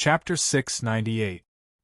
Chapter 698.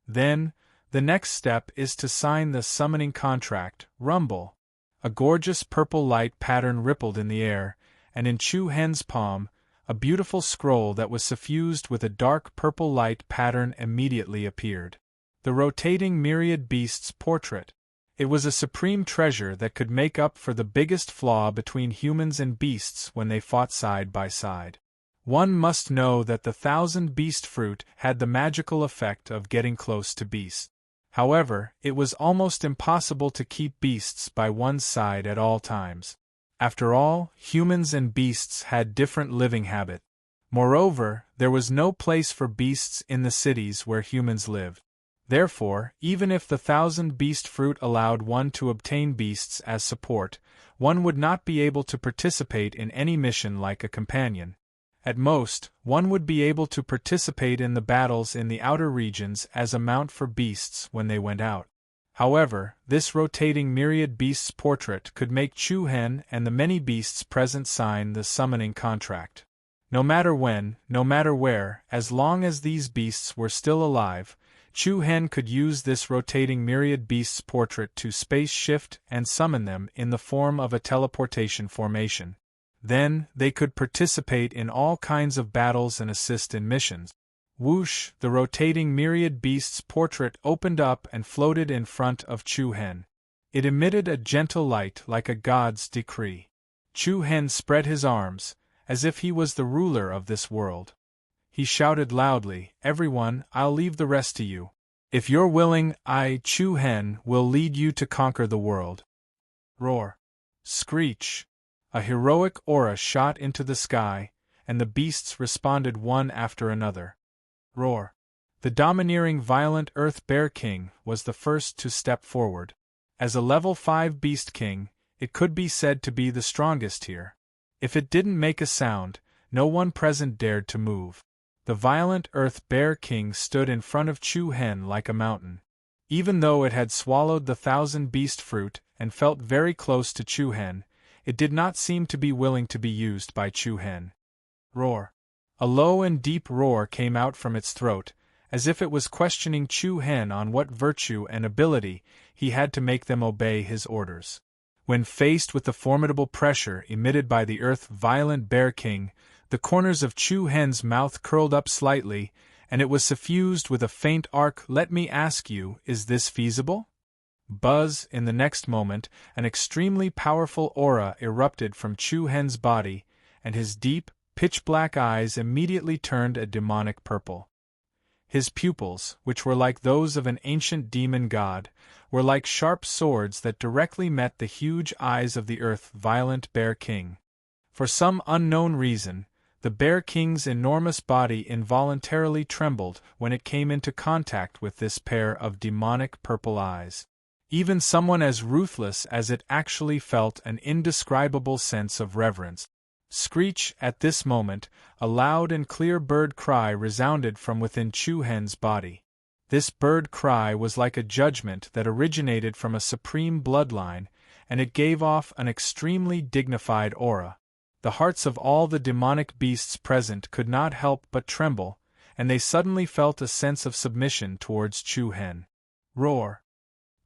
Then, the next step is to sign the summoning contract, rumble. A gorgeous purple light pattern rippled in the air, and in Chu Hen's palm, a beautiful scroll that was suffused with a dark purple light pattern immediately appeared. The rotating myriad beasts portrait. It was a supreme treasure that could make up for the biggest flaw between humans and beasts when they fought side by side. One must know that the 1,000 beast fruit had the magical effect of getting close to beasts. However, it was almost impossible to keep beasts by one's side at all times. After all, humans and beasts had different living habits. Moreover, there was no place for beasts in the cities where humans lived. Therefore, even if the 1,000 beast fruit allowed one to obtain beasts as support, one would not be able to participate in any mission like a companion. At most, one would be able to participate in the battles in the outer regions as a mount for beasts when they went out. However, this rotating myriad beasts portrait could make Chu Hen and the many beasts present sign the summoning contract. No matter when, no matter where, as long as these beasts were still alive, Chu Hen could use this rotating myriad beasts portrait to space shift and summon them in the form of a teleportation formation. Then, they could participate in all kinds of battles and assist in missions. Whoosh! The rotating myriad beasts portrait opened up and floated in front of Chu Hen. It emitted a gentle light like a god's decree. Chu Hen spread his arms, as if he was the ruler of this world. He shouted loudly, "Everyone, I'll leave the rest to you. If you're willing, I, Chu Hen, will lead you to conquer the world." Roar! Screech! A heroic aura shot into the sky, and the beasts responded one after another. Roar! The domineering violent Earth Bear King was the first to step forward. As a level 5 Beast King, it could be said to be the strongest here. If it didn't make a sound, no one present dared to move. The violent Earth Bear King stood in front of Chu Hen like a mountain. Even though it had swallowed the 1,000 beast fruit and felt very close to Chu Hen, it did not seem to be willing to be used by Chu Hen. Roar! A low and deep roar came out from its throat, as if it was questioning Chu Hen on what virtue and ability he had to make them obey his orders. When faced with the formidable pressure emitted by the Earth-violent Bear King, the corners of Chu Hen's mouth curled up slightly, and it was suffused with a faint arc. "Let me ask you, is this feasible?" Buzz! In the next moment, an extremely powerful aura erupted from Chu Hen's body, and his deep, pitch-black eyes immediately turned a demonic purple. His pupils, which were like those of an ancient demon god, were like sharp swords that directly met the huge eyes of the Earth-violent Bear King. For some unknown reason, the Bear King's enormous body involuntarily trembled when it came into contact with this pair of demonic purple eyes. Even someone as ruthless as it actually felt an indescribable sense of reverence. Screech! At this moment, a loud and clear bird cry resounded from within Chu Hen's body. This bird cry was like a judgment that originated from a supreme bloodline, and it gave off an extremely dignified aura. The hearts of all the demonic beasts present could not help but tremble, and they suddenly felt a sense of submission towards Chu Hen. Roar!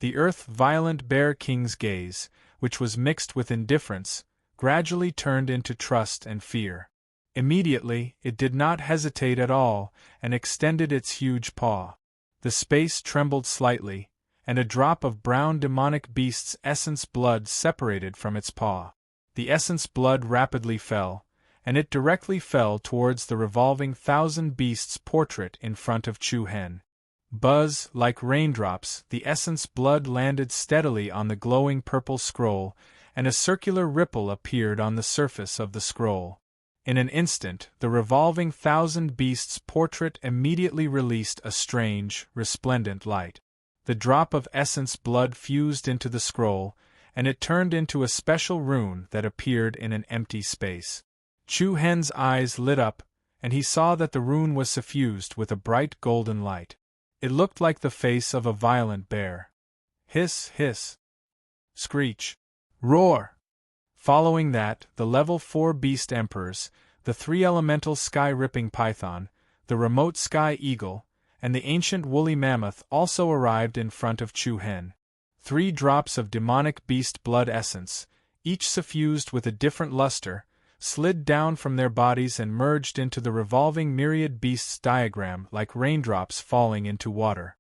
The Earth-violent Bear King's gaze, which was mixed with indifference, gradually turned into trust and fear. Immediately, it did not hesitate at all, and extended its huge paw. The space trembled slightly, and a drop of brown demonic beast's essence blood separated from its paw. The essence blood rapidly fell, and it directly fell towards the revolving 1,000 beasts portrait in front of Chu Hen. Buzz! Like raindrops, the essence blood landed steadily on the glowing purple scroll, and a circular ripple appeared on the surface of the scroll. In an instant, the revolving 1,000 beasts portrait immediately released a strange, resplendent light. The drop of essence blood fused into the scroll, and it turned into a special rune that appeared in an empty space. Chu Hen's eyes lit up, and he saw that the rune was suffused with a bright golden light. It looked like the face of a violent bear. Hiss, hiss. Screech. Roar! Following that, the level 4 beast emperors, the 3 elemental sky-ripping python, the remote sky eagle, and the ancient woolly mammoth also arrived in front of Chu Hen. 3 drops of demonic beast blood essence, each suffused with a different luster, slid down from their bodies and merged into the revolving myriad beasts diagram like raindrops falling into water.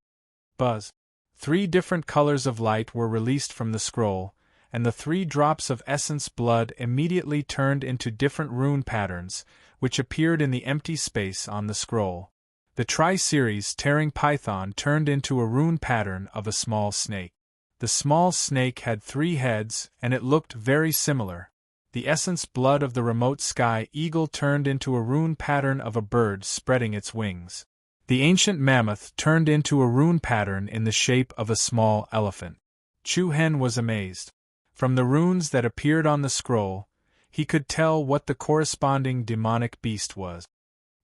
Buzz. 3 different colors of light were released from the scroll, and the 3 drops of essence blood immediately turned into different rune patterns, which appeared in the empty space on the scroll. The Tri-Series tearing python turned into a rune pattern of a small snake. The small snake had 3 heads, and it looked very similar. The essence blood of the remote sky eagle turned into a rune pattern of a bird spreading its wings. The ancient mammoth turned into a rune pattern in the shape of a small elephant. Chu Hen was amazed. From the runes that appeared on the scroll, he could tell what the corresponding demonic beast was.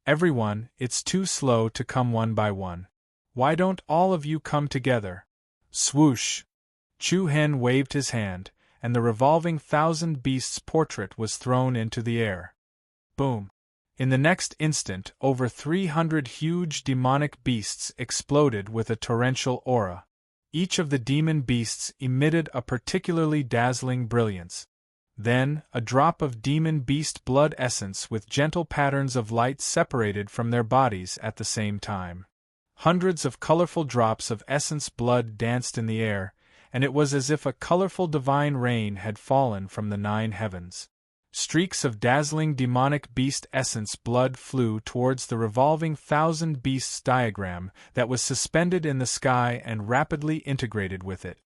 Everyone, it's too slow to come one by one. Why don't all of you come together? Swoosh! Chu Hen waved his hand, and the revolving 1,000 beasts portrait was thrown into the air. Boom! In the next instant, over 300 huge demonic beasts exploded with a torrential aura. Each of the demon beasts emitted a particularly dazzling brilliance. Then, a drop of demon beast blood essence with gentle patterns of light separated from their bodies at the same time. Hundreds of colorful drops of essence blood danced in the air, and it was as if a colorful divine rain had fallen from the 9 heavens. Streaks of dazzling demonic beast essence blood flew towards the revolving 1,000 beasts diagram that was suspended in the sky and rapidly integrated with it.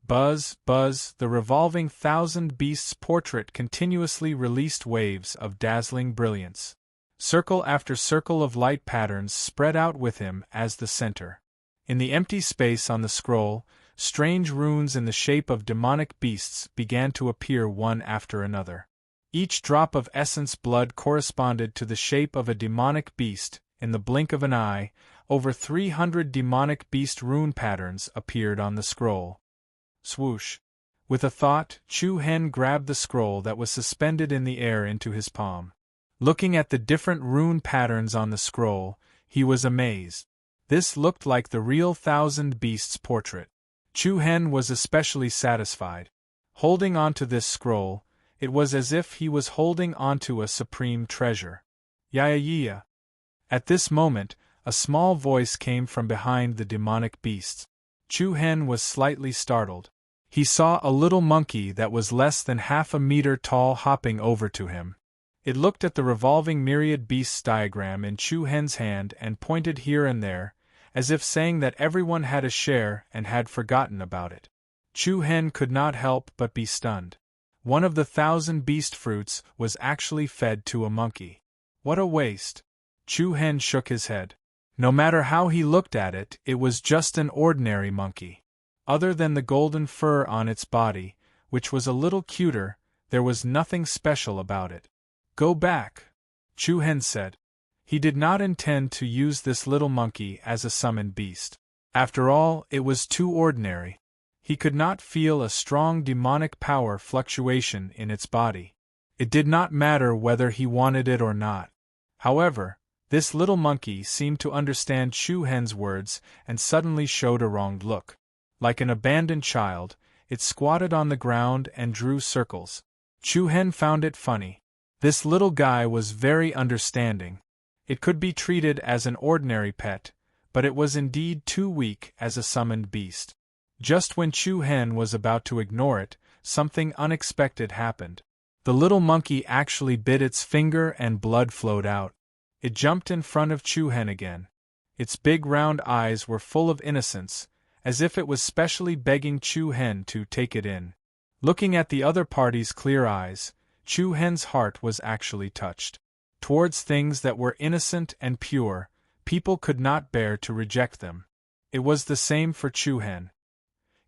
Buzz, buzz, the revolving 1,000 beasts portrait continuously released waves of dazzling brilliance. Circle after circle of light patterns spread out with him as the center. In the empty space on the scroll, strange runes in the shape of demonic beasts began to appear one after another. Each drop of essence blood corresponded to the shape of a demonic beast. In the blink of an eye, over 300 demonic beast rune patterns appeared on the scroll. Swoosh! With a thought, Chu Hen grabbed the scroll that was suspended in the air into his palm. Looking at the different rune patterns on the scroll, he was amazed. This looked like the real 1,000 beasts portrait. Chu Hen was especially satisfied. Holding onto this scroll, it was as if he was holding onto a supreme treasure. Yeah. At this moment, a small voice came from behind the demonic beasts. Chu Hen was slightly startled. He saw a little monkey that was less than half a meter tall hopping over to him. It looked at the revolving myriad beasts diagram in Chu Hen's hand and pointed here and there, as if saying that everyone had a share and had forgotten about it. Chu Hen could not help but be stunned. One of the 1,000 beast fruits was actually fed to a monkey. What a waste! Chu Hen shook his head. No matter how he looked at it, it was just an ordinary monkey. Other than the golden fur on its body, which was a little cuter, there was nothing special about it. Go back, Chu Hen said. He did not intend to use this little monkey as a summoned beast. After all, it was too ordinary. He could not feel a strong demonic power fluctuation in its body. It did not matter whether he wanted it or not. However, this little monkey seemed to understand Chu Hen's words and suddenly showed a wronged look. Like an abandoned child, it squatted on the ground and drew circles. Chu Hen found it funny. This little guy was very understanding. It could be treated as an ordinary pet, but it was indeed too weak as a summoned beast. Just when Chu Hen was about to ignore it, something unexpected happened. The little monkey actually bit its finger and blood flowed out. It jumped in front of Chu Hen again. Its big round eyes were full of innocence, as if it was specially begging Chu Hen to take it in. Looking at the other party's clear eyes, Chu Hen's heart was actually touched. Towards things that were innocent and pure, people could not bear to reject them. It was the same for Chu Hen.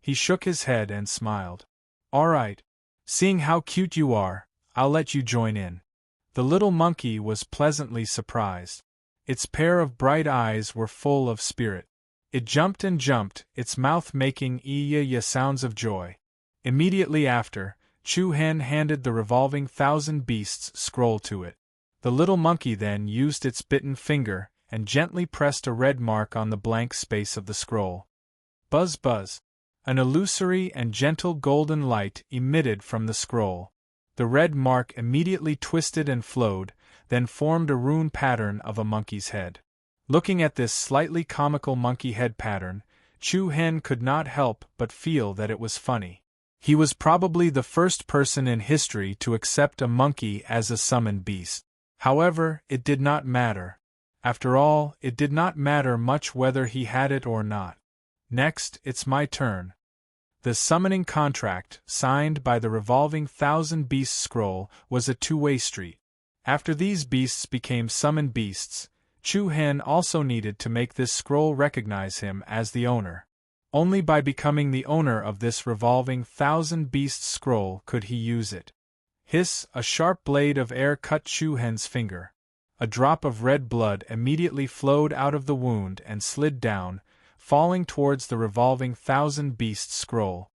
He shook his head and smiled. All right. Seeing how cute you are, I'll let you join in. The little monkey was pleasantly surprised. Its pair of bright eyes were full of spirit. It jumped and jumped, its mouth making ee-ya sounds of joy. Immediately after, Chu Hen handed the revolving 1,000 beasts scroll to it. The little monkey then used its bitten finger and gently pressed a red mark on the blank space of the scroll. Buzz buzz. An illusory and gentle golden light emitted from the scroll. The red mark immediately twisted and flowed, then formed a rune pattern of a monkey's head. Looking at this slightly comical monkey head pattern, Chu Hen could not help but feel that it was funny. He was probably the first person in history to accept a monkey as a summoned beast. However, it did not matter. After all, it did not matter much whether he had it or not. Next, it's my turn. The summoning contract, signed by the revolving Thousand Beasts scroll, was a two-way street. After these beasts became summoned beasts, Chu Hen also needed to make this scroll recognize him as the owner. Only by becoming the owner of this revolving Thousand Beasts scroll could he use it. Hiss! A sharp blade of air cut Chu Hen's finger. A drop of red blood immediately flowed out of the wound and slid down, falling towards the revolving Thousand Beasts scroll.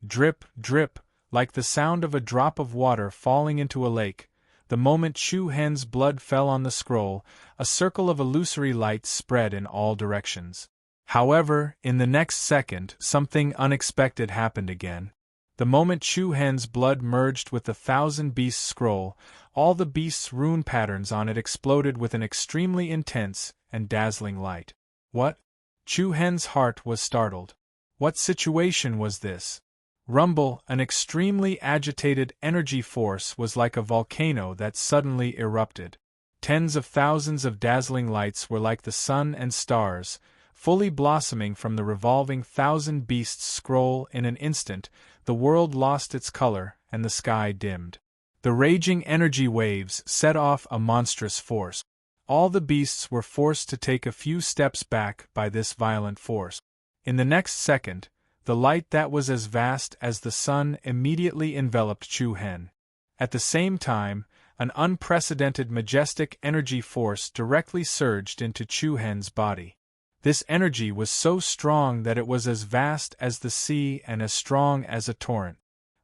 Drip, drip, like the sound of a drop of water falling into a lake. The moment Chu Hen's blood fell on the scroll, a circle of illusory light spread in all directions. However, in the next second, something unexpected happened again. The moment Chu Hen's blood merged with the Thousand Beasts scroll, all the beasts' rune patterns on it exploded with an extremely intense and dazzling light. What? Chu Hen's heart was startled. What situation was this? Rumble, an extremely agitated energy force, was like a volcano that suddenly erupted. Tens of thousands of dazzling lights were like the sun and stars, fully blossoming from the revolving Thousand Beasts scroll. In an instant, the world lost its color and the sky dimmed. The raging energy waves set off a monstrous force. All the beasts were forced to take a few steps back by this violent force. In the next second, the light that was as vast as the sun immediately enveloped Chu Hen. At the same time, an unprecedented majestic energy force directly surged into Chu Hen's body. This energy was so strong that it was as vast as the sea and as strong as a torrent.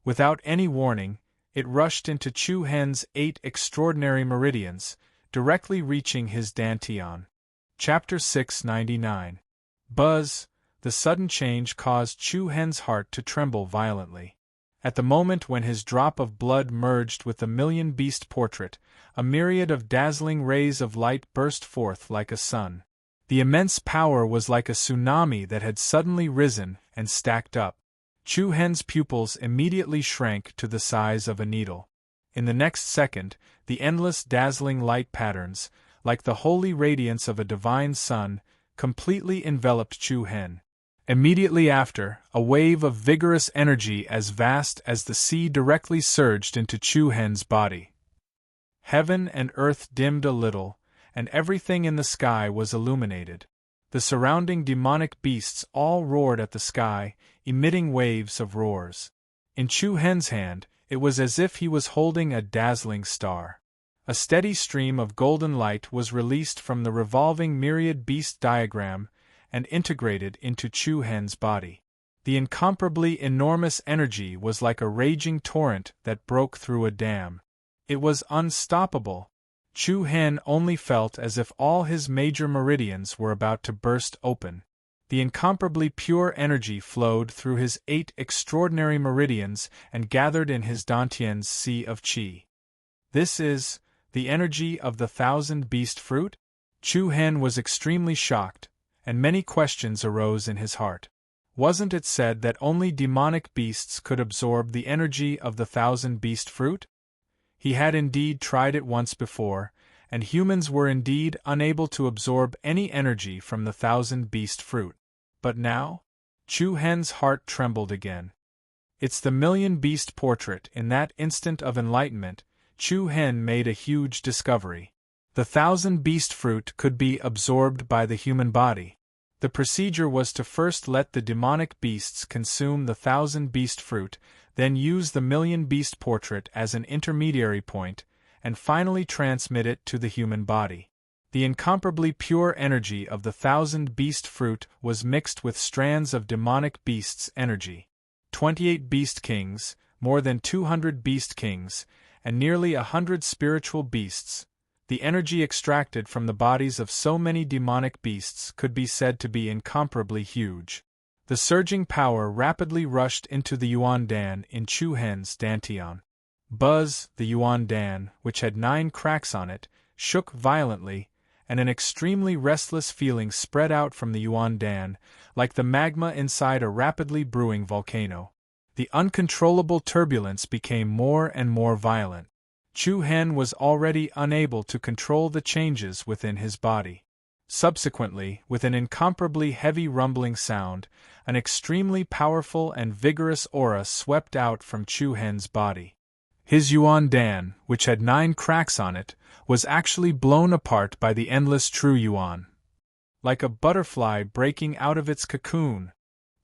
Without any warning, it rushed into Chu Hen's 8 extraordinary meridians, directly reaching his dantian. Chapter 699. Buzz. The sudden change caused Chu Hen's heart to tremble violently. At the moment when his drop of blood merged with the million-beast portrait, a myriad of dazzling rays of light burst forth like a sun. The immense power was like a tsunami that had suddenly risen and stacked up. Chu Hen's pupils immediately shrank to the size of a needle. In the next second, the endless dazzling light patterns, like the holy radiance of a divine sun, completely enveloped Chu Hen. Immediately after, a wave of vigorous energy as vast as the sea directly surged into Chu Hen's body. Heaven and earth dimmed a little, and everything in the sky was illuminated. The surrounding demonic beasts all roared at the sky, emitting waves of roars. In Chu Hen's hand, it was as if he was holding a dazzling star. A steady stream of golden light was released from the revolving myriad beast diagram and integrated into Chu Hen's body. The incomparably enormous energy was like a raging torrent that broke through a dam. It was unstoppable. Chu Hen only felt as if all his major meridians were about to burst open. The incomparably pure energy flowed through his 8 extraordinary meridians and gathered in his dantian's sea of qi. This is the energy of the Thousand Beast fruit? Chu Hen was extremely shocked, and many questions arose in his heart. Wasn't it said that only demonic beasts could absorb the energy of the Thousand Beast fruit? He had indeed tried it once before, and humans were indeed unable to absorb any energy from the Thousand Beast fruit. But now? Chu Hen's heart trembled again. It's the Million Beast portrait. In that instant of enlightenment, Chu Hen made a huge discovery. The Thousand Beast fruit could be absorbed by the human body. The procedure was to first let the demonic beasts consume the Thousand Beast fruit, then use the Million Beast portrait as an intermediary point, and finally transmit it to the human body. The incomparably pure energy of the Thousand Beast fruit was mixed with strands of demonic beasts' energy. 28 beast kings, more than 200 beast kings, and nearly 100 spiritual beasts. The energy extracted from the bodies of so many demonic beasts could be said to be incomparably huge. The surging power rapidly rushed into the Yuan Dan in Chu Hen's dantian. Buzz, the Yuan Dan, which had 9 cracks on it, shook violently, and an extremely restless feeling spread out from the Yuan Dan, like the magma inside a rapidly brewing volcano. The uncontrollable turbulence became more and more violent. Chu Hen was already unable to control the changes within his body. Subsequently, with an incomparably heavy rumbling sound, an extremely powerful and vigorous aura swept out from Chu Hen's body. His Yuan Dan, which had 9 cracks on it, was actually blown apart by the endless true Yuan. Like a butterfly breaking out of its cocoon,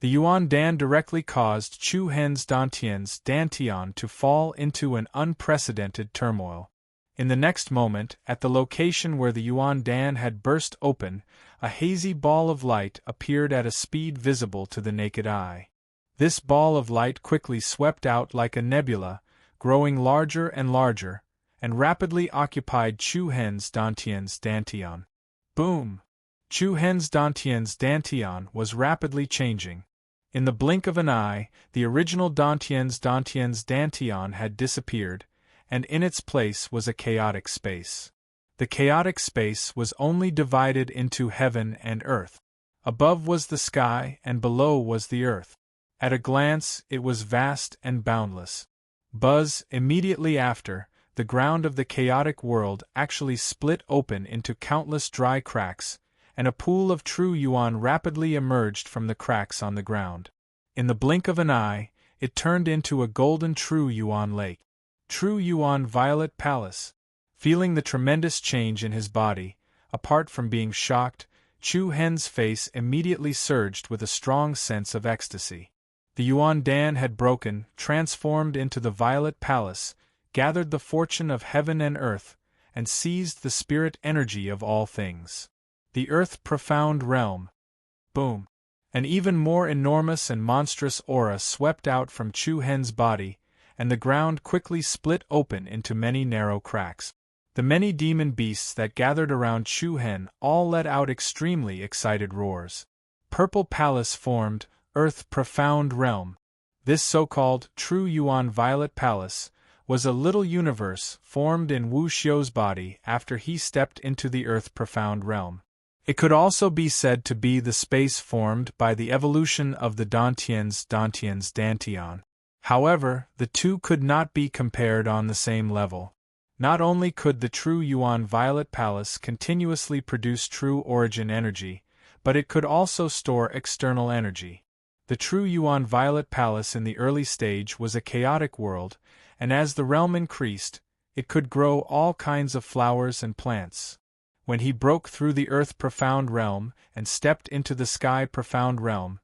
the Yuan Dan directly caused Chu Hen's dantian to fall into an unprecedented turmoil. In the next moment, at the location where the Yuan Dan had burst open, a hazy ball of light appeared at a speed visible to the naked eye. This ball of light quickly swept out like a nebula, growing larger and larger, and rapidly occupied Chu Hen's dantian. Boom! Chu Hen's dantian was rapidly changing. In the blink of an eye, the original dantian's dantian had disappeared, and in its place was a chaotic space. The chaotic space was only divided into heaven and earth. Above was the sky and below was the earth. At a glance, it was vast and boundless. Buzz, immediately after, the ground of the chaotic world actually split open into countless dry cracks, and a pool of true Yuan rapidly emerged from the cracks on the ground. In the blink of an eye, it turned into a golden true Yuan lake. True Yuan Violet Palace. Feeling the tremendous change in his body, apart from being shocked, Chu Hen's face immediately surged with a strong sense of ecstasy. The Yuan Dan had broken, transformed into the Violet Palace, gathered the fortune of heaven and earth, and seized the spirit energy of all things. The earth profound realm. Boom! An even more enormous and monstrous aura swept out from Chu Hen's body, and the ground quickly split open into many narrow cracks. The many demon beasts that gathered around Chu Hen all let out extremely excited roars. Purple Palace formed, Earth Profound Realm. This so-called true Yuan Violet Palace was a little universe formed in Wu Xiu's body after he stepped into the Earth Profound Realm. It could also be said to be the space formed by the evolution of the dantian's dantian. However, the two could not be compared on the same level. Not only could the true Yuan Violet Palace continuously produce true origin energy, but it could also store external energy. The true Yuan Violet Palace in the early stage was a chaotic world, and as the realm increased, it could grow all kinds of flowers and plants. When he broke through the Earth Profound Realm and stepped into the Sky Profound Realm,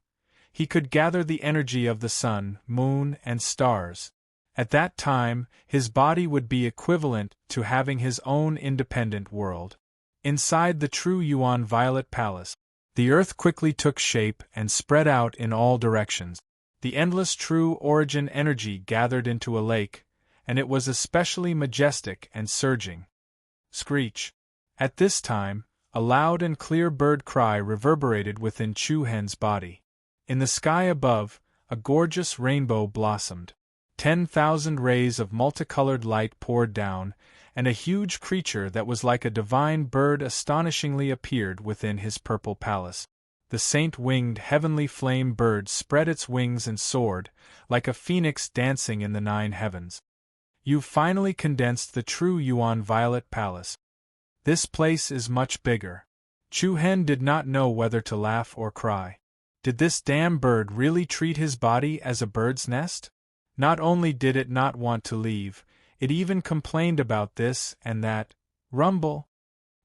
he could gather the energy of the sun, moon, and stars. At that time, his body would be equivalent to having his own independent world. Inside the true Yuan Violet Palace, the earth quickly took shape and spread out in all directions. The endless true origin energy gathered into a lake, and it was especially majestic and surging. Screech! At this time, a loud and clear bird cry reverberated within Chu Hen's body. In the sky above, a gorgeous rainbow blossomed. 10,000 rays of multicolored light poured down, and a huge creature that was like a divine bird astonishingly appeared within his purple palace. The saint-winged heavenly flame bird spread its wings and soared, like a phoenix dancing in the 9 heavens. You've finally condensed the true Yuan Violet Palace. This place is much bigger. Chu Hen did not know whether to laugh or cry. Did this damn bird really treat his body as a bird's nest? Not only did it not want to leave, it even complained about this and that. Rumble!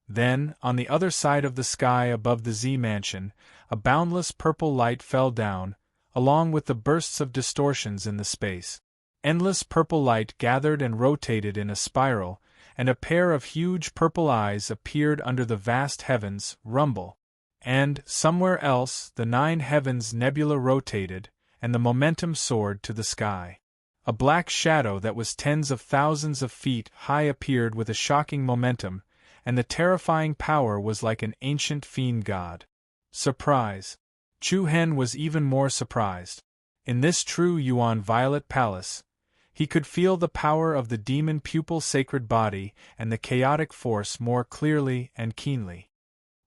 Then, on the other side of the sky above the Z Mansion, a boundless purple light fell down, along with the bursts of distortions in the space. Endless purple light gathered and rotated in a spiral, and a pair of huge purple eyes appeared under the vast heavens. Rumble! And, somewhere else, the 9 heavens nebula rotated, and the momentum soared to the sky. A black shadow that was tens of thousands of feet high appeared with a shocking momentum, and the terrifying power was like an ancient fiend god. Surprise. Chu Hen was even more surprised. In this true Yuan Violet Palace, he could feel the power of the demon pupil sacred body and the chaotic force more clearly and keenly.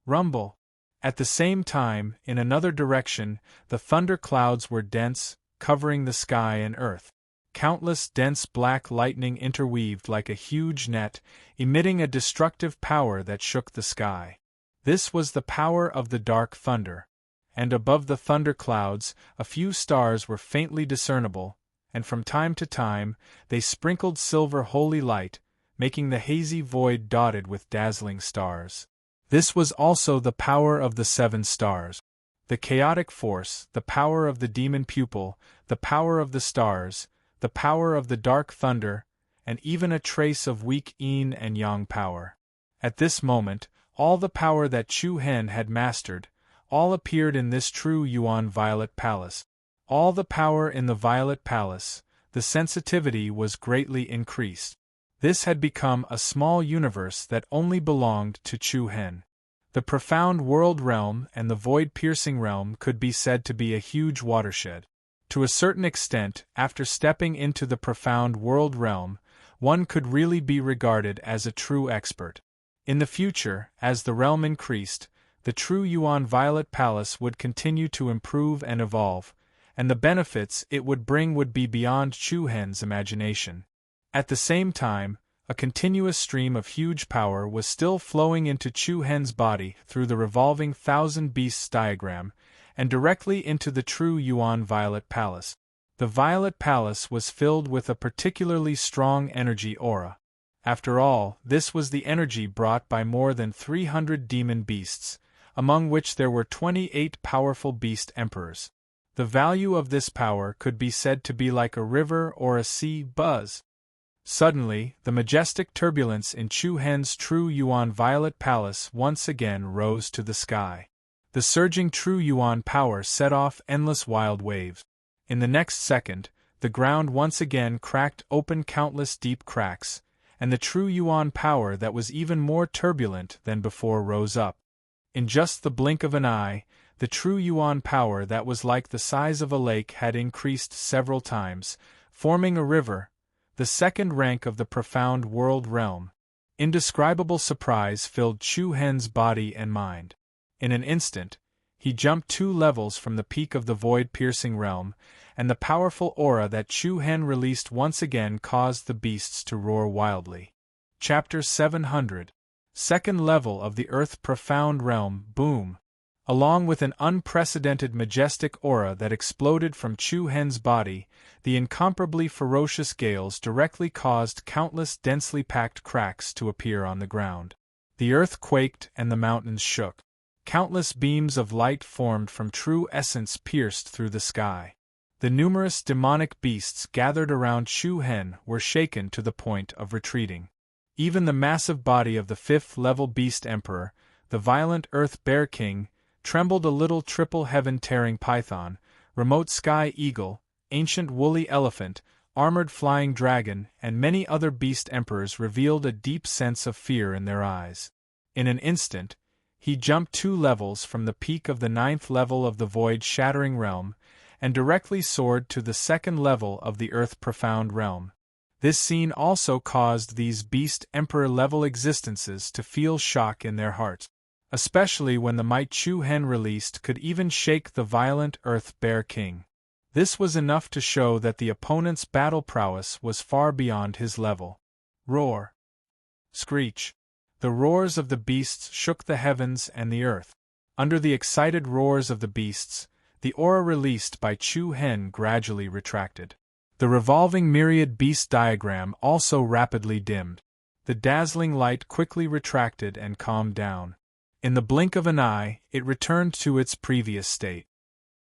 Rumble. At the same time, in another direction, the thunder clouds were dense, covering the sky and earth. Countless dense black lightning interweaved like a huge net, emitting a destructive power that shook the sky. This was the power of the dark thunder. And above the thunder clouds, a few stars were faintly discernible, and from time to time, they sprinkled silver holy light, making the hazy void dotted with dazzling stars. This was also the power of the 7 stars. The chaotic force, the power of the demon pupil, the power of the stars, the power of the dark thunder, and even a trace of weak yin and yang power. At this moment, all the power that Chu Hen had mastered, all appeared in this true Yuan Violet Palace. All the power in the Violet Palace, the sensitivity was greatly increased. This had become a small universe that only belonged to Chu Hen. The profound world realm and the void-piercing realm could be said to be a huge watershed. To a certain extent, after stepping into the profound world realm, one could really be regarded as a true expert. In the future, as the realm increased, the true Yuan Violet Palace would continue to improve and evolve, and the benefits it would bring would be beyond Chu Hen's imagination. At the same time, a continuous stream of huge power was still flowing into Chu Hen's body through the revolving thousand beasts diagram, and directly into the true Yuan Violet Palace. The Violet Palace was filled with a particularly strong energy aura. After all, this was the energy brought by more than 300 demon beasts, among which there were 28 powerful beast emperors. The value of this power could be said to be like a river or a sea buzz. Suddenly, the majestic turbulence in Chu Hen's true Yuan Violet Palace once again rose to the sky. The surging true Yuan power set off endless wild waves. In the next second, the ground once again cracked open countless deep cracks, and the true Yuan power that was even more turbulent than before rose up. In just the blink of an eye, the true Yuan power that was like the size of a lake had increased several times, forming a river, the second rank of the profound world realm. Indescribable surprise filled Chu Hen's body and mind. In an instant, he jumped 2 levels from the peak of the void-piercing realm, and the powerful aura that Chu Hen released once again caused the beasts to roar wildly. Chapter 700. Second level of the Earth Profound Realm, boom! Along with an unprecedented majestic aura that exploded from Chu Hen's body, the incomparably ferocious gales directly caused countless densely packed cracks to appear on the ground. The earth quaked and the mountains shook. Countless beams of light formed from true essence pierced through the sky. The numerous demonic beasts gathered around Chu Hen were shaken to the point of retreating. Even the massive body of the 5th-level Beast Emperor, the violent Earth Bear King, trembled a little triple heaven-tearing python, remote sky eagle, ancient woolly elephant, armored flying dragon, and many other beast emperors revealed a deep sense of fear in their eyes. In an instant, he jumped 2 levels from the peak of the 9th level of the void-shattering realm, and directly soared to the 2nd level of the earth-profound realm. This scene also caused these beast emperor-level existences to feel shock in their hearts, especially when the might Chu Hen released could even shake the violent Earth Bear King. This was enough to show that the opponent's battle prowess was far beyond his level. Roar! Screech! The roars of the beasts shook the heavens and the earth. Under the excited roars of the beasts, the aura released by Chu Hen gradually retracted. The revolving myriad beast diagram also rapidly dimmed. The dazzling light quickly retracted and calmed down. In the blink of an eye, it returned to its previous state.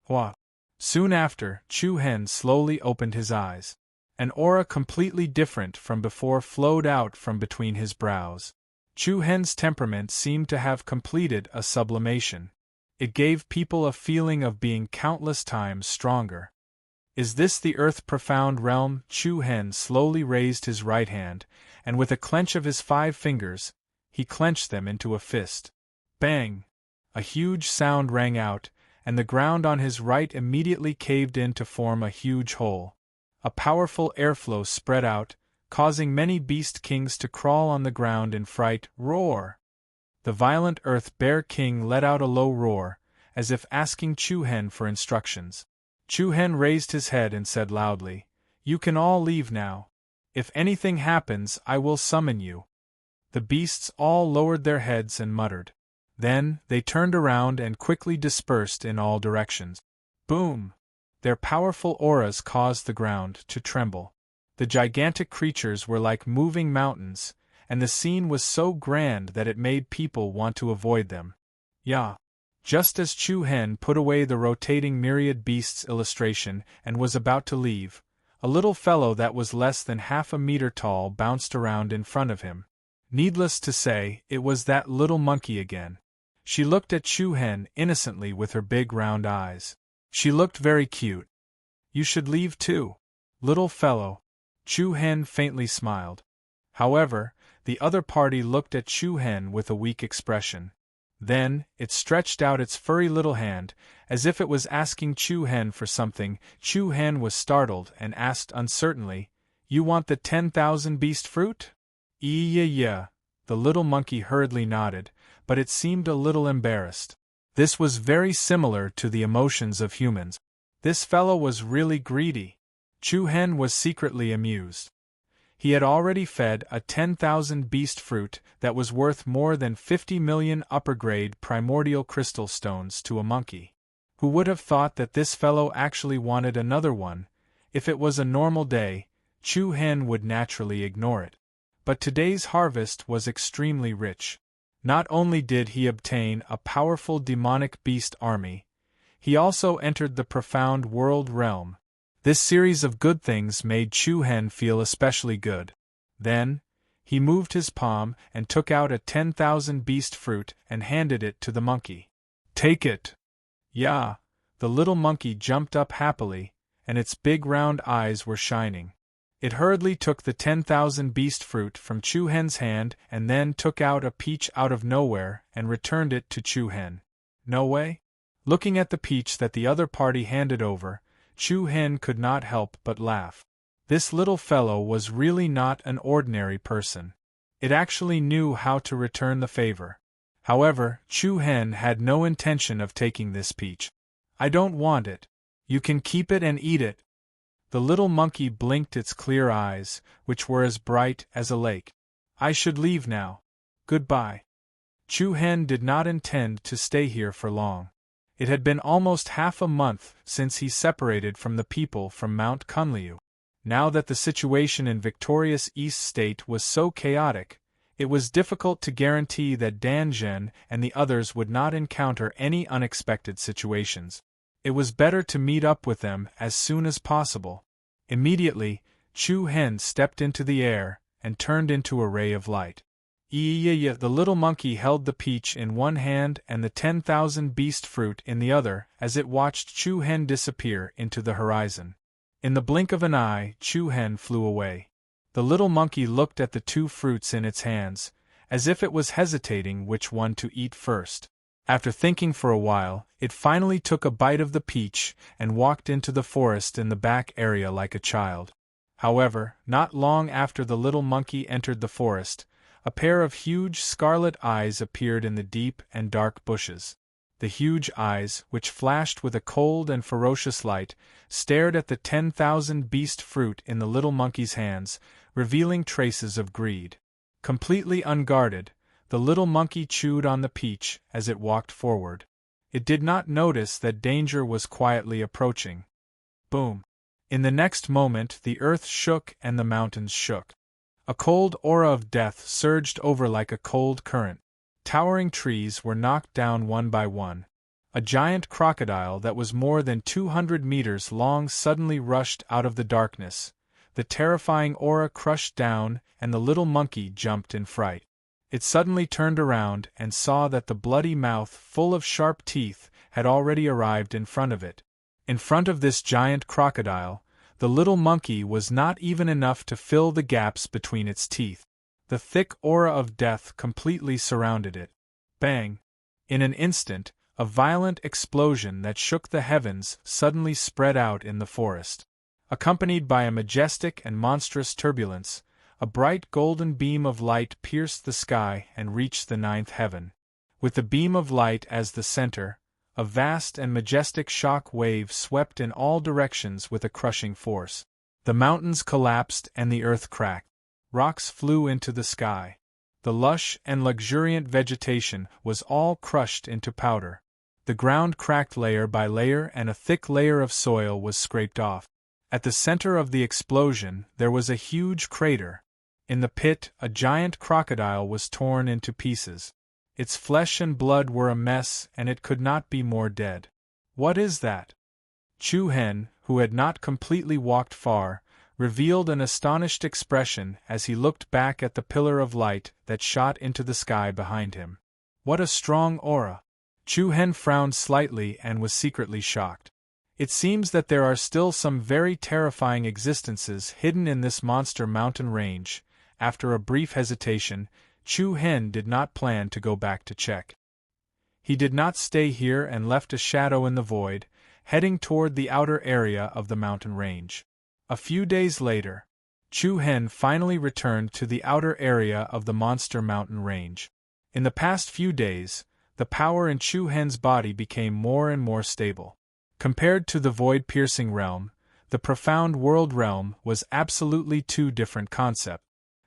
What? Soon after, Chu Hen slowly opened his eyes. An aura completely different from before flowed out from between his brows. Chu Hen's temperament seemed to have completed a sublimation. It gave people a feeling of being countless times stronger. Is this the Earth Profound Realm? Chu Hen slowly raised his right hand, and with a clench of his 5 fingers, he clenched them into a fist. Bang! A huge sound rang out, and the ground on his right immediately caved in to form a huge hole. A powerful airflow spread out, causing many beast kings to crawl on the ground in fright. Roar! The violent Earth Bear King let out a low roar, as if asking Chu-Hen for instructions. Chu-Hen raised his head and said loudly, "You can all leave now. If anything happens, I will summon you." The beasts all lowered their heads and muttered. Then, they turned around and quickly dispersed in all directions. Boom! Their powerful auras caused the ground to tremble. The gigantic creatures were like moving mountains, and the scene was so grand that it made people want to avoid them. Yeah. Just as Chu-Hen put away the rotating myriad beasts illustration and was about to leave, a little fellow that was less than half a meter tall bounced around in front of him. Needless to say, it was that little monkey again. She looked at Chu-Hen innocently with her big round eyes. She looked very cute. "You should leave too, little fellow." Chu-Hen faintly smiled. However, the other party looked at Chu-Hen with a weak expression. Then, it stretched out its furry little hand, as if it was asking Chu-Hen for something. Chu-Hen was startled and asked uncertainly, "You want the 10,000 beast fruit?" Yeah. The little monkey hurriedly nodded, but it seemed a little embarrassed. This was very similar to the emotions of humans. This fellow was really greedy. Chu-Hen was secretly amused. He had already fed a 10,000 beast fruit that was worth more than 50 million upper-grade primordial crystal stones to a monkey. Who would have thought that this fellow actually wanted another one? If it was a normal day, Chu-Hen would naturally ignore it. But today's harvest was extremely rich. Not only did he obtain a powerful demonic beast army, he also entered the profound world realm. This series of good things made Chu-Hen feel especially good. Then, he moved his palm and took out a 10,000 beast fruit and handed it to the monkey. "Take it." Yeah, the little monkey jumped up happily, and its big round eyes were shining. It hurriedly took the 10,000 beast fruit from Chu-Hen's hand and then took out a peach out of nowhere and returned it to Chu-Hen. "No way?" Looking at the peach that the other party handed over, Chu-Hen could not help but laugh. This little fellow was really not an ordinary person. It actually knew how to return the favor. However, Chu-Hen had no intention of taking this peach. "I don't want it. You can keep it and eat it." The little monkey blinked its clear eyes, which were as bright as a lake. "I should leave now. Goodbye." Chu-Hen did not intend to stay here for long. It had been almost half a month since he separated from the people from Mount Kunliu. Now that the situation in Victorious East State was so chaotic, it was difficult to guarantee that Dan Zhen and the others would not encounter any unexpected situations. It was better to meet up with them as soon as possible. Immediately, Chu-Hen stepped into the air and turned into a ray of light. The little monkey held the peach in one hand and the 10,000 beast fruit in the other as it watched Chu-Hen disappear into the horizon. In the blink of an eye, Chu-Hen flew away. The little monkey looked at the two fruits in its hands, as if it was hesitating which one to eat first. After thinking for a while, it finally took a bite of the peach and walked into the forest in the back area like a child. However, not long after the little monkey entered the forest, a pair of huge scarlet eyes appeared in the deep and dark bushes. The huge eyes, which flashed with a cold and ferocious light, stared at the 10,000 beast fruit in the little monkey's hands, revealing traces of greed. Completely unguarded, the little monkey chewed on the peach as it walked forward. It did not notice that danger was quietly approaching. Boom! In the next moment the earth shook and the mountains shook. A cold aura of death surged over like a cold current. Towering trees were knocked down one by one. A giant crocodile that was more than 200 meters long suddenly rushed out of the darkness. The terrifying aura crushed down, and the little monkey jumped in fright. It suddenly turned around and saw that the bloody mouth full of sharp teeth had already arrived in front of it. In front of this giant crocodile, the little monkey was not even enough to fill the gaps between its teeth. The thick aura of death completely surrounded it. Bang! In an instant, a violent explosion that shook the heavens suddenly spread out in the forest. Accompanied by a majestic and monstrous turbulence, a bright golden beam of light pierced the sky and reached the ninth heaven. With the beam of light as the center, a vast and majestic shock wave swept in all directions with a crushing force. The mountains collapsed and the earth cracked. Rocks flew into the sky. The lush and luxuriant vegetation was all crushed into powder. The ground cracked layer by layer and a thick layer of soil was scraped off. At the center of the explosion there was a huge crater. In the pit, a giant crocodile was torn into pieces. Its flesh and blood were a mess and it could not be more dead. "What is that?" Chu Hen, who had not completely walked far, revealed an astonished expression as he looked back at the pillar of light that shot into the sky behind him. "What a strong aura!" Chu Hen frowned slightly and was secretly shocked. It seems that there are still some very terrifying existences hidden in this monster mountain range. After a brief hesitation, Chu Hen did not plan to go back to check. He did not stay here and left a shadow in the void, heading toward the outer area of the mountain range. A few days later, Chu Hen finally returned to the outer area of the monster mountain range. In the past few days, the power in Chu Hen's body became more and more stable. Compared to the void-piercing realm, the profound world realm was absolutely two different concepts.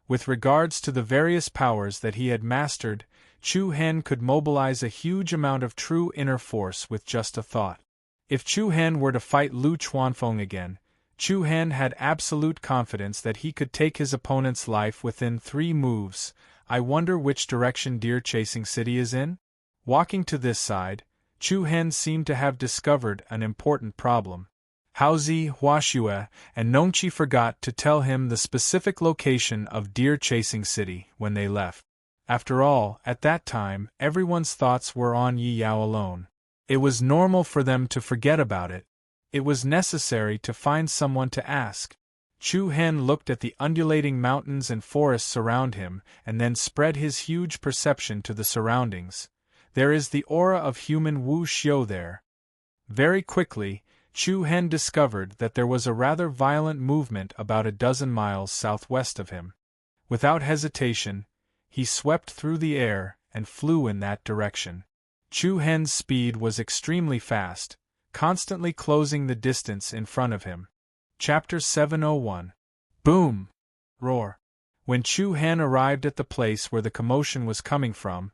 With regards to the various powers that he had mastered, Chu Hen could mobilize a huge amount of true inner force with just a thought. If Chu Hen were to fight Lu Chuanfeng again, Chu Hen had absolute confidence that he could take his opponent's life within 3 moves. I wonder which direction Deer Chasing City is in? Walking to this side, Chu Hen seemed to have discovered an important problem. Haozi, Huaxue, and Nongqi forgot to tell him the specific location of Deer Chasing City when they left. After all, at that time, everyone's thoughts were on Yi Yao alone. It was normal for them to forget about it. It was necessary to find someone to ask. Chu Hen looked at the undulating mountains and forests around him and then spread his huge perception to the surroundings. There is the aura of human Wu Xiu there. Very quickly, Chu Hen discovered that there was a rather violent movement about a dozen miles southwest of him. Without hesitation, he swept through the air and flew in that direction. Chu Hen's speed was extremely fast, constantly closing the distance in front of him. Chapter 701. Boom! Roar! When Chu Hen arrived at the place where the commotion was coming from,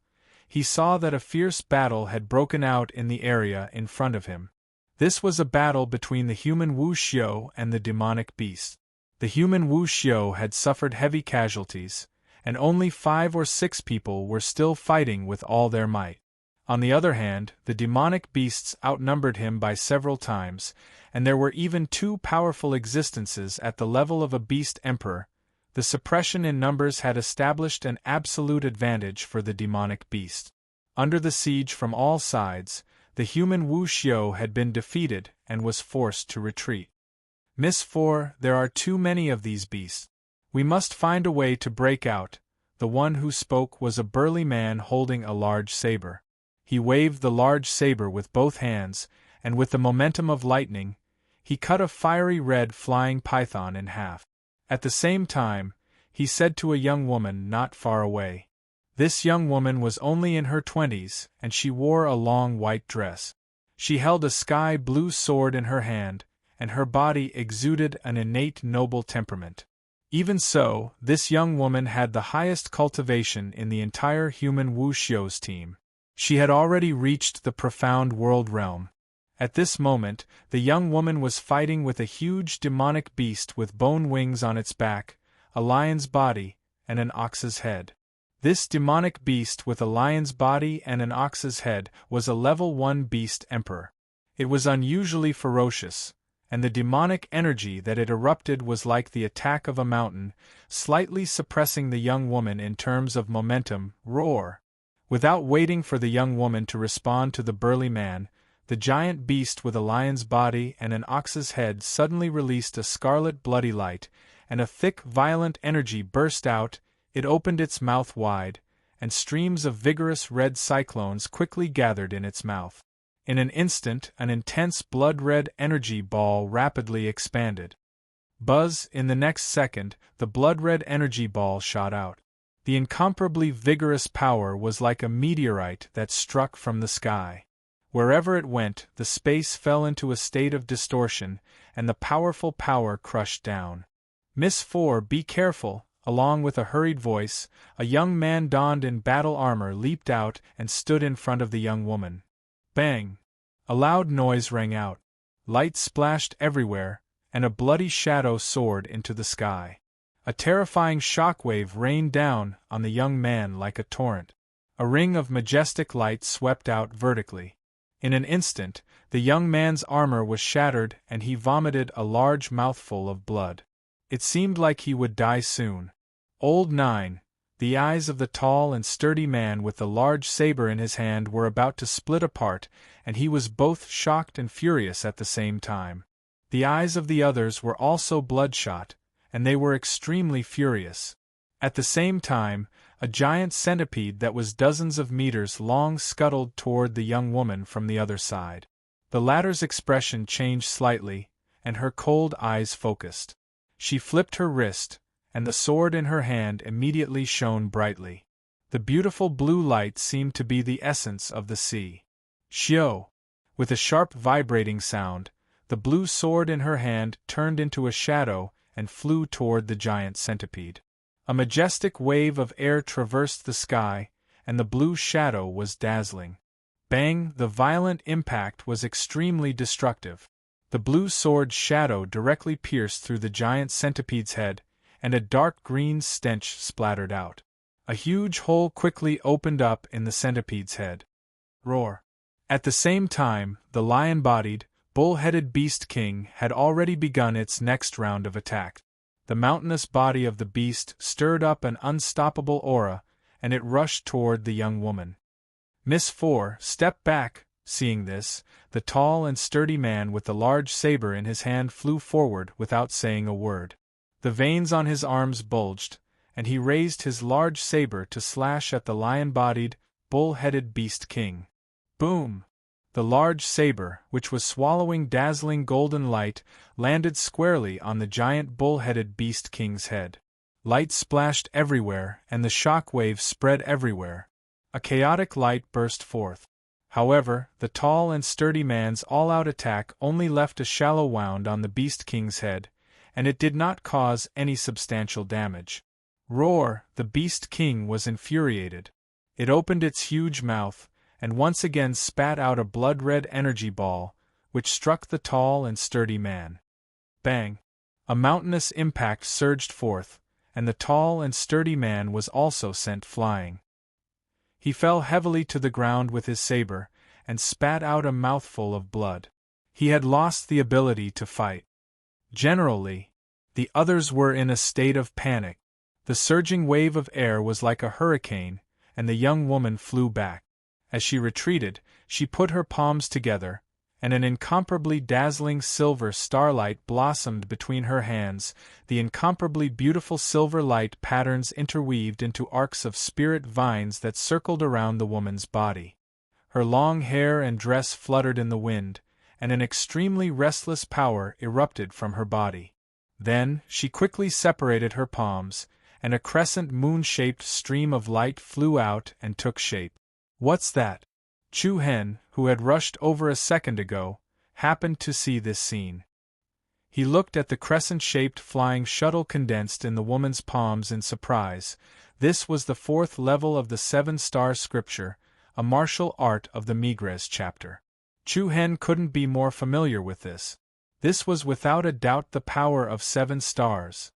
he saw that a fierce battle had broken out in the area in front of him. This was a battle between the human Wu Xiu and the demonic beast. The human Wu Xiu had suffered heavy casualties, and only 5 or 6 people were still fighting with all their might. On the other hand, the demonic beasts outnumbered him by several times, and there were even 2 powerful existences at the level of a beast emperor. The suppression in numbers had established an absolute advantage for the demonic beast. Under the siege from all sides, the human Wu Xiu had been defeated and was forced to retreat. Miss 4, there are too many of these beasts. We must find a way to break out. The one who spoke was a burly man holding a large saber. He waved the large saber with both hands, and with the momentum of lightning, he cut a fiery red flying python in half. At the same time, he said to a young woman not far away. This young woman was only in her 20s, and she wore a long white dress. She held a sky-blue sword in her hand, and her body exuded an innate noble temperament. Even so, this young woman had the highest cultivation in the entire human Wu Xiu's team. She had already reached the profound world realm. At this moment, the young woman was fighting with a huge demonic beast with bone wings on its back, a lion's body, and an ox's head. This demonic beast with a lion's body and an ox's head was a level 1 beast emperor. It was unusually ferocious, and the demonic energy that it erupted was like the attack of a mountain, slightly suppressing the young woman in terms of momentum. Roar! Without waiting for the young woman to respond to the burly man, the giant beast with a lion's body and an ox's head suddenly released a scarlet bloody light, and a thick, violent energy burst out, It opened its mouth wide, and streams of vigorous red cyclones quickly gathered in its mouth. In an instant, an intense blood-red energy ball rapidly expanded. Buzz, in the next second, the blood-red energy ball shot out. The incomparably vigorous power was like a meteorite that struck from the sky. Wherever it went, the space fell into a state of distortion, and the powerful power crushed down. "Miss Four, be careful!" Along with a hurried voice, a young man donned in battle armor leaped out and stood in front of the young woman. Bang! A loud noise rang out. Light splashed everywhere, and a bloody shadow soared into the sky. A terrifying shockwave rained down on the young man like a torrent. A ring of majestic light swept out vertically. In an instant, the young man's armor was shattered and he vomited a large mouthful of blood. It seemed like he would die soon. Old Nine, the eyes of the tall and sturdy man with the large saber in his hand were about to split apart, and he was both shocked and furious at the same time. The eyes of the others were also bloodshot, and they were extremely furious. At the same time, a giant centipede that was dozens of meters long scuttled toward the young woman from the other side. The latter's expression changed slightly, and her cold eyes focused. She flipped her wrist, and the sword in her hand immediately shone brightly. The beautiful blue light seemed to be the essence of the sea. Shio! With a sharp vibrating sound, the blue sword in her hand turned into a shadow and flew toward the giant centipede. A majestic wave of air traversed the sky, and the blue shadow was dazzling. Bang! The violent impact was extremely destructive. The blue sword's shadow directly pierced through the giant centipede's head, and a dark green stench splattered out. A huge hole quickly opened up in the centipede's head. Roar! At the same time, the lion-bodied, bull-headed beast king had already begun its next round of attack. The mountainous body of the beast stirred up an unstoppable aura, and it rushed toward the young woman. Miss Four, step back! Seeing this, the tall and sturdy man with the large saber in his hand flew forward without saying a word. The veins on his arms bulged, and he raised his large saber to slash at the lion-bodied, bull-headed beast king. Boom! The large saber, which was swallowing dazzling golden light, landed squarely on the giant bull-headed beast king's head. Light splashed everywhere, and the shock wave spread everywhere. A chaotic light burst forth. However, the tall and sturdy man's all-out attack only left a shallow wound on the beast king's head, and it did not cause any substantial damage. Roar! The beast king was infuriated. It opened its huge mouth, and once again spat out a blood-red energy ball, which struck the tall and sturdy man. Bang! A mountainous impact surged forth, and the tall and sturdy man was also sent flying. He fell heavily to the ground with his saber, and spat out a mouthful of blood. He had lost the ability to fight. Generally, the others were in a state of panic. The surging wave of air was like a hurricane, and the young woman flew back. As she retreated, she put her palms together, and an incomparably dazzling silver starlight blossomed between her hands, the incomparably beautiful silver light patterns interweaved into arcs of spirit vines that circled around the woman's body. Her long hair and dress fluttered in the wind, and an extremely restless power erupted from her body. Then, she quickly separated her palms, and a crescent moon-shaped stream of light flew out and took shape. "What's that?" Chu Hen, who had rushed over a second ago, happened to see this scene. He looked at the crescent-shaped flying shuttle condensed in the woman's palms in surprise. This was the 4th level of the 7-star scripture, a martial art of the Migres chapter. Chu Hen couldn't be more familiar with this. This was without a doubt the power of 7 stars.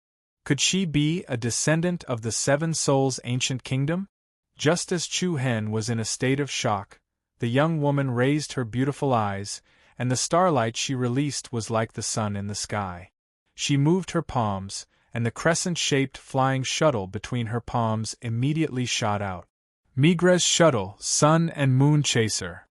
Could she be a descendant of the 7 Souls' ancient kingdom? Just as Chu Hen was in a state of shock, the young woman raised her beautiful eyes, and the starlight she released was like the sun in the sky. She moved her palms, and the crescent-shaped flying shuttle between her palms immediately shot out. Migres shuttle, sun and moon chaser.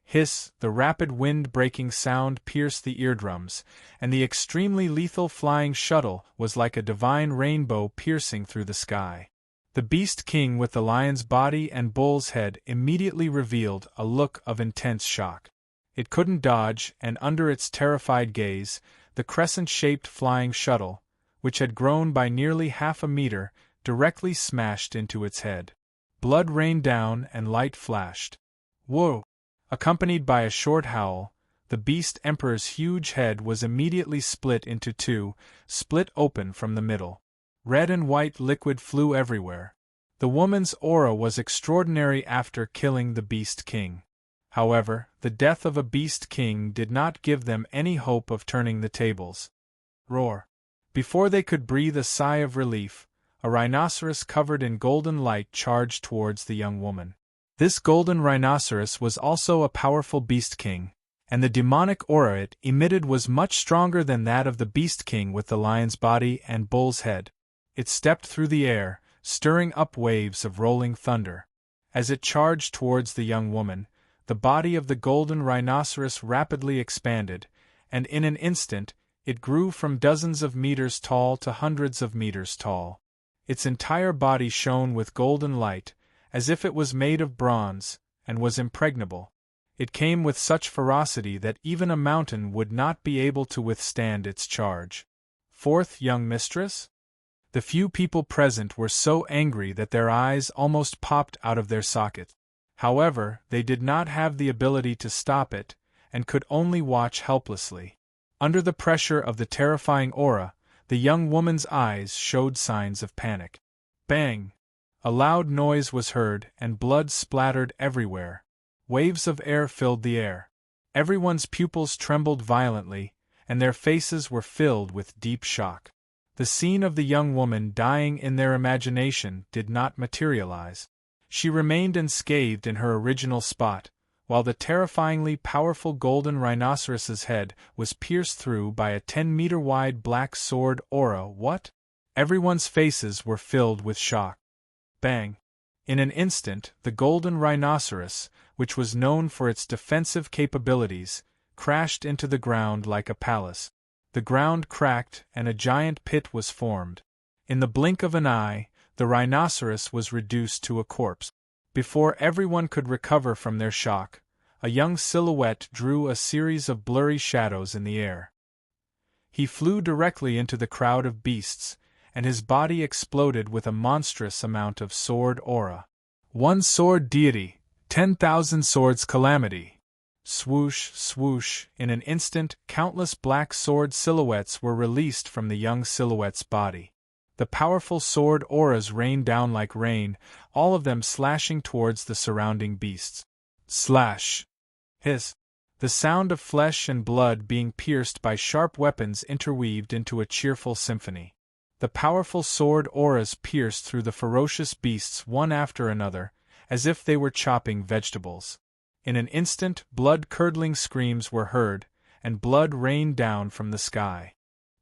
Hiss! The rapid wind-breaking sound pierced the eardrums, and the extremely lethal flying shuttle was like a divine rainbow piercing through the sky. The beast king with the lion's body and bull's head immediately revealed a look of intense shock. It couldn't dodge, and under its terrified gaze, the crescent-shaped flying shuttle, which had grown by nearly half a meter, directly smashed into its head. Blood rained down and light flashed. Whoa! Accompanied by a short howl, the beast emperor's huge head was immediately split into two, split open from the middle. Red and white liquid flew everywhere. The woman's aura was extraordinary after killing the beast king. However, the death of a beast king did not give them any hope of turning the tables. Roar! Before they could breathe a sigh of relief, a rhinoceros covered in golden light charged towards the young woman. This golden rhinoceros was also a powerful beast king, and the demonic aura it emitted was much stronger than that of the beast king with the lion's body and bull's head. It stepped through the air, stirring up waves of rolling thunder. As it charged towards the young woman, the body of the golden rhinoceros rapidly expanded, and in an instant, it grew from dozens of meters tall to hundreds of meters tall. Its entire body shone with golden light, as if it was made of bronze, and was impregnable. It came with such ferocity that even a mountain would not be able to withstand its charge. Fourth young mistress? The few people present were so angry that their eyes almost popped out of their sockets. However, they did not have the ability to stop it, and could only watch helplessly. Under the pressure of the terrifying aura, the young woman's eyes showed signs of panic. Bang! A loud noise was heard, and blood splattered everywhere. Waves of air filled the air. Everyone's pupils trembled violently, and their faces were filled with deep shock. The scene of the young woman dying in their imagination did not materialize. She remained unscathed in her original spot, while the terrifyingly powerful golden rhinoceros's head was pierced through by a 10-meter-wide black sword aura. What? Everyone's faces were filled with shock. Bang! In an instant, the golden rhinoceros, which was known for its defensive capabilities, crashed into the ground like a palace. The ground cracked and a giant pit was formed. In the blink of an eye, the rhinoceros was reduced to a corpse. Before everyone could recover from their shock, a young silhouette drew a series of blurry shadows in the air. He flew directly into the crowd of beasts, and his body exploded with a monstrous amount of sword aura. One sword deity, 10,000 swords calamity. Swoosh, swoosh, in an instant, countless black sword silhouettes were released from the young silhouette's body. The powerful sword auras rained down like rain, all of them slashing towards the surrounding beasts. Slash! Hiss! The sound of flesh and blood being pierced by sharp weapons interweaved into a cheerful symphony. The powerful sword auras pierced through the ferocious beasts one after another, as if they were chopping vegetables. In an instant, blood-curdling screams were heard, and blood rained down from the sky.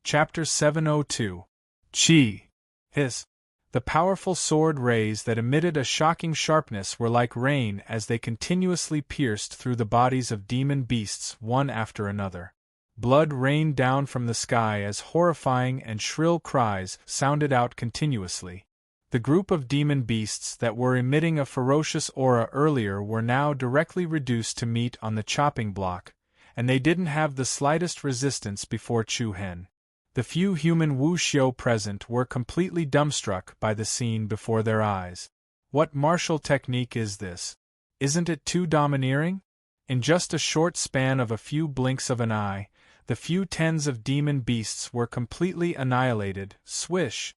Chapter 702. Chi! Hiss! The powerful sword rays that emitted a shocking sharpness were like rain as they continuously pierced through the bodies of demon beasts one after another. Blood rained down from the sky as horrifying and shrill cries sounded out continuously. The group of demon beasts that were emitting a ferocious aura earlier were now directly reduced to meat on the chopping block, and they didn't have the slightest resistance before Chu Hen. The few human wuxiu present were completely dumbstruck by the scene before their eyes. What martial technique is this? Isn't it too domineering? In just a short span of a few blinks of an eye, the few tens of demon beasts were completely annihilated. Swish!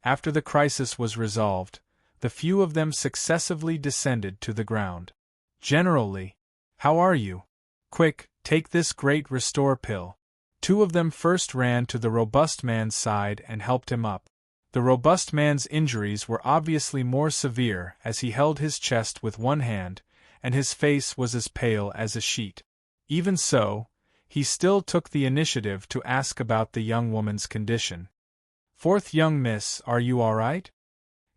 After the crisis was resolved, the few of them successively descended to the ground. General Li, how are you? Quick, take this great restore pill. Two of them first ran to the robust man's side and helped him up. The robust man's injuries were obviously more severe as he held his chest with one hand, and his face was as pale as a sheet. Even so, he still took the initiative to ask about the young woman's condition. Fourth young miss, are you all right?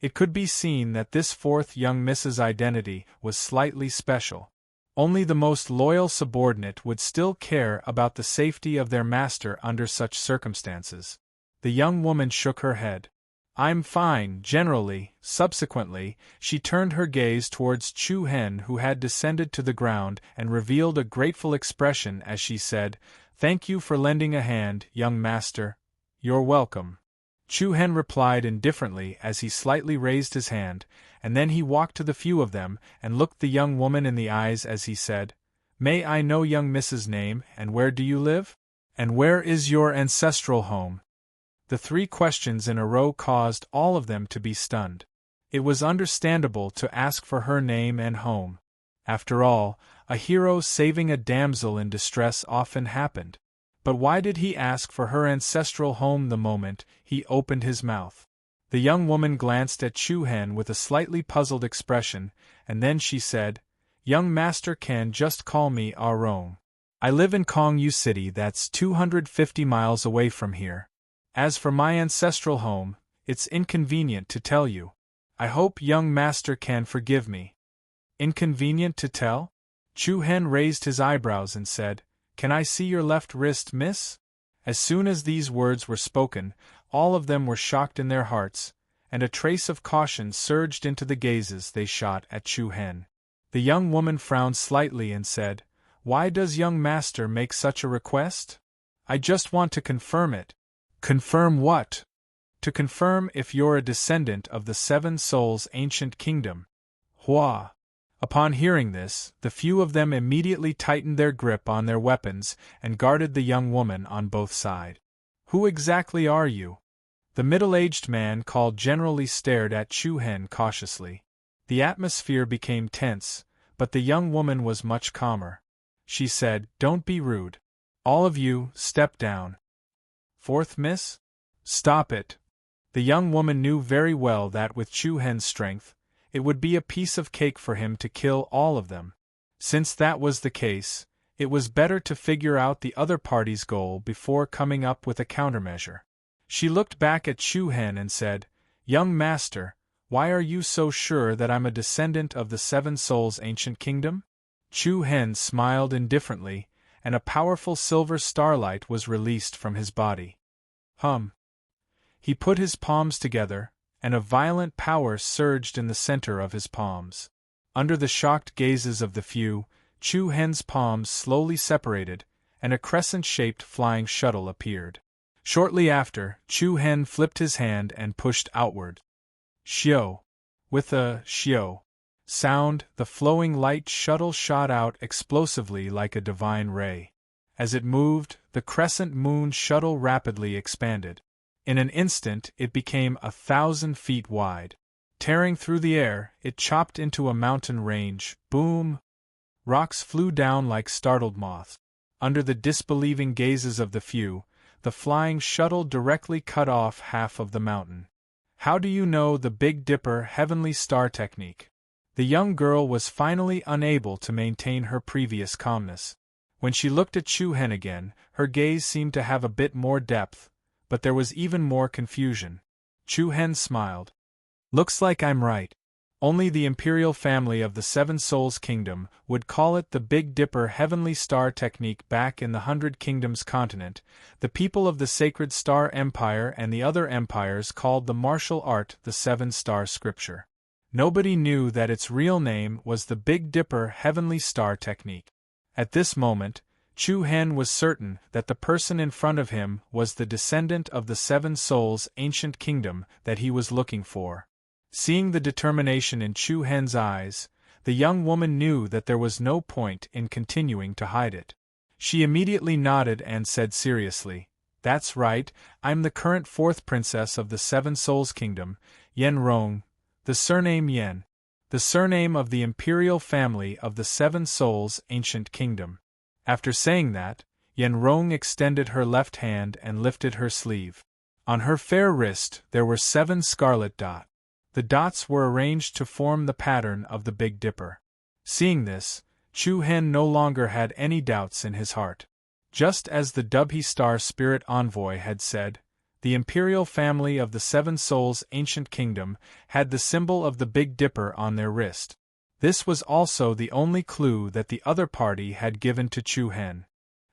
It could be seen that this fourth young miss's identity was slightly special. Only the most loyal subordinate would still care about the safety of their master under such circumstances. The young woman shook her head. I'm fine, generally. Subsequently, she turned her gaze towards Chu Hen, who had descended to the ground, and revealed a grateful expression as she said, "Thank you for lending a hand, young master. You're welcome." Chu Hen replied indifferently as he slightly raised his hand, and then he walked to the few of them and looked the young woman in the eyes as he said, "May I know young Mrs.'s name, and where do you live? And where is your ancestral home?" The 3 questions in a row caused all of them to be stunned. It was understandable to ask for her name and home. After all, a hero saving a damsel in distress often happened. But why did he ask for her ancestral home the moment he opened his mouth? The young woman glanced at Chu Hen with a slightly puzzled expression, and then she said, "Young master can just call me Arong. I live in Kongyu City, that's 250 miles away from here. As for my ancestral home, it's inconvenient to tell you. I hope young master can forgive me." "Inconvenient to tell?" Chu Hen raised his eyebrows and said, "Can I see your left wrist, miss?" As soon as these words were spoken, all of them were shocked in their hearts, and a trace of caution surged into the gazes they shot at Chu Hen. The young woman frowned slightly and said, "Why does young master make such a request?" "I just want to confirm it." "Confirm what?" "To confirm if you're a descendant of the 7 Souls' ancient kingdom." Hua! Upon hearing this, the few of them immediately tightened their grip on their weapons and guarded the young woman on both sides. "Who exactly are you?" The middle-aged man called generally stared at Chu Hen cautiously. The atmosphere became tense, but the young woman was much calmer. She said, "Don't be rude. All of you, step down." "Fourth miss?" "Stop it." The young woman knew very well that with Chu Hen's strength, it would be a piece of cake for him to kill all of them. Since that was the case, it was better to figure out the other party's goal before coming up with a countermeasure. She looked back at Chu Hen and said, "Young master, why are you so sure that I'm a descendant of the 7 Souls' ancient kingdom?" Chu Hen smiled indifferently, and a powerful silver starlight was released from his body. He put his palms together, and a violent power surged in the center of his palms. Under the shocked gazes of the few, Chu Hen's palms slowly separated, and a crescent-shaped flying shuttle appeared. Shortly after, Chu Hen flipped his hand and pushed outward. Xiao! With a xiao sound, the flowing light shuttle shot out explosively like a divine ray. As it moved, the crescent moon shuttle rapidly expanded. In an instant it became 1,000 feet wide. Tearing through the air, it chopped into a mountain range. Boom! Rocks flew down like startled moths. Under the disbelieving gazes of the few, the flying shuttle directly cut off half of the mountain. "How do you know the Big Dipper heavenly star technique?" The young girl was finally unable to maintain her previous calmness. When she looked at Chu Hen again, her gaze seemed to have a bit more depth, but there was even more confusion. Chu Hen smiled. "Looks like I'm right. Only the imperial family of the 7 Souls Kingdom would call it the Big Dipper Heavenly Star Technique. Back in the 100 Kingdoms continent, the people of the Sacred Star Empire and the other empires called the martial art the 7-Star Scripture. Nobody knew that its real name was the Big Dipper Heavenly Star Technique." At this moment, Chu Hen was certain that the person in front of him was the descendant of the 7 Souls' ancient kingdom that he was looking for. Seeing the determination in Chu Hen's eyes, the young woman knew that there was no point in continuing to hide it. She immediately nodded and said seriously, "That's right, I'm the current 4th princess of the 7 Souls Kingdom, Yen Rong, the surname Yen, the surname of the imperial family of the 7 Souls' ancient kingdom." After saying that, Yen Rong extended her left hand and lifted her sleeve. On her fair wrist there were 7 scarlet dots. The dots were arranged to form the pattern of the Big Dipper. Seeing this, Chu Hen no longer had any doubts in his heart. Just as the Dubhe Star Spirit Envoy had said, the imperial family of the 7 Souls' ancient kingdom had the symbol of the Big Dipper on their wrist. This was also the only clue that the other party had given to Chu Hen.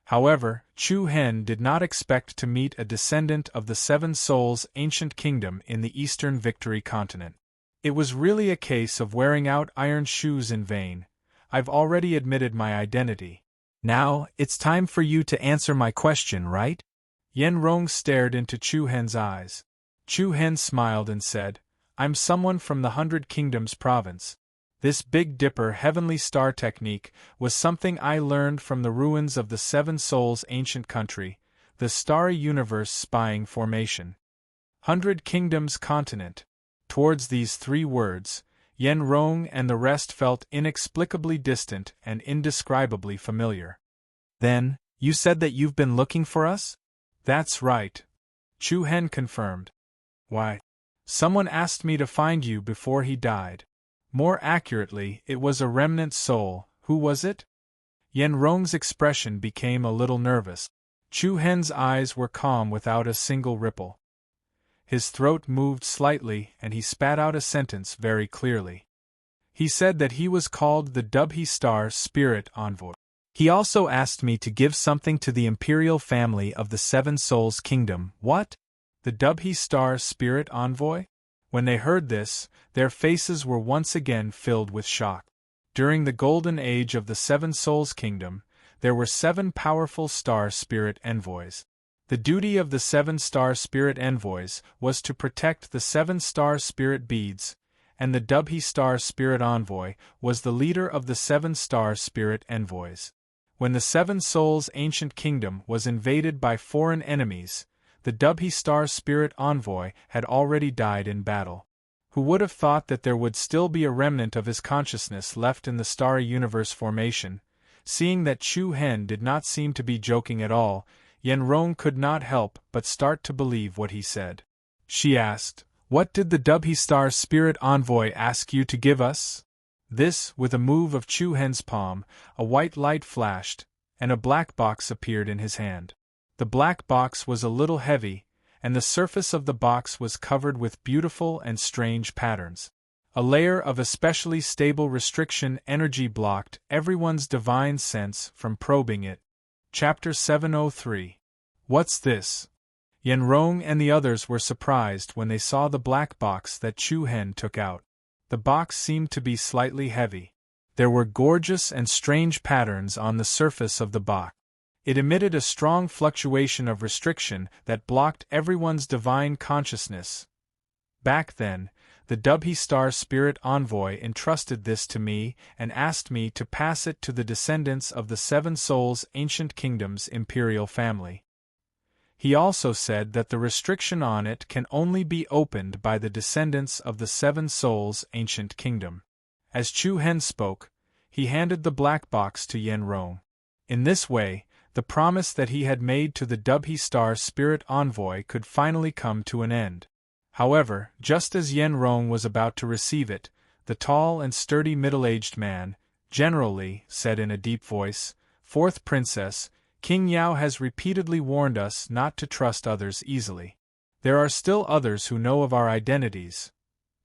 However, Chu Hen did not expect to meet a descendant of the Seven Souls' ancient kingdom in the Eastern Victory continent. It was really a case of wearing out iron shoes in vain. I've already admitted my identity. Now, it's time for you to answer my question, right? Yen Rong stared into Chu Hen's eyes. Chu Hen smiled and said, I'm someone from the 100 Kingdoms province. This Big Dipper heavenly star technique was something I learned from the ruins of the Seven Souls' ancient country, the starry universe spying formation. 100 Kingdoms continent. Towards these 3 words, Yen Rong and the rest felt inexplicably distant and indescribably familiar. Then, you said that you've been looking for us? That's right. Chu Hen confirmed. Why? Someone asked me to find you before he died. More accurately, it was a remnant soul. Who was it? Yen Rong's expression became a little nervous. Chu Hen's eyes were calm without a single ripple. His throat moved slightly and he spat out a sentence very clearly. He said that he was called the Dubhe Star Spirit Envoy. He also asked me to give something to the imperial family of the Seven Souls Kingdom. What? The Dubhe Star Spirit Envoy? When they heard this, their faces were once again filled with shock. During the golden age of the Seven Souls Kingdom, there were 7 powerful Star Spirit Envoys. The duty of the 7 Star Spirit Envoys was to protect the 7 Star Spirit Beads, and the Dubhe Star Spirit Envoy was the leader of the 7 Star Spirit Envoys. When the Seven Souls' ancient kingdom was invaded by foreign enemies, the Dubhe Star Spirit Envoy had already died in battle. Who would have thought that there would still be a remnant of his consciousness left in the starry universe formation? Seeing that Chu Hen did not seem to be joking at all, Yen Rong could not help but start to believe what he said. She asked, What did the Dubhe Star Spirit Envoy ask you to give us? This, with a move of Chu Hen's palm, a white light flashed, and a black box appeared in his hand. The black box was a little heavy, and the surface of the box was covered with beautiful and strange patterns. A layer of especially stable restriction energy blocked everyone's divine sense from probing it. Chapter 703. What's this? Yen Rong and the others were surprised when they saw the black box that Chu Hen took out. The box seemed to be slightly heavy. There were gorgeous and strange patterns on the surface of the box. It emitted a strong fluctuation of restriction that blocked everyone's divine consciousness. Back then, the Dubhe Star Spirit Envoy entrusted this to me and asked me to pass it to the descendants of the Seven Souls' ancient kingdom's imperial family. He also said that the restriction on it can only be opened by the descendants of the Seven Souls' ancient kingdom. As Chu Hen spoke, he handed the black box to Yen Rong. In this way, the promise that he had made to the Dubhe Star Spirit Envoy could finally come to an end. However, just as Yen Rong was about to receive it, the tall and sturdy middle-aged man, generally, said in a deep voice, Fourth Princess, King Yao has repeatedly warned us not to trust others easily. There are still others who know of our identities.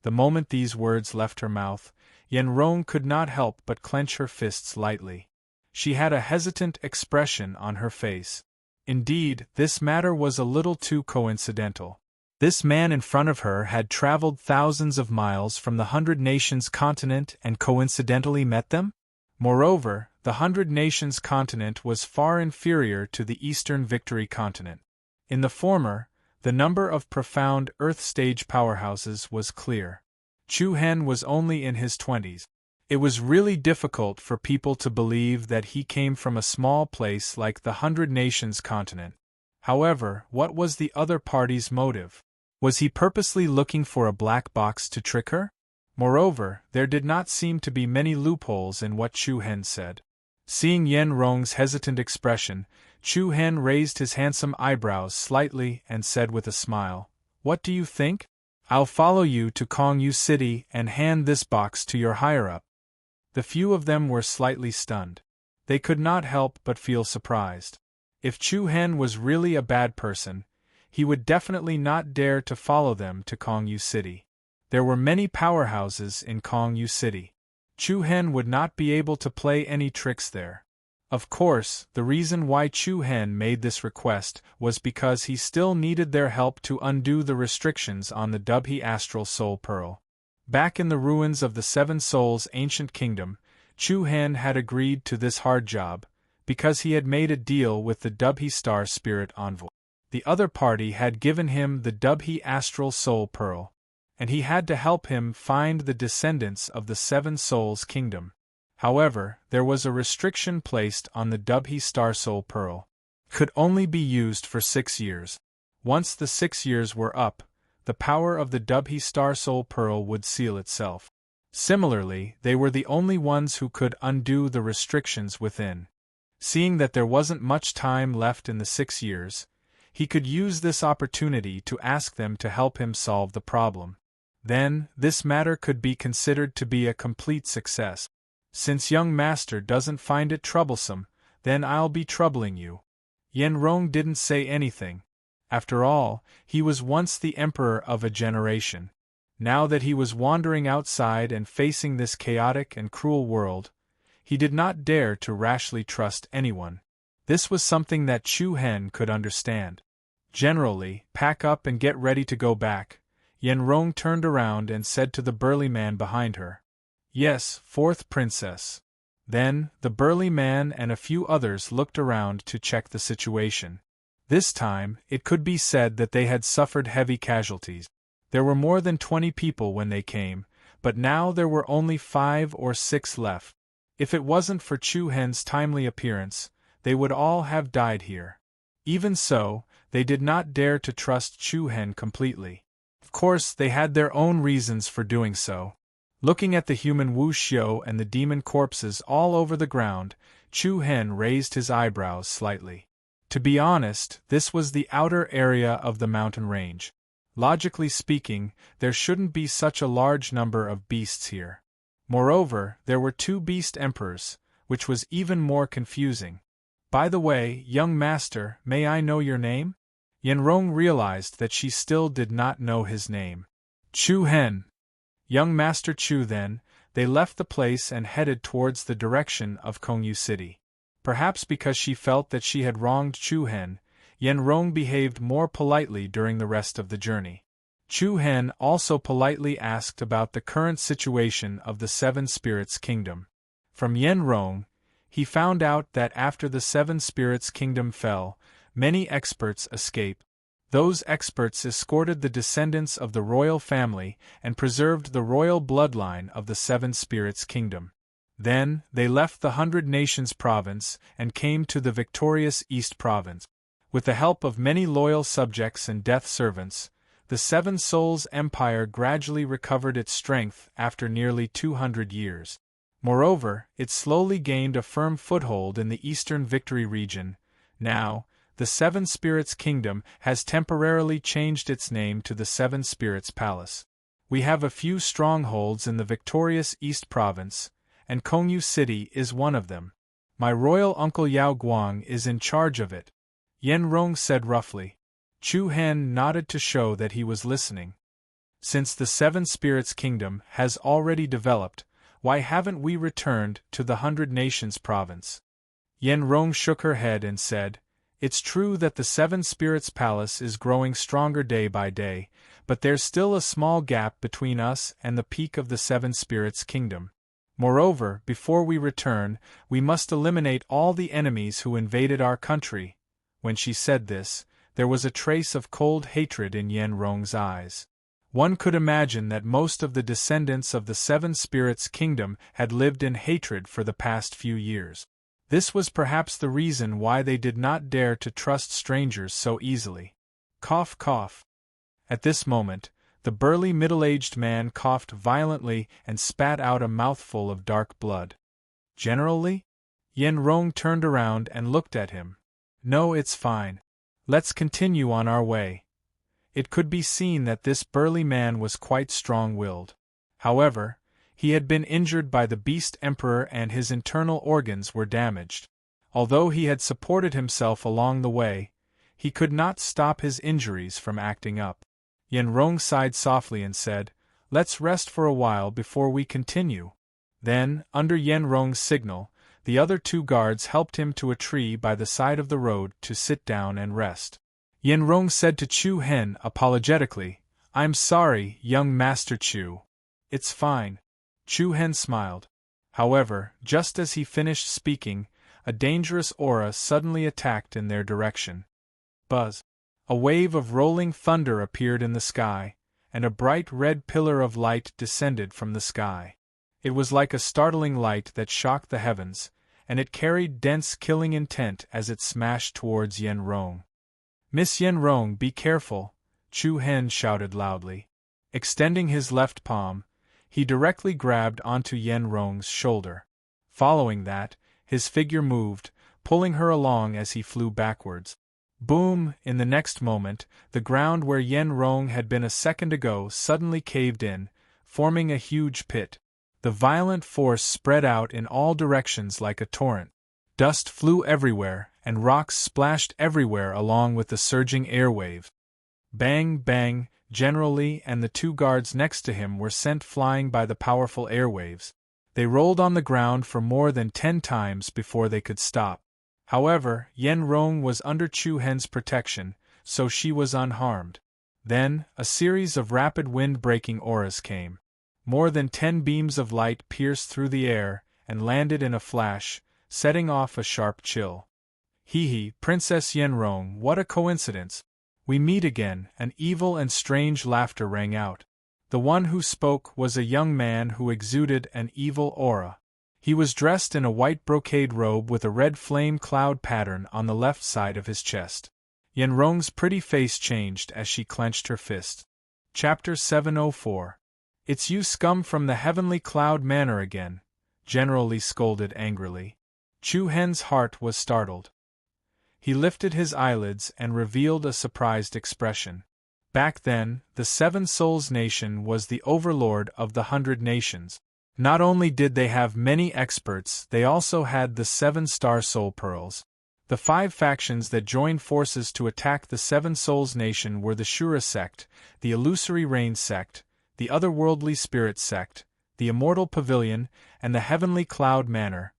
The moment these words left her mouth, Yen Rong could not help but clench her fists lightly. She had a hesitant expression on her face. Indeed, this matter was a little too coincidental. This man in front of her had traveled thousands of miles from the 100 Nations continent and coincidentally met them? Moreover, the 100 Nations continent was far inferior to the Eastern Victory continent. In the former, the number of profound Earth-stage powerhouses was clear. Chu Hen was only in his 20s. It was really difficult for people to believe that he came from a small place like the 100 Nations continent. However, what was the other party's motive? Was he purposely looking for a black box to trick her? Moreover, there did not seem to be many loopholes in what Chu Hen said. Seeing Yen Rong's hesitant expression, Chu Hen raised his handsome eyebrows slightly and said with a smile, What do you think? I'll follow you to Kongyu City and hand this box to your higher-up. The few of them were slightly stunned. They could not help but feel surprised. If Chu Hen was really a bad person, he would definitely not dare to follow them to Kongyu City. There were many powerhouses in Kongyu City. Chu Hen would not be able to play any tricks there. Of course, the reason why Chu Hen made this request was because he still needed their help to undo the restrictions on the Dubhe Astral Soul Pearl. Back in the ruins of the Seven Souls' ancient kingdom, Chu Hen had agreed to this hard job, because he had made a deal with the Dubhe Star Spirit Envoy. The other party had given him the Dubhe Astral Soul Pearl, and he had to help him find the descendants of the Seven Souls' kingdom. However, there was a restriction placed on the Dubhe Star Soul Pearl. It could only be used for 6 years. Once the 6 years were up, the power of the Dubhe Star Soul Pearl would seal itself. Similarly, they were the only ones who could undo the restrictions within. Seeing that there wasn't much time left in the 6 years, he could use this opportunity to ask them to help him solve the problem. Then, this matter could be considered to be a complete success. Since young master doesn't find it troublesome, then I'll be troubling you. Yen Rong didn't say anything. After all, he was once the emperor of a generation. Now that he was wandering outside and facing this chaotic and cruel world, he did not dare to rashly trust anyone. This was something that Chu Hen could understand. Generally, pack up and get ready to go back. Yen Rong turned around and said to the burly man behind her. Yes, fourth princess. Then, the burly man and a few others looked around to check the situation. This time, it could be said that they had suffered heavy casualties. There were more than 20 people when they came, but now there were only 5 or 6 left. If it wasn't for Chu Hen's timely appearance, they would all have died here. Even so, they did not dare to trust Chu Hen completely. Of course, they had their own reasons for doing so. Looking at the human Wu Xiu and the demon corpses all over the ground, Chu Hen raised his eyebrows slightly. To be honest, this was the outer area of the mountain range. Logically speaking, there shouldn't be such a large number of beasts here. Moreover, there were 2 beast emperors, which was even more confusing. By the way, young master, may I know your name? Yen Rong realized that she still did not know his name. Chu Hen. Young Master Chu. Then, they left the place and headed towards the direction of Kongyu City. Perhaps because she felt that she had wronged Chu Hen, Yen Rong behaved more politely during the rest of the journey. Chu Hen also politely asked about the current situation of the Seven Spirits Kingdom. From Yen Rong, he found out that after the Seven Spirits Kingdom fell, many experts escaped. Those experts escorted the descendants of the royal family and preserved the royal bloodline of the Seven Spirits Kingdom. Then, they left the 100 Nations province and came to the victorious East province. With the help of many loyal subjects and death servants, the Seven Souls Empire gradually recovered its strength after nearly 200 years. Moreover, it slowly gained a firm foothold in the Eastern Victory region. Now, the Seven Spirits Kingdom has temporarily changed its name to the Seven Spirits Palace. We have a few strongholds in the victorious East Province, and Kongyu City is one of them. My royal uncle Yao Guang is in charge of it, Yen Rong said roughly. Chu Hen nodded to show that he was listening. Since the Seven Spirits Kingdom has already developed, why haven't we returned to the 100 Nations province? Yen Rong shook her head and said, It's true that the Seven Spirits Palace is growing stronger day by day, but there's still a small gap between us and the peak of the Seven Spirits Kingdom. Moreover, before we return, we must eliminate all the enemies who invaded our country. When she said this, there was a trace of cold hatred in Yen Rong's eyes. One could imagine that most of the descendants of the Seven Spirits Kingdom had lived in hatred for the past few years. This was perhaps the reason why they did not dare to trust strangers so easily. Cough, cough. At this moment, the burly middle-aged man coughed violently and spat out a mouthful of dark blood. Generally? Yen Rong turned around and looked at him. No, it's fine. Let's continue on our way. It could be seen that this burly man was quite strong-willed. However, he had been injured by the Beast Emperor and his internal organs were damaged. Although he had supported himself along the way, he could not stop his injuries from acting up. Yen Rong sighed softly and said, Let's rest for a while before we continue. Then, under Yen Rong's signal, The other two guards helped him to a tree by the side of the road to sit down and rest. Yen Rong said to Chu Hen apologetically, "I'm sorry, young Master Chu." "It's fine." Chu Hen smiled. However, just as he finished speaking, a dangerous aura suddenly attacked in their direction. Buzz! A wave of rolling thunder appeared in the sky, and a bright red pillar of light descended from the sky. It was like a startling light that shocked the heavens, and it carried dense killing intent as it smashed towards Yen Rong. "Miss Yen Rong, be careful," Chu Hen shouted loudly. Extending his left palm, he directly grabbed onto Yen Rong's shoulder. Following that, his figure moved, pulling her along as he flew backwards. Boom! In the next moment, the ground where Yen Rong had been a second ago suddenly caved in, forming a huge pit. The violent force spread out in all directions like a torrent. Dust flew everywhere, and rocks splashed everywhere along with the surging airwave. Bang, bang! General Li and the two guards next to him were sent flying by the powerful airwaves. They rolled on the ground for more than 10 times before they could stop. However, Yen Rong was under Chu Hen's protection, so she was unharmed. Then, a series of rapid wind-breaking auras came. More than 10 beams of light pierced through the air and landed in a flash, setting off a sharp chill. "Hee, Princess Yen Rong, what a coincidence! We meet again," an evil and strange laughter rang out. The one who spoke was a young man who exuded an evil aura. He was dressed in a white brocade robe with a red flame cloud pattern on the left side of his chest. Yen Rong's pretty face changed as she clenched her fist. Chapter 704. "It's you scum from the heavenly cloud manor again," General Li scolded angrily. Chu Hen's heart was startled. He lifted his eyelids and revealed a surprised expression. Back then, the Seven Souls Nation was the overlord of the 100 nations. Not only did they have many experts, they also had the 7 star soul pearls. The 5 factions that joined forces to attack the Seven Souls Nation were the Shura sect, the Illusory Rain sect, the Otherworldly Spirit sect, the Immortal Pavilion, and the Heavenly Cloud Manor.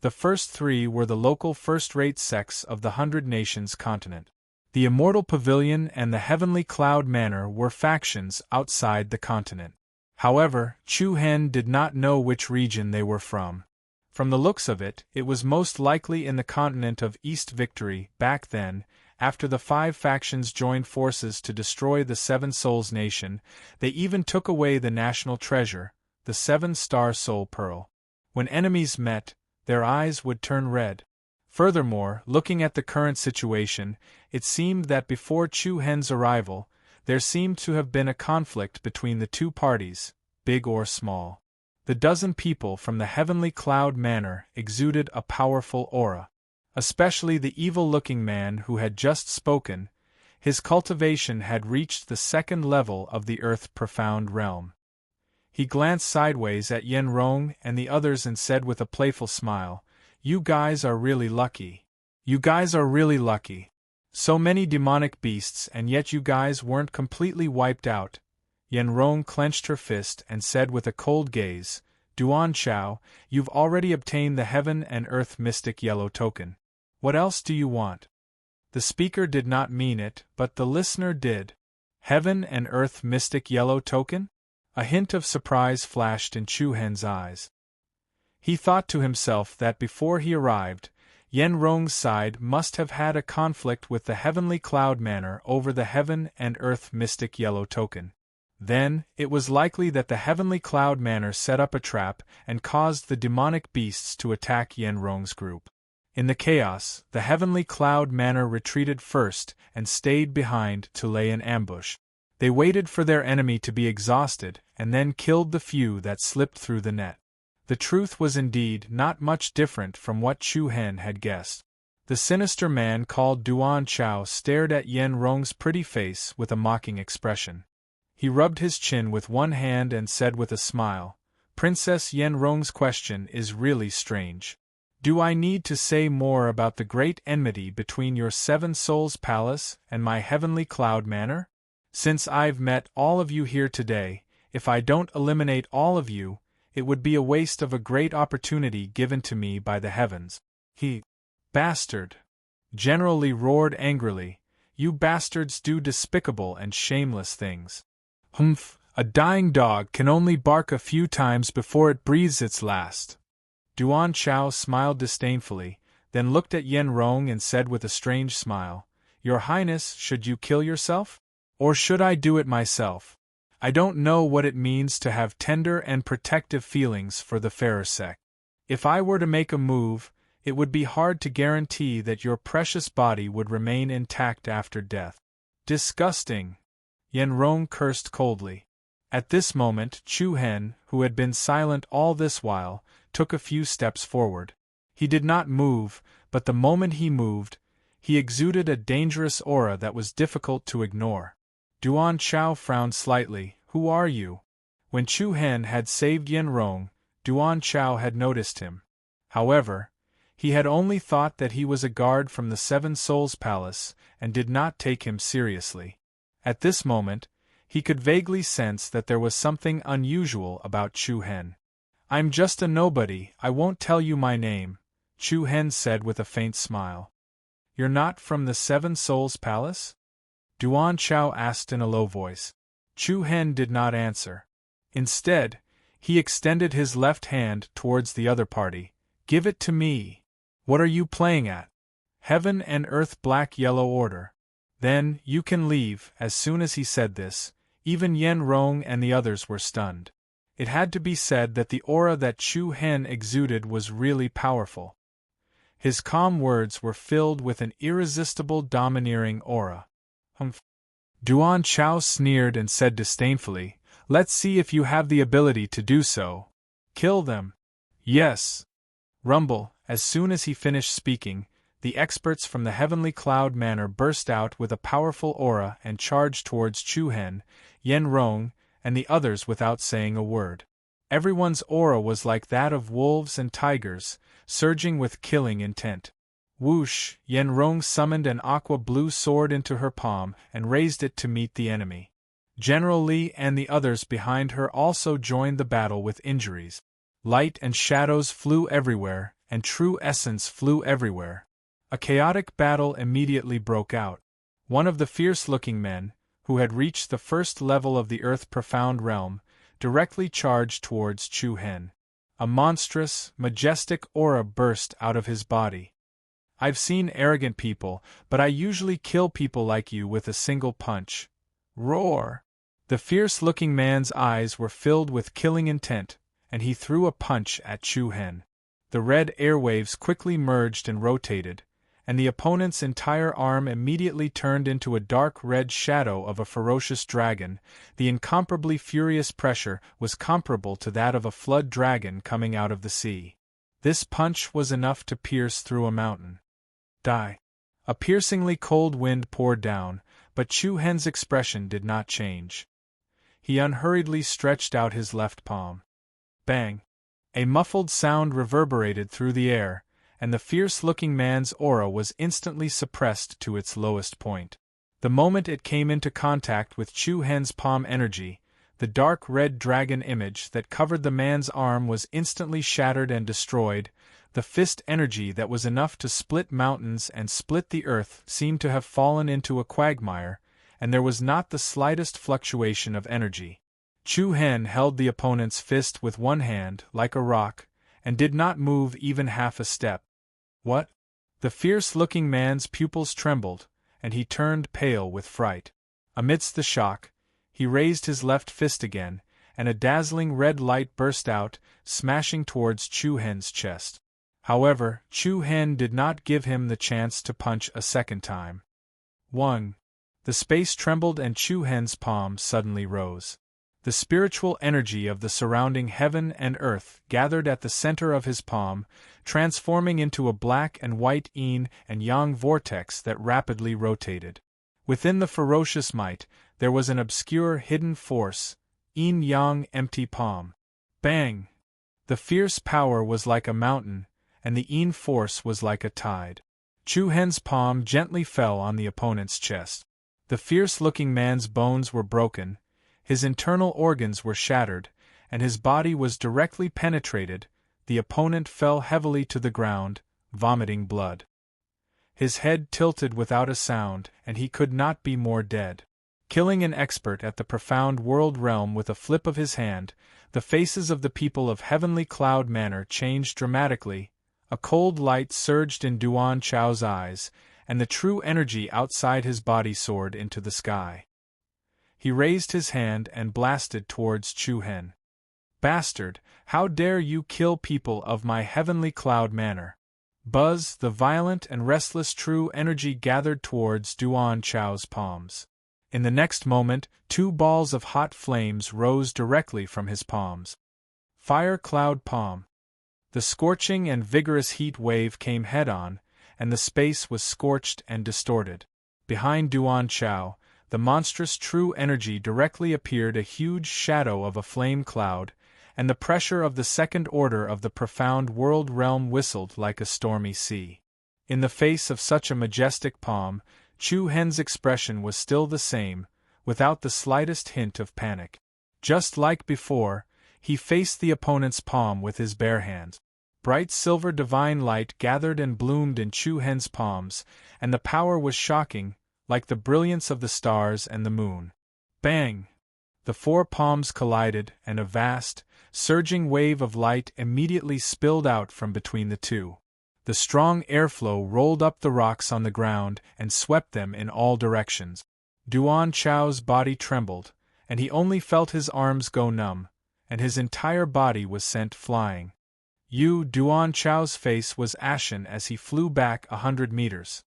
The first 3 were the local first-rate sects of the 100 Nations continent. The Immortal Pavilion and the Heavenly Cloud Manor were factions outside the continent. However, Chu Hen did not know which region they were from. From the looks of it, it was most likely in the continent of East Victory. Back then, after the 5 factions joined forces to destroy the Seven Souls Nation, they even took away the national treasure, the 7-star soul pearl. When enemies met, their eyes would turn red. Furthermore, looking at the current situation, it seemed that before Chu Hen's arrival, there seemed to have been a conflict between the two parties, big or small. The dozen people from the Heavenly Cloud Manor exuded a powerful aura. Especially the evil-looking man who had just spoken, his cultivation had reached the 2nd level of the Earth Profound Realm. He glanced sideways at Yen Rong and the others and said with a playful smile, "You guys are really lucky. You guys are really lucky. So many demonic beasts and yet you guys weren't completely wiped out." Yen Rong clenched her fist and said with a cold gaze, "Duan Chao, you've already obtained the Heaven and Earth Mystic Yellow Token. What else do you want?" The speaker did not mean it, but the listener did. Heaven and Earth Mystic Yellow Token? A hint of surprise flashed in Chu Hen's eyes. He thought to himself that before he arrived, Yen Rong's side must have had a conflict with the Heavenly Cloud Manor over the Heaven and Earth Mystic Yellow Token. Then, it was likely that the Heavenly Cloud Manor set up a trap and caused the demonic beasts to attack Yen Rong's group. In the chaos, the Heavenly Cloud Manor retreated first and stayed behind to lay an ambush. They waited for their enemy to be exhausted and then killed the few that slipped through the net. The truth was indeed not much different from what Chu Hen had guessed. The sinister man called Duan Chao stared at Yen Rong's pretty face with a mocking expression. He rubbed his chin with one hand and said with a smile, "Princess Yen Rong's question is really strange. Do I need to say more about the great enmity between your Seven Souls Palace and my Heavenly Cloud Manor? Since I've met all of you here today, if I don't eliminate all of you, It would be a waste of a great opportunity given to me by the heavens. He, bastard! General Li roared angrily. You bastards do despicable and shameless things. Humph, a dying dog can only bark a few times before it breathes its last. Duan Chao smiled disdainfully, then looked at Yen Rong and said with a strange smile, Your Highness, should you kill yourself? Or should I do it myself? I don't know what it means to have tender and protective feelings for the fairer sex. If I were to make a move, it would be hard to guarantee that your precious body would remain intact after death. Disgusting! Yen Rong cursed coldly. At this moment, Chu Hen, who had been silent all this while, took a few steps forward. He did not move, but the moment he moved, he exuded a dangerous aura that was difficult to ignore. Duan Chao frowned slightly. Who are you? When Chu Hen had saved Yen Rong, Duan Chao had noticed him. However, he had only thought that he was a guard from the Seven Souls Palace and did not take him seriously. At this moment, he could vaguely sense that there was something unusual about Chu Hen. I'm just a nobody, I won't tell you my name, Chu Hen said with a faint smile. You're not from the Seven Souls Palace? Duan Chao asked in a low voice. Chu Hen did not answer. Instead, he extended his left hand towards the other party. Give it to me. What are you playing at? Heaven and Earth Black-Yellow Order. Then, you can leave. As soon as he said this, even Yen Rong and the others were stunned. It had to be said that the aura that Chu Hen exuded was really powerful. His calm words were filled with an irresistible domineering aura. Humph. Duan Chao sneered and said disdainfully, Let's see if you have the ability to do so. Kill them. Yes. Rumble. As soon as he finished speaking, the experts from the Heavenly Cloud Manor burst out with a powerful aura and charged towards Chu Hen, Yen Rong, and the others without saying a word. Everyone's aura was like that of wolves and tigers, surging with killing intent. Whoosh! Yen Rong summoned an aqua-blue sword into her palm and raised it to meet the enemy. General Li and the others behind her also joined the battle with injuries. Light and shadows flew everywhere, and true essence flew everywhere. A chaotic battle immediately broke out. One of the fierce-looking men, who had reached the first level of the Earth-Profound Realm, directly charged towards Chu Hen. A monstrous, majestic aura burst out of his body. I've seen arrogant people, but I usually kill people like you with a single punch. Roar! The fierce-looking man's eyes were filled with killing intent, and he threw a punch at Chu Hen. The red airwaves quickly merged and rotated, and the opponent's entire arm immediately turned into a dark red shadow of a ferocious dragon. The incomparably furious pressure was comparable to that of a flood dragon coming out of the sea. This punch was enough to pierce through a mountain. Die. A piercingly cold wind poured down, but Chu Hen's expression did not change. He unhurriedly stretched out his left palm. Bang! A muffled sound reverberated through the air, and the fierce-looking man's aura was instantly suppressed to its lowest point. The moment it came into contact with Chu Hen's palm energy, the dark red dragon image that covered the man's arm was instantly shattered and destroyed. The fist energy that was enough to split mountains and split the earth seemed to have fallen into a quagmire, and there was not the slightest fluctuation of energy. Chu Hen held the opponent's fist with one hand, like a rock, and did not move even half a step. What? The fierce-looking man's pupils trembled, and he turned pale with fright. Amidst the shock, he raised his left fist again, and a dazzling red light burst out, smashing towards Chu Hen's chest. However, Chu Hen did not give him the chance to punch a second time. 1. The space trembled and Chu Hen's palm suddenly rose. The spiritual energy of the surrounding heaven and earth gathered at the center of his palm, transforming into a black and white yin and yang vortex that rapidly rotated. Within the ferocious might, there was an obscure hidden force, yin-yang empty palm. Bang! The fierce power was like a mountain, and the yin force was like a tide. Chu Hen's palm gently fell on the opponent's chest. The fierce-looking man's bones were broken, his internal organs were shattered, and his body was directly penetrated, the opponent fell heavily to the ground, vomiting blood. His head tilted without a sound, and he could not be more dead. Killing an expert at the profound world realm with a flip of his hand, the faces of the people of Heavenly Cloud Manor changed dramatically. A cold light surged in Duan Chao's eyes, and the true energy outside his body soared into the sky. He raised his hand and blasted towards Chu Hen. "Bastard, how dare you kill people of my Heavenly Cloud Manor?" Buzz, the violent and restless true energy gathered towards Duan Chao's palms. In the next moment, 2 balls of hot flames rose directly from his palms. Fire Cloud Palm. The scorching and vigorous heat wave came head-on, and the space was scorched and distorted. Behind Duan Chao, the monstrous true energy directly appeared a huge shadow of a flame cloud, and the pressure of the second order of the profound world realm whistled like a stormy sea. In the face of such a majestic palm, Chu Hen's expression was still the same, without the slightest hint of panic. Just like before, he faced the opponent's palm with his bare hands. Bright silver divine light gathered and bloomed in Chu Hen's palms, and the power was shocking, like the brilliance of the stars and the moon. Bang! The 4 palms collided, and a vast, surging wave of light immediately spilled out from between the two. The strong airflow rolled up the rocks on the ground and swept them in all directions. Duan Chao's body trembled, and he only felt his arms go numb, and his entire body was sent flying. Duan Chao's face was ashen as he flew back 100 meters.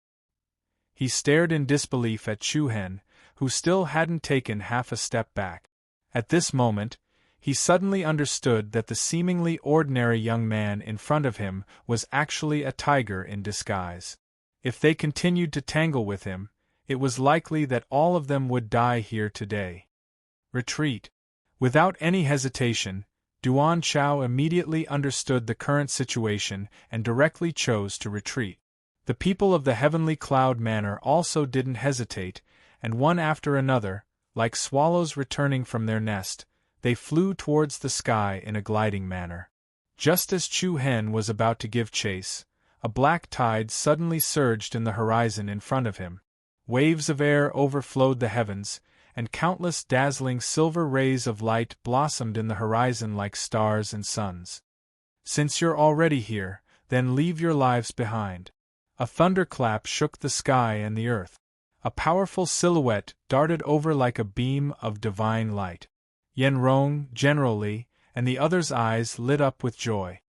He stared in disbelief at Chu Hen, who still hadn't taken half a step back. At this moment, he suddenly understood that the seemingly ordinary young man in front of him was actually a tiger in disguise. If they continued to tangle with him, it was likely that all of them would die here today. Retreat. Without any hesitation, Duan Chao immediately understood the current situation and directly chose to retreat. The people of the Heavenly Cloud Manor also didn't hesitate, and one after another, like swallows returning from their nest, they flew towards the sky in a gliding manner. Just as Chu Hen was about to give chase, a black tide suddenly surged in the horizon in front of him. Waves of air overflowed the heavens, and countless dazzling silver rays of light blossomed in the horizon like stars and suns. "Since you're already here, then leave your lives behind." A thunderclap shook the sky and the earth. A powerful silhouette darted over like a beam of divine light. Yen Rong, General Li, and the others' eyes lit up with joy.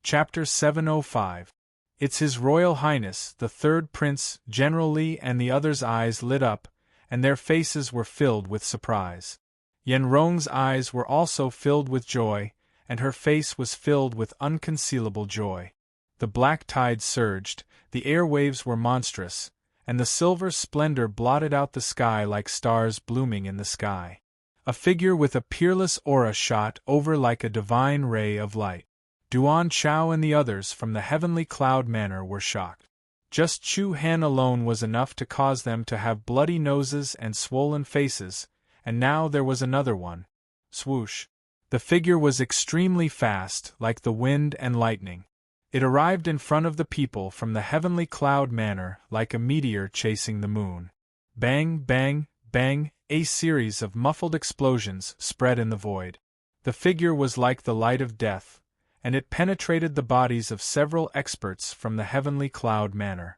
Chapter 705. It's His Royal Highness, the Third Prince. General Li and the others' eyes lit up, and their faces were filled with surprise. Yen Rong's eyes were also filled with joy, and her face was filled with unconcealable joy. The black tide surged, the airwaves were monstrous, and the silver splendor blotted out the sky like stars blooming in the sky. A figure with a peerless aura shot over like a divine ray of light. Duan Chao and the others from the Heavenly Cloud Manor were shocked. Just Chu Hen alone was enough to cause them to have bloody noses and swollen faces, and now there was another one. Swoosh! The figure was extremely fast, like the wind and lightning. It arrived in front of the people from the Heavenly Cloud Manor like a meteor chasing the moon. Bang, bang, bang, a series of muffled explosions spread in the void. The figure was like the light of death, and it penetrated the bodies of several experts from the Heavenly Cloud Manor.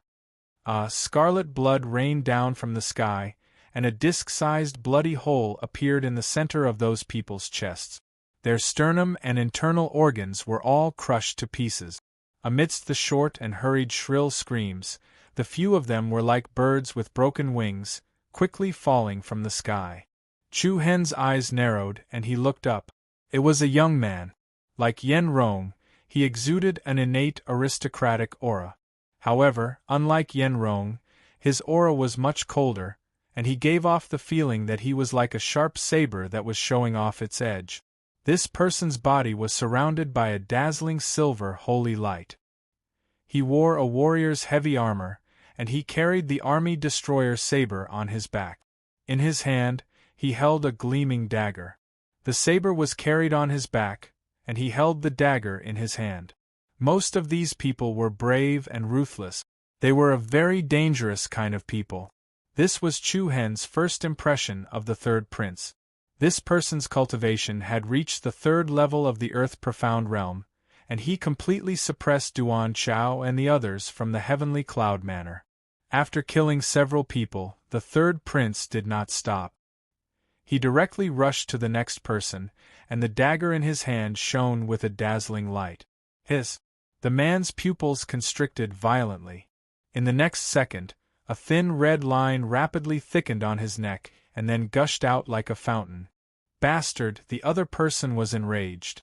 Scarlet blood rained down from the sky, and a disc-sized bloody hole appeared in the center of those people's chests. Their sternum and internal organs were all crushed to pieces. Amidst the short and hurried shrill screams, the few of them were like birds with broken wings, quickly falling from the sky. Chu Hen's eyes narrowed and he looked up. It was a young man. Like Yen Rong, he exuded an innate aristocratic aura. However, unlike Yen Rong, his aura was much colder, and he gave off the feeling that he was like a sharp saber that was showing off its edge. This person's body was surrounded by a dazzling silver holy light. He wore a warrior's heavy armor, and he carried the army destroyer saber on his back. In his hand, he held a gleaming dagger. The saber was carried on his back, and he held the dagger in his hand. Most of these people were brave and ruthless. They were a very dangerous kind of people. This was Chu Hen's first impression of the third prince. This person's cultivation had reached the third level of the Earth Profound Realm, and he completely suppressed Duan Chao and the others from the Heavenly Cloud Manor. After killing several people, the third prince did not stop. He directly rushed to the next person, and the dagger in his hand shone with a dazzling light. The man's pupils constricted violently. In the next second, a thin red line rapidly thickened on his neck, and then gushed out like a fountain. Bastard, the other person was enraged.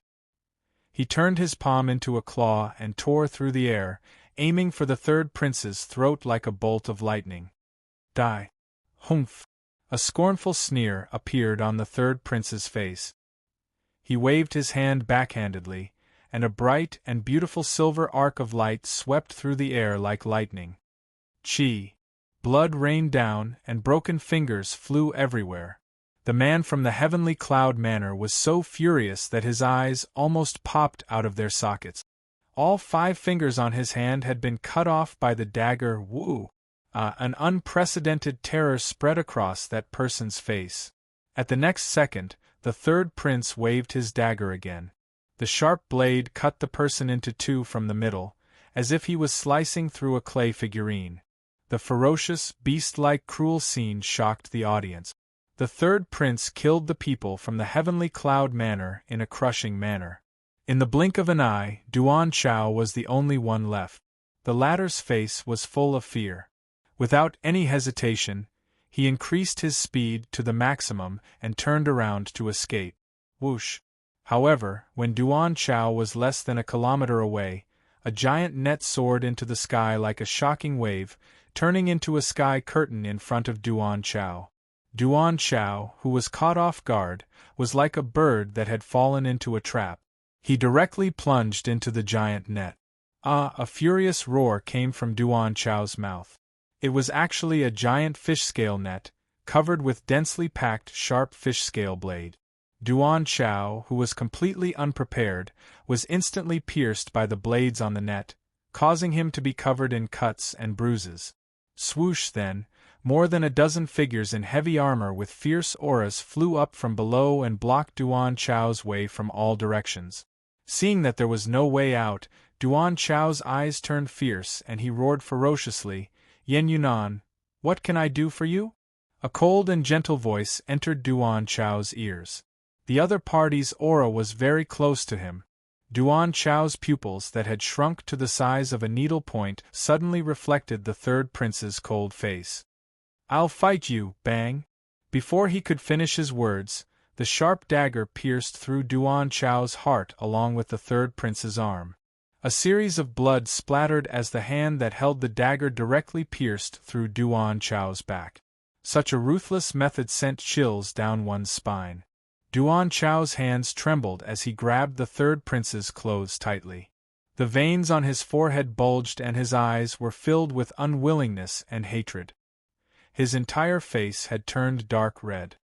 He turned his palm into a claw and tore through the air, aiming for the third prince's throat like a bolt of lightning. Die. Humph! A scornful sneer appeared on the third prince's face. He waved his hand backhandedly, and a bright and beautiful silver arc of light swept through the air like lightning. Chi! Blood rained down, and broken fingers flew everywhere. The man from the Heavenly Cloud Manor was so furious that his eyes almost popped out of their sockets. All 5 fingers on his hand had been cut off by the dagger. Woo! An unprecedented terror spread across that person's face. At the next second, the third prince waved his dagger again. The sharp blade cut the person into 2 from the middle, as if he was slicing through a clay figurine. The ferocious, beast-like cruel scene shocked the audience. The third prince killed the people from the Heavenly Cloud Manor in a crushing manner. In the blink of an eye, Duan Chao was the only one left. The latter's face was full of fear. Without any hesitation, he increased his speed to the maximum and turned around to escape. Whoosh! However, when Duan Chao was less than a kilometer away, a giant net soared into the sky like a shocking wave, turning into a sky curtain in front of Duan Chao. Duan Chao, who was caught off guard, was like a bird that had fallen into a trap. He directly plunged into the giant net. A furious roar came from Duan Chao's mouth. It was actually a giant fish scale net, covered with densely packed sharp fish scale blade. Duan Chao, who was completely unprepared, was instantly pierced by the blades on the net, causing him to be covered in cuts and bruises. Swoosh then, more than a dozen figures in heavy armor with fierce auras flew up from below and blocked Duan Chao's way from all directions. Seeing that there was no way out, Duan Chao's eyes turned fierce and he roared ferociously, "Yen Yunan, what can I do for you?" A cold and gentle voice entered Duan Chao's ears. The other party's aura was very close to him. Duan Chao's pupils that had shrunk to the size of a needle point suddenly reflected the third prince's cold face. "I'll fight you, bang!" Before he could finish his words, the sharp dagger pierced through Duan Chao's heart along with the third prince's arm. A series of blood splattered as the hand that held the dagger directly pierced through Duan Chao's back. Such a ruthless method sent chills down one's spine. Duan Chao's hands trembled as he grabbed the third prince's clothes tightly. The veins on his forehead bulged and his eyes were filled with unwillingness and hatred. His entire face had turned dark red.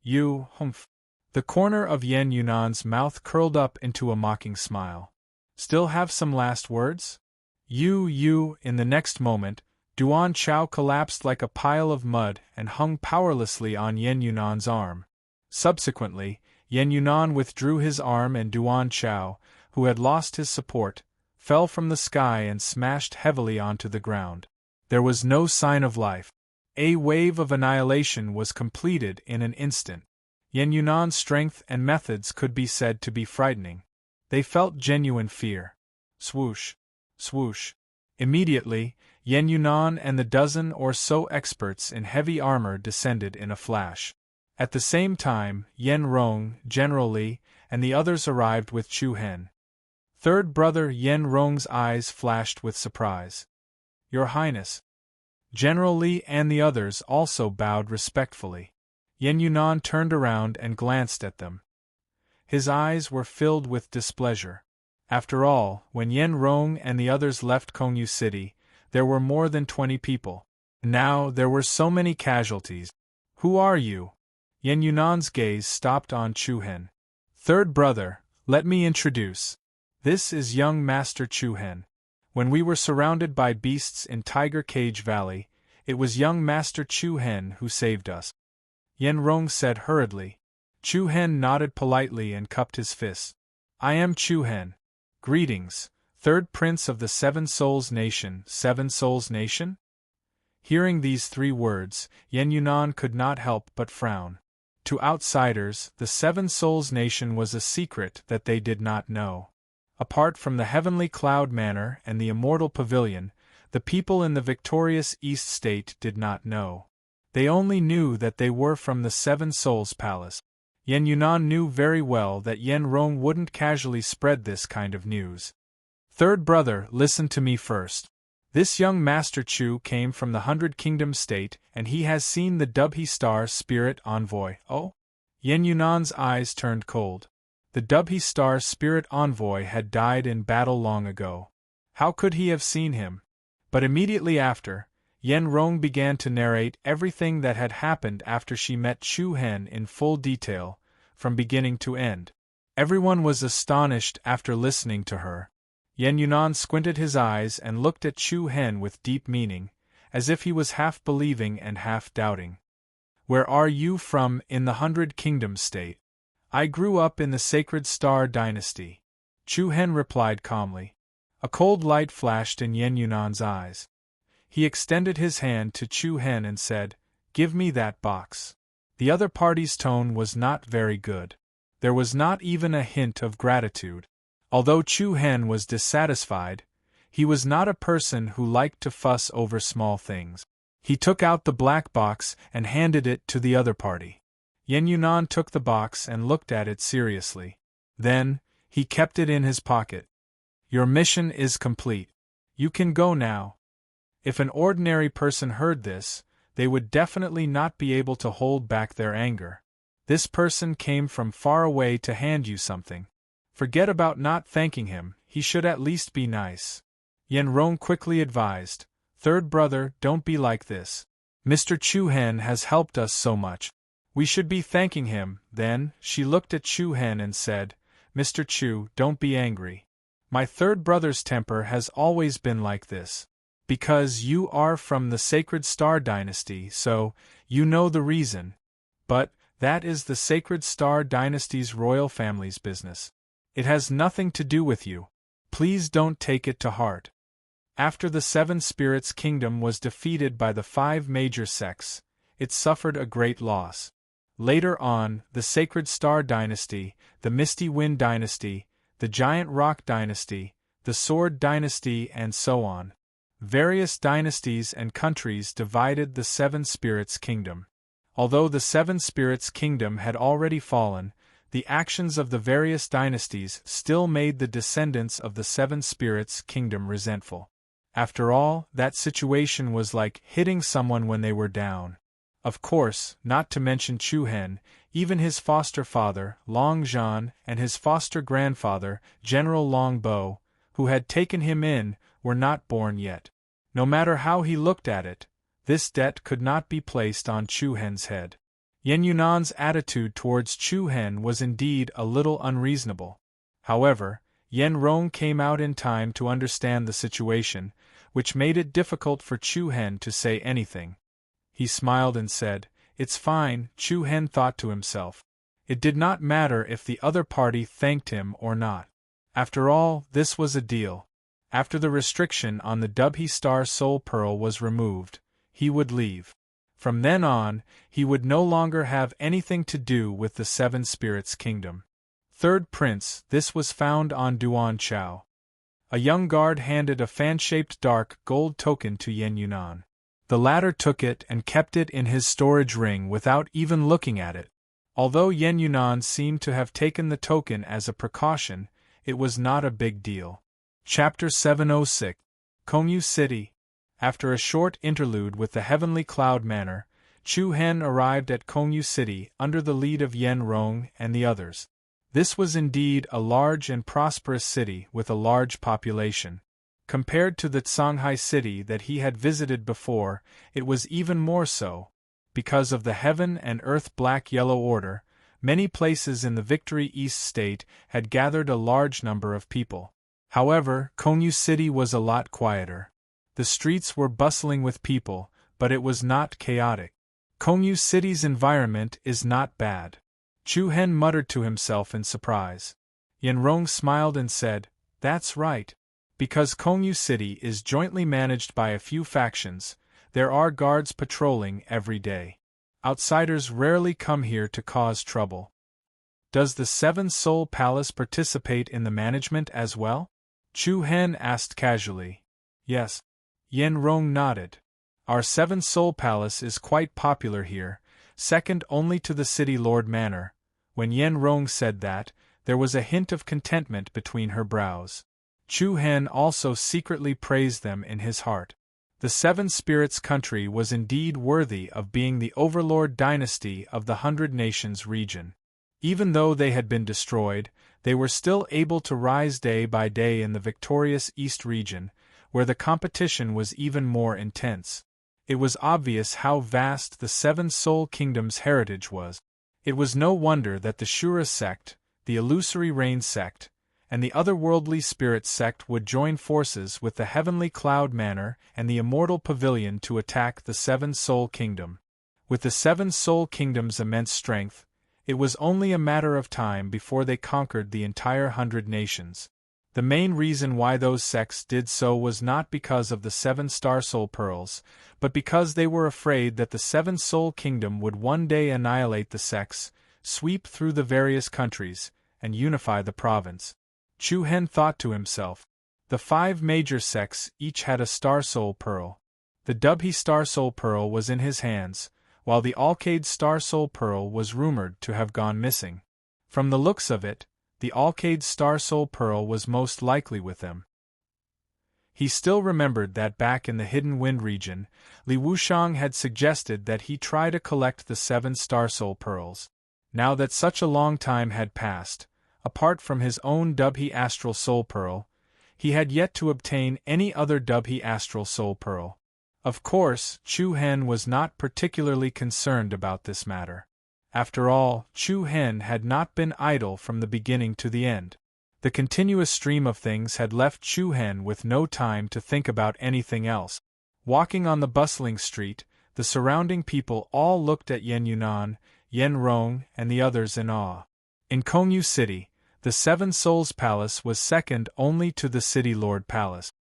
"You, humph." The corner of Yen Yunan's mouth curled up into a mocking smile. "Still have some last words?" You. In the next moment, Duan Chao collapsed like a pile of mud and hung powerlessly on Yen Yunan's arm. Subsequently, Yen Yunan withdrew his arm and Duan Chao, who had lost his support, fell from the sky and smashed heavily onto the ground. There was no sign of life. A wave of annihilation was completed in an instant. Yen Yunan's strength and methods could be said to be frightening. They felt genuine fear. Swoosh! Swoosh! Immediately, Yen Yunan and the dozen or so experts in heavy armor descended in a flash. At the same time, Yen Rong, General Li, and the others arrived with Chu Hen. Third brother Yen Rong's eyes flashed with surprise. "Your Highness." General Li and the others also bowed respectfully. Yen Yunan turned around and glanced at them. His eyes were filled with displeasure. After all, when Yen Rong and the others left Kongyu City, there were more than 20 people. Now there were so many casualties. "Who are you?" Yen Yunan's gaze stopped on Chu Hen. Third brother, let me introduce. This is young Master Chu-hen. When we were surrounded by beasts in Tiger Cage Valley, it was young Master Chu-hen who saved us. Yen Rong said hurriedly. Chu-hen nodded politely and cupped his fists. I am Chu-hen. Greetings, third prince of the Seven Souls Nation. Seven Souls Nation? Hearing these three words, Yen Yunan could not help but frown. To outsiders, the Seven Souls Nation was a secret that they did not know. Apart from the heavenly cloud manor and the immortal pavilion, the people in the victorious East State did not know. They only knew that they were from the Seven Souls Palace. Yen Yunan knew very well that Yen Rong wouldn't casually spread this kind of news. Third brother, listen to me first. This young Master Chu came from the 100 Kingdom State, and he has seen the Dubhe Star Spirit Envoy. Oh? Yen Yunan's eyes turned cold. The Dubhe Star Spirit Envoy had died in battle long ago. How could he have seen him? But immediately after, Yen Rong began to narrate everything that had happened after she met Chu-hen in full detail, from beginning to end. Everyone was astonished after listening to her. Yen Yunan squinted his eyes and looked at Chu-hen with deep meaning, as if he was half believing and half doubting. Where are you from in the 100 Kingdom State? I grew up in the Sacred Star Dynasty. Chu-hen replied calmly. A cold light flashed in Yen Yunan's eyes. He extended his hand to Chu-hen and said, Give me that box. The other party's tone was not very good. There was not even a hint of gratitude. Although Chu-hen was dissatisfied, he was not a person who liked to fuss over small things. He took out the black box and handed it to the other party. Yen Yunan took the box and looked at it seriously. Then, he kept it in his pocket. Your mission is complete. You can go now. If an ordinary person heard this, they would definitely not be able to hold back their anger. This person came from far away to hand you something. Forget about not thanking him, he should at least be nice. Yen Rong quickly advised, Third brother, don't be like this. Mr. Chu-hen has helped us so much. We should be thanking him. Then, she looked at Chu-hen and said, Mr. Chu, don't be angry. My third brother's temper has always been like this. Because you are from the Sacred Star Dynasty, so, you know the reason. But, that is the Sacred Star Dynasty's royal family's business. It has nothing to do with you. Please don't take it to heart. After the Seven Spirits Kingdom was defeated by the 5 major sects, it suffered a great loss. Later on, the Sacred Star Dynasty, the Misty Wind Dynasty, the Giant Rock Dynasty, the Sword Dynasty and so on. Various dynasties and countries divided the Seven Spirits Kingdom. Although the Seven Spirits Kingdom had already fallen, the actions of the various dynasties still made the descendants of the Seven Spirits Kingdom resentful. After all, that situation was like hitting someone when they were down. Of course, not to mention Chu-hen, even his foster father, Long Zhan, and his foster grandfather, General Long Bo, who had taken him in, were not born yet. No matter how he looked at it, this debt could not be placed on Chu-hen's head. Yen Yunan's attitude towards Chu-hen was indeed a little unreasonable. However, Yen Rong came out in time to understand the situation, which made it difficult for Chu-hen to say anything. He smiled and said, It's fine, Chu-hen thought to himself. It did not matter if the other party thanked him or not. After all, this was a deal. After the restriction on the Dubhe Star Soul Pearl was removed, he would leave. From then on, he would no longer have anything to do with the Seven Spirits Kingdom. Third Prince, this was found on Duan Chao. A young guard handed a fan-shaped dark gold token to Yen Yunan. The latter took it and kept it in his storage ring without even looking at it. Although Yen Yunan seemed to have taken the token as a precaution, it was not a big deal. Chapter 706. Kongyu City. After a short interlude with the Heavenly Cloud Manor, Chu-hen arrived at Kongyu City under the lead of Yen Rong and the others. This was indeed a large and prosperous city with a large population. Compared to the Shanghai city that he had visited before, it was even more so. Because of the Heaven and Earth Black-Yellow Order, Many places in the Victory East state had gathered a large number of people. However, Konyu City was a lot quieter. The streets were bustling with people, but it was not chaotic. Konyu City's environment is not bad. Chu Hen muttered to himself in surprise. Yenrong smiled and said, "That's right. Because Konyu City is jointly managed by a few factions, there are guards patrolling every day. Outsiders rarely come here to cause trouble." "Does the Seven Soul Palace participate in the management as well?" Chu Hen asked casually. "Yes." Yenrong nodded. "Our Seven Soul Palace is quite popular here, second only to the City Lord Manor." When Yenrong said that, there was a hint of contentment between her brows. Chu Hen also secretly praised them in his heart. The Seven Spirits country was indeed worthy of being the overlord dynasty of the 100 Nations region. Even though they had been destroyed, they were still able to rise day by day in the victorious East region, where the competition was even more intense. It was obvious how vast the Seven Soul Kingdom's heritage was. It was no wonder that the Shura sect, the Illusory Rain sect, and the otherworldly Spirit sect would join forces with the Heavenly Cloud Manor and the Immortal Pavilion to attack the Seven Soul Kingdom. With the Seven Soul Kingdom's immense strength, it was only a matter of time before they conquered the entire 100 Nations. The main reason why those sects did so was not because of the 7 Star Soul Pearls, but because they were afraid that the Seven Soul Kingdom would one day annihilate the sects, sweep through the various countries, and unify the province. Chu Hen thought to himself. The 5 major sects each had a Star Soul Pearl. The Dubhe Star Soul Pearl was in his hands, while the Alcade Star Soul Pearl was rumored to have gone missing. From the looks of it, the Alcade Star Soul Pearl was most likely with them. He still remembered that back in the Hidden Wind region, Li Wuxiang had suggested that he try to collect the 7 Star Soul Pearls. Now that such a long time had passed, apart from his own Dubhe Astral Soul Pearl, he had yet to obtain any other Dubhe Astral Soul Pearl. Of course, Chu Hen was not particularly concerned about this matter. After all, Chu Hen had not been idle from the beginning to the end. The continuous stream of things had left Chu Hen with no time to think about anything else. Walking on the bustling street, the surrounding people all looked at Yen Yunan, Yenrong, and the others in awe. In Konyu City, the Seven Souls Palace was second only to the City Lord Palace.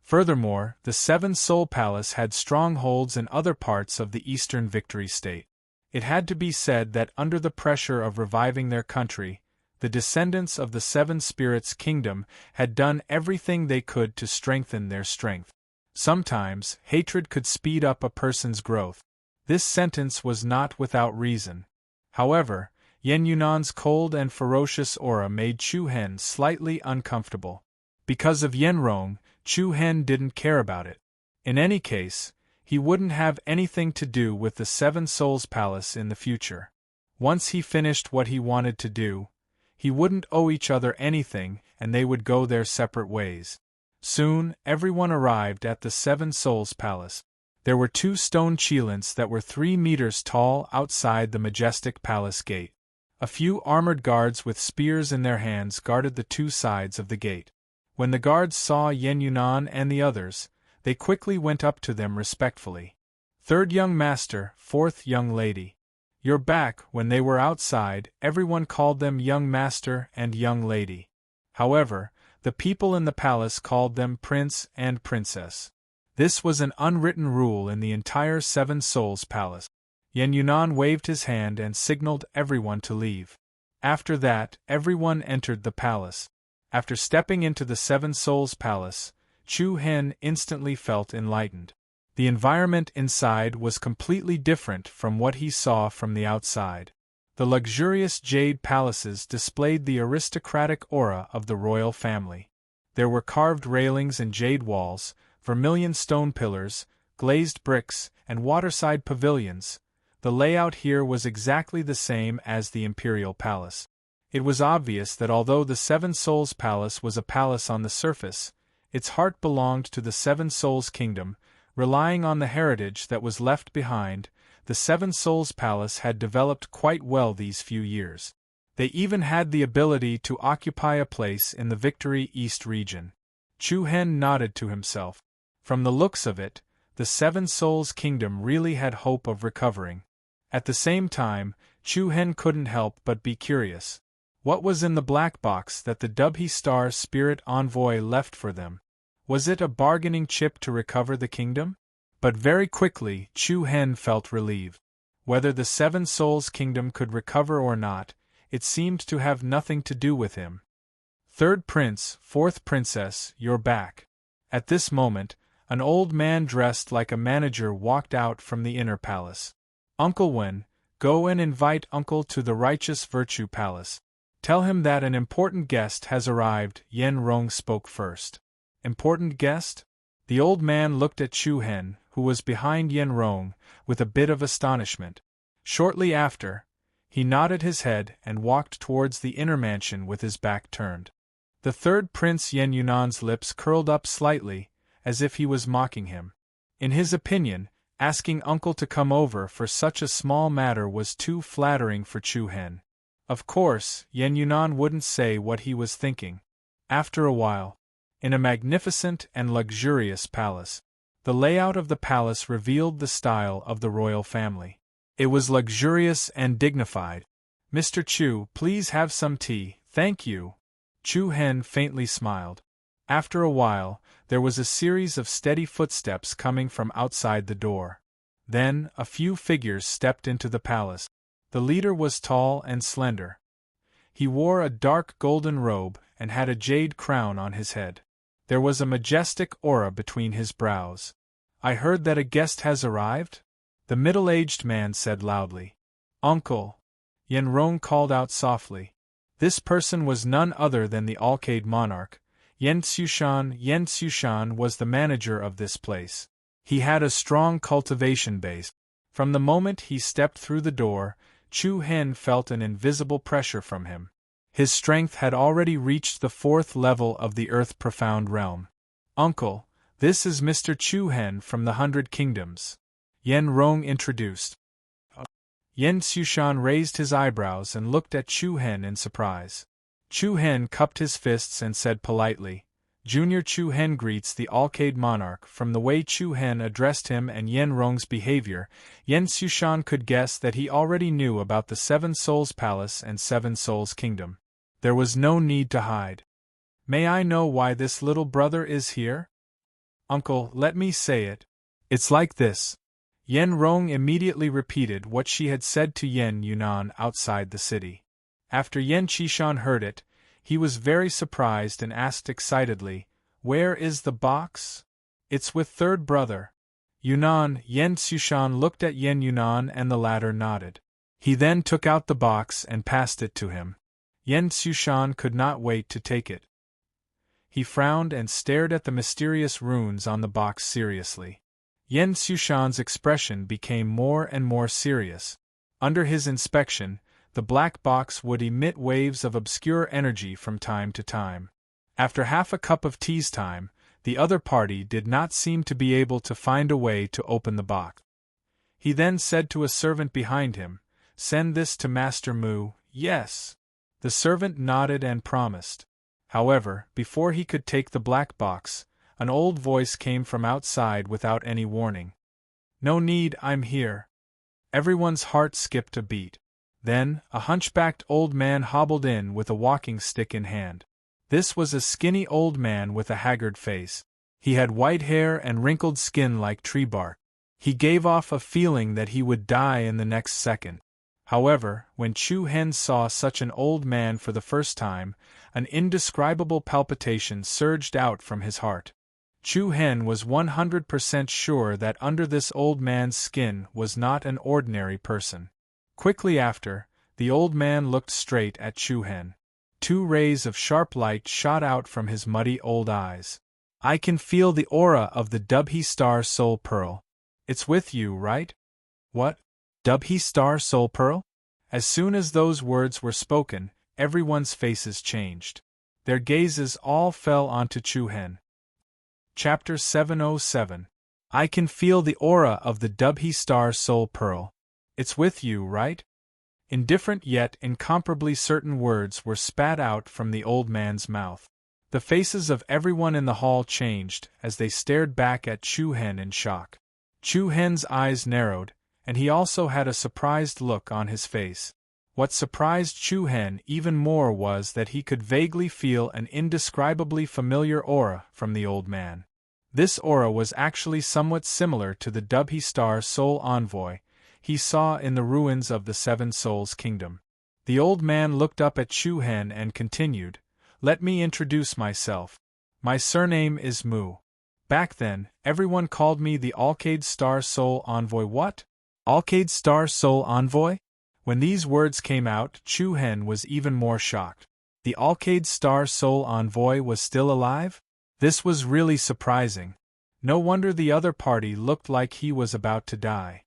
Furthermore, the Seven Soul Palace had strongholds in other parts of the Eastern Victory State. It had to be said that under the pressure of reviving their country, the descendants of the Seven Spirits Kingdom had done everything they could to strengthen their strength. Sometimes, hatred could speed up a person's growth. This sentence was not without reason. However, Yen Yunan's cold and ferocious aura made Chu Hen slightly uncomfortable. Because of Yenrong, Chu Hen didn't care about it. In any case, he wouldn't have anything to do with the Seven Souls Palace in the future. Once he finished what he wanted to do, he wouldn't owe each other anything and they would go their separate ways. Soon, everyone arrived at the Seven Souls Palace. There were 2 stone chelins that were 3 meters tall outside the majestic palace gate. A few armored guards with spears in their hands guarded the 2 sides of the gate. When the guards saw Yen Yunan and the others, they quickly went up to them respectfully. "Third young master, 4th young lady. You're back." When they were outside, everyone called them young master and young lady. However, the people in the palace called them prince and princess. This was an unwritten rule in the entire Seven Souls Palace. Yen Yunan waved his hand and signaled everyone to leave. After that, everyone entered the palace. After stepping into the Seven Souls Palace, Chu Hen instantly felt enlightened. The environment inside was completely different from what he saw from the outside. The luxurious jade palaces displayed the aristocratic aura of the royal family. There were carved railings and jade walls, vermilion stone pillars, glazed bricks, and waterside pavilions. The layout here was exactly the same as the Imperial Palace. It was obvious that although the Seven Souls Palace was a palace on the surface, its heart belonged to the Seven Souls Kingdom. Relying on the heritage that was left behind, the Seven Souls Palace had developed quite well these few years. They even had the ability to occupy a place in the Victory East region. Chu Hen nodded to himself. From the looks of it, the Seven Souls Kingdom really had hope of recovering. At the same time, Chu Hen couldn't help but be curious. What was in the black box that the Dubhe Star Spirit Envoy left for them? Was it a bargaining chip to recover the kingdom? But very quickly, Chu Hen felt relieved. Whether the Seven Souls Kingdom could recover or not, it seemed to have nothing to do with him. Third Prince, Fourth Princess, you're back. At this moment, an old man dressed like a manager walked out from the inner palace. Uncle Wen, go and invite Uncle to the Righteous Virtue Palace. Tell him that an important guest has arrived. Yen Rong spoke first. Important guest? The old man looked at Chu Hen, who was behind Yen Rong, with a bit of astonishment. Shortly after, he nodded his head and walked towards the inner mansion with his back turned. The third Prince Yen Yunan's lips curled up slightly, as if he was mocking him. In his opinion, asking Uncle to come over for such a small matter was too flattering for Chu Hen. Of course, Yen Yunan wouldn't say what he was thinking. After a while, in a magnificent and luxurious palace, the layout of the palace revealed the style of the royal family. It was luxurious and dignified. Mr. Chu, please have some tea, thank you. Chu Hen faintly smiled. After a while, there was a series of steady footsteps coming from outside the door. Then, a few figures stepped into the palace. The leader was tall and slender. He wore a dark golden robe and had a jade crown on his head. There was a majestic aura between his brows. I heard that a guest has arrived? The middle-aged man said loudly. Uncle! Yen Rong called out softly. This person was none other than the Alcade monarch, Yen Xushan. Yen Xushan was the manager of this place. He had a strong cultivation base. From the moment he stepped through the door, Chu Hen felt an invisible pressure from him. His strength had already reached the 4th level of the Earth Profound Realm. Uncle, this is Mr. Chu Hen from the 100 Kingdoms. Yen Rong introduced. Yen Xushan raised his eyebrows and looked at Chu Hen in surprise. Chu Hen cupped his fists and said politely, Junior Chu Hen greets the Alcade monarch. From the way Chu Hen addressed him and Yen Rong's behavior, Yen Xushan could guess that he already knew about the Seven Souls Palace and Seven Souls Kingdom. There was no need to hide. May I know why this little brother is here? Uncle, let me say it. It's like this. Yen Rong immediately repeated what she had said to Yen Yunan outside the city. After Yen Xishan heard it, he was very surprised and asked excitedly, Where is the box? It's with third brother. Yunan. Yen Xushan looked at Yen Yunan and the latter nodded. He then took out the box and passed it to him. Yen Xushan could not wait to take it. He frowned and stared at the mysterious runes on the box seriously. Yen Xushan's expression became more and more serious. Under his inspection, the black box would emit waves of obscure energy from time to time. After half a cup of tea's time, the other party did not seem to be able to find a way to open the box. He then said to a servant behind him, Send this to Master Mu. Yes. The servant nodded and promised. However, before he could take the black box, an old voice came from outside without any warning. No need, I'm here. Everyone's heart skipped a beat. Then, a hunchbacked old man hobbled in with a walking stick in hand. This was a skinny old man with a haggard face. He had white hair and wrinkled skin like tree bark. He gave off a feeling that he would die in the next second. However, when Chu Hen saw such an old man for the first time, an indescribable palpitation surged out from his heart. Chu Hen was 100% sure that under this old man's skin was not an ordinary person. Quickly after, the old man looked straight at Chu Hen. 2 rays of sharp light shot out from his muddy old eyes. I can feel the aura of the Dubhe Star Soul Pearl. It's with you, right? What? Dubhe Star Soul Pearl? As soon as those words were spoken, everyone's faces changed. Their gazes all fell onto Chu Hen. Chapter 707. I can feel the aura of the Dubhe Star Soul Pearl. It's with you, right? Indifferent yet incomparably certain words were spat out from the old man's mouth. The faces of everyone in the hall changed as they stared back at Chu Hen in shock. Chu Hen's eyes narrowed, and he also had a surprised look on his face. What surprised Chu Hen even more was that he could vaguely feel an indescribably familiar aura from the old man. This aura was actually somewhat similar to the Dubhe Star Soul Envoy he saw in the ruins of the Seven Souls Kingdom. The old man looked up at Chu Hen and continued, "Let me introduce myself. My surname is Mu. Back then, everyone called me the Alcade Star Soul Envoy." What? Alcade Star Soul Envoy? When these words came out, Chu Hen was even more shocked. The Alcade Star Soul Envoy was still alive? This was really surprising. No wonder the other party looked like he was about to die.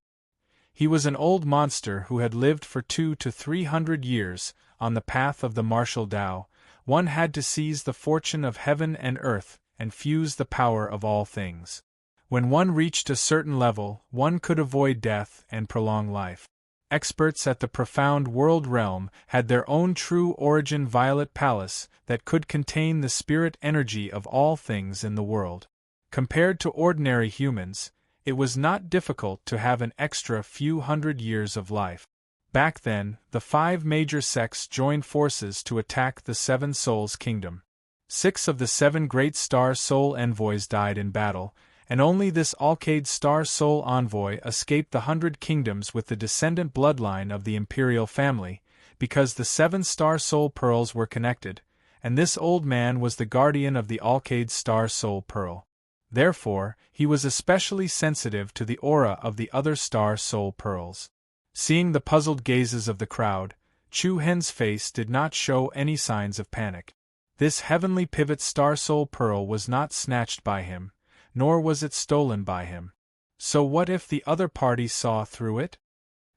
He was an old monster who had lived for 200 to 300 years on the path of the martial Tao. One had to seize the fortune of heaven and earth and fuse the power of all things. When one reached a certain level, one could avoid death and prolong life. Experts at the profound world realm had their own true origin violet palace that could contain the spirit energy of all things in the world. Compared to ordinary humans, it was not difficult to have an extra few hundred years of life. Back then, the 5 major sects joined forces to attack the Seven Souls Kingdom. 6 of the 7 great Star Soul Envoys died in battle, and only this Alcade Star Soul Envoy escaped the 100 Kingdoms with the descendant bloodline of the imperial family, because the 7 Star Soul Pearls were connected, and this old man was the guardian of the Alcade Star Soul Pearl. Therefore, he was especially sensitive to the aura of the other Star Soul Pearls. Seeing the puzzled gazes of the crowd, Chu Hen's face did not show any signs of panic. This heavenly pivot Star Soul Pearl was not snatched by him, nor was it stolen by him. So what if the other party saw through it?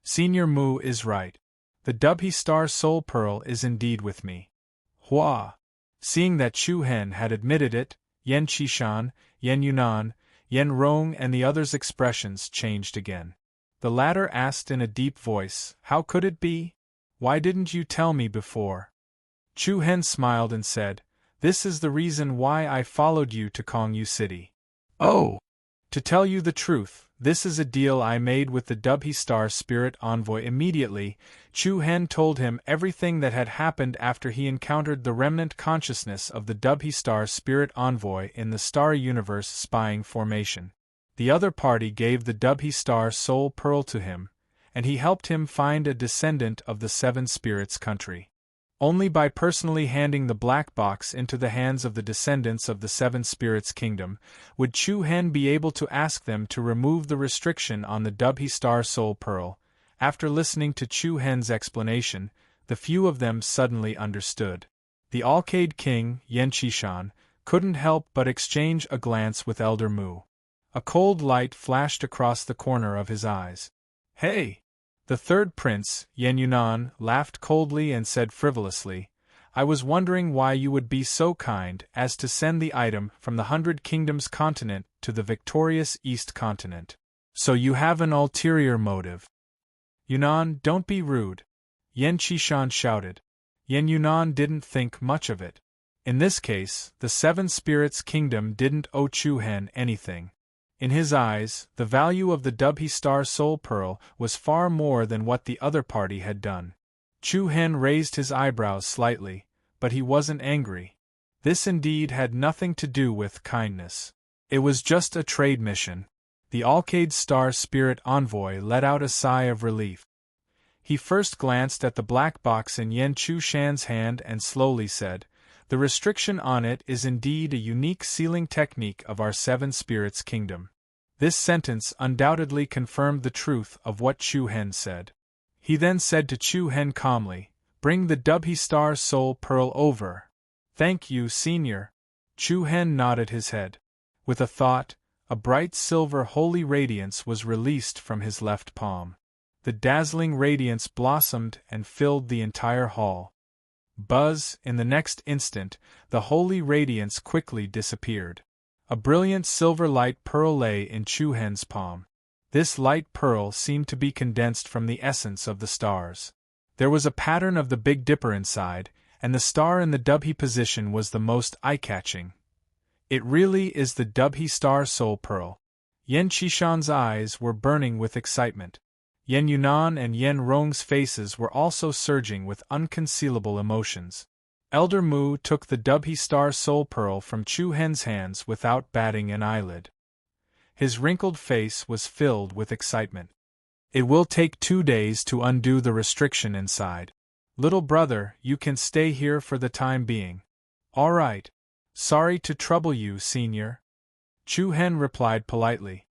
Senior Mu is right. The Dubhe Star Soul Pearl is indeed with me. Hua! Seeing that Chu Hen had admitted it, Yan Qishan, Yan Yunan, Yan Rong and the others' expressions changed again. The latter asked in a deep voice, "How could it be? Why didn't you tell me before?" Chu Hen smiled and said, "This is the reason why I followed you to Kongyu City." "Oh! To tell you the truth, this is a deal I made with the Dubhe Star Spirit Envoy." Immediately, Chu Hen told him everything that had happened after he encountered the remnant consciousness of the Dubhe Star Spirit Envoy in the Star Universe spying formation. The other party gave the Dubhe Star Soul Pearl to him, and he helped him find a descendant of the Seven Spirits country. Only by personally handing the black box into the hands of the descendants of the Seven Spirits Kingdom would Chu Hen be able to ask them to remove the restriction on the Dubhe Star Soul Pearl. After listening to Chu Hen's explanation, the few of them suddenly understood. The Alcade King, Yan Qishan, couldn't help but exchange a glance with Elder Mu. A cold light flashed across the corner of his eyes. "Hey!" The third prince, Yan Yunan, laughed coldly and said frivolously, "I was wondering why you would be so kind as to send the item from the 100 Kingdoms continent to the victorious East continent. So you have an ulterior motive." "Yunan, don't be rude," Yan Qishan shouted. Yan Yunan didn't think much of it. In this case, the Seven Spirits Kingdom didn't owe Chu Hen anything. In his eyes, the value of the Dubhe Star Soul Pearl was far more than what the other party had done. Chu Hen raised his eyebrows slightly, but he wasn't angry. This indeed had nothing to do with kindness. It was just a trade mission. The Alcade Star Spirit Envoy let out a sigh of relief. He first glanced at the black box in Yan Qishan's hand and slowly said, "The restriction on it is indeed a unique sealing technique of our Seven Spirits Kingdom." This sentence undoubtedly confirmed the truth of what Chu Hen said. He then said to Chu Hen calmly, "Bring the Dubhe Star Soul Pearl over." "Thank you, Senior." Chu Hen nodded his head. With a thought, a bright silver holy radiance was released from his left palm. The dazzling radiance blossomed and filled the entire hall. Buzz, in the next instant, the holy radiance quickly disappeared. A brilliant silver light pearl lay in Chu Hen's palm. This light pearl seemed to be condensed from the essence of the stars. There was a pattern of the Big Dipper inside, and the star in the Dubhe position was the most eye-catching. It really is the Dubhe Star Soul Pearl. Yan Qishan's eyes were burning with excitement. Yan Yunan and Yan Rong's faces were also surging with unconcealable emotions. Elder Mu took the Dubhe Star Soul Pearl from Chu Hen's hands without batting an eyelid. His wrinkled face was filled with excitement. It will take 2 days to undo the restriction inside. Little brother, you can stay here for the time being. All right. Sorry to trouble you, senior. Chu Hen replied politely.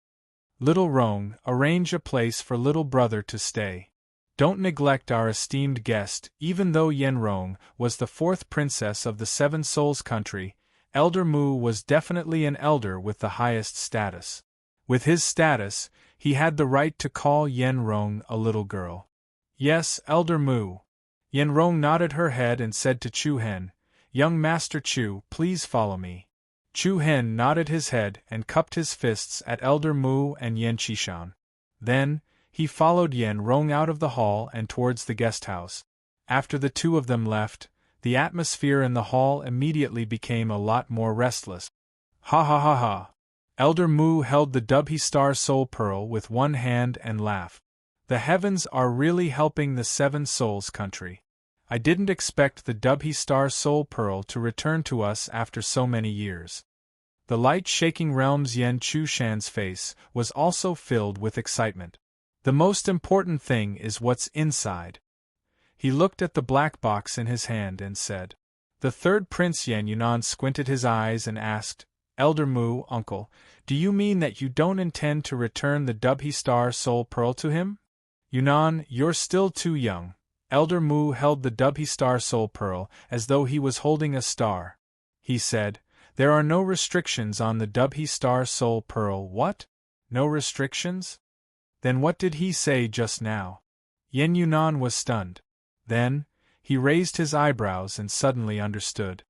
Little Rong, arrange a place for little brother to stay. Don't neglect our esteemed guest. Even though Yen Rong was the 4th princess of the Seven Souls country, Elder Mu was definitely an elder with the highest status. With his status, he had the right to call Yen Rong a little girl. Yes, Elder Mu. Yen Rong nodded her head and said to Chu Hen, Young Master Chu, please follow me. Chu Hen nodded his head and cupped his fists at Elder Mu and Yan Qishan. Then, he followed Yen Rong out of the hall and towards the guest house. After the two of them left, the atmosphere in the hall immediately became a lot more restless. Ha ha ha ha. Elder Mu held the Dubhe Star Soul Pearl with one hand and laughed. The heavens are really helping the Seven Souls country. I didn't expect the Dubhe Star Soul Pearl to return to us after so many years. The light-shaking realm's Yan Qishan's face was also filled with excitement. The most important thing is what's inside. He looked at the black box in his hand and said. The third Prince Yan Yunan squinted his eyes and asked, Elder Mu, uncle, do you mean that you don't intend to return the Dubhe Star Soul Pearl to him? Yunan, you're still too young. Elder Mu held the Dubhe Star Soul Pearl as though he was holding a star. He said, There are no restrictions on the Dubhe Star Soul Pearl. What? No restrictions? Then what did he say just now? Yen Yunan was stunned. Then, he raised his eyebrows and suddenly understood.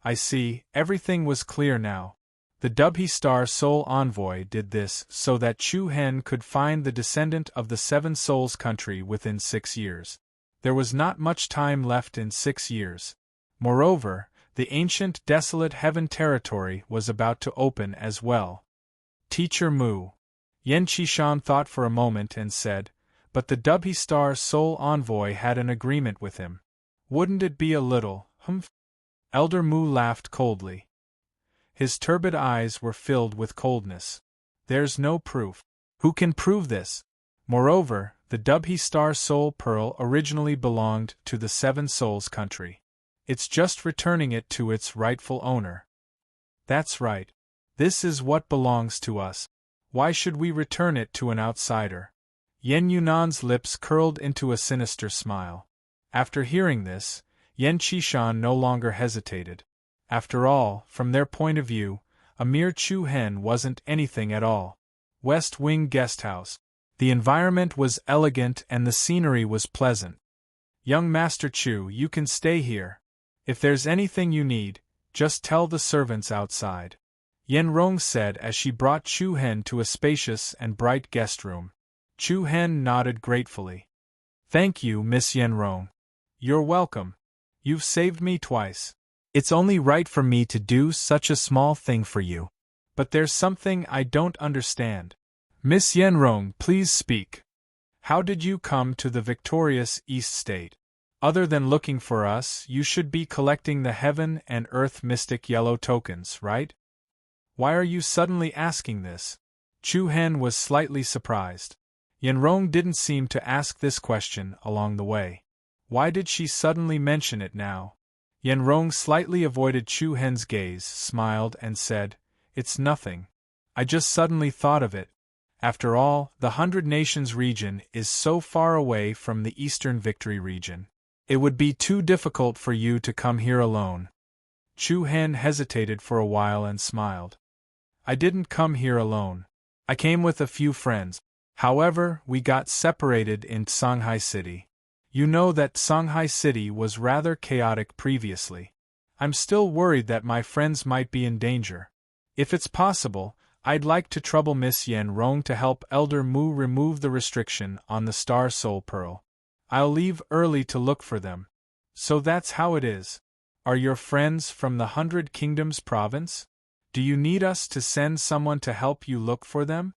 I see, everything was clear now. The Dubhe Star Soul Envoy did this so that Chu Hen could find the descendant of the Seven Souls country within 6 years. There was not much time left in 6 years. Moreover, the ancient desolate heaven territory was about to open as well. Teacher Mu. Yan Qishan thought for a moment and said, But the Dubhe Star Soul Envoy had an agreement with him. Wouldn't it be a little, humph? Elder Mu laughed coldly. His turbid eyes were filled with coldness. There's no proof. Who can prove this? Moreover, the Dubhe Star Soul Pearl originally belonged to the Seven Souls country. It's just returning it to its rightful owner. That's right. This is what belongs to us. Why should we return it to an outsider? Yen Yunan's lips curled into a sinister smile. After hearing this, Yan Qishan no longer hesitated. After all, from their point of view, a mere Chu Hen wasn't anything at all. West Wing Guest House. The environment was elegant and the scenery was pleasant. Young Master Chu, you can stay here. If there's anything you need, just tell the servants outside. Yen Rong said as she brought Chu Hen to a spacious and bright guest room. Chu Hen nodded gratefully. Thank you, Miss Yen Rong. You're welcome. You've saved me twice. It's only right for me to do such a small thing for you. But there's something I don't understand. Miss Yen Rong, please speak. How did you come to the victorious East State? Other than looking for us, you should be collecting the Heaven and Earth Mystic Yellow tokens, right? Why are you suddenly asking this? Chu Hen was slightly surprised. Yen Rong didn't seem to ask this question along the way. Why did she suddenly mention it now? Yen Rong slightly avoided Chu Hen's gaze, smiled, and said, It's nothing. I just suddenly thought of it. After all, the 100 Nations region is so far away from the Eastern Victory region. It would be too difficult for you to come here alone. Chu Hen hesitated for a while and smiled. I didn't come here alone. I came with a few friends. However, we got separated in Shanghai City. You know that Shanghai City was rather chaotic previously. I'm still worried that my friends might be in danger. If it's possible, I'd like to trouble Miss Yen Rong to help Elder Mu remove the restriction on the Star Soul Pearl. I'll leave early to look for them. So that's how it is. Are your friends from the 100 Kingdoms province? Do you need us to send someone to help you look for them?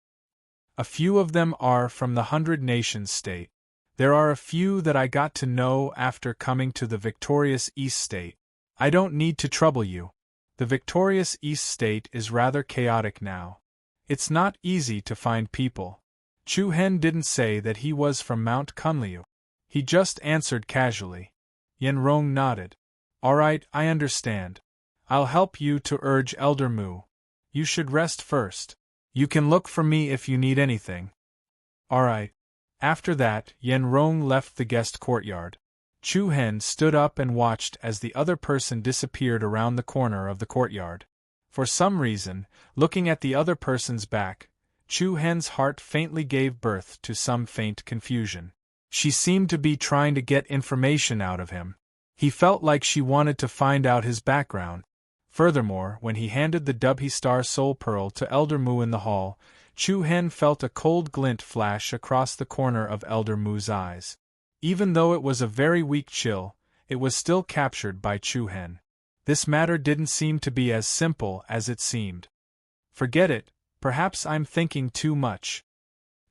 A few of them are from the 100 Nations state. There are a few that I got to know after coming to the victorious East state. I don't need to trouble you. The victorious East state is rather chaotic now. It's not easy to find people. Chu Hen didn't say that he was from Mount Kunliu. He just answered casually. Yen Rong nodded. All right, I understand. I'll help you to urge Elder Mu. You should rest first. You can look for me if you need anything. All right. After that, Yen Rong left the guest courtyard. Chu Hen stood up and watched as the other person disappeared around the corner of the courtyard. For some reason, looking at the other person's back, Chu Hen's heart faintly gave birth to some faint confusion. She seemed to be trying to get information out of him. He felt like she wanted to find out his background. Furthermore, when he handed the Dubhe Star Soul Pearl to Elder Mu in the hall, Chu Hen felt a cold glint flash across the corner of Elder Mu's eyes. Even though it was a very weak chill, it was still captured by Chu Hen. This matter didn't seem to be as simple as it seemed. Forget it, perhaps I'm thinking too much.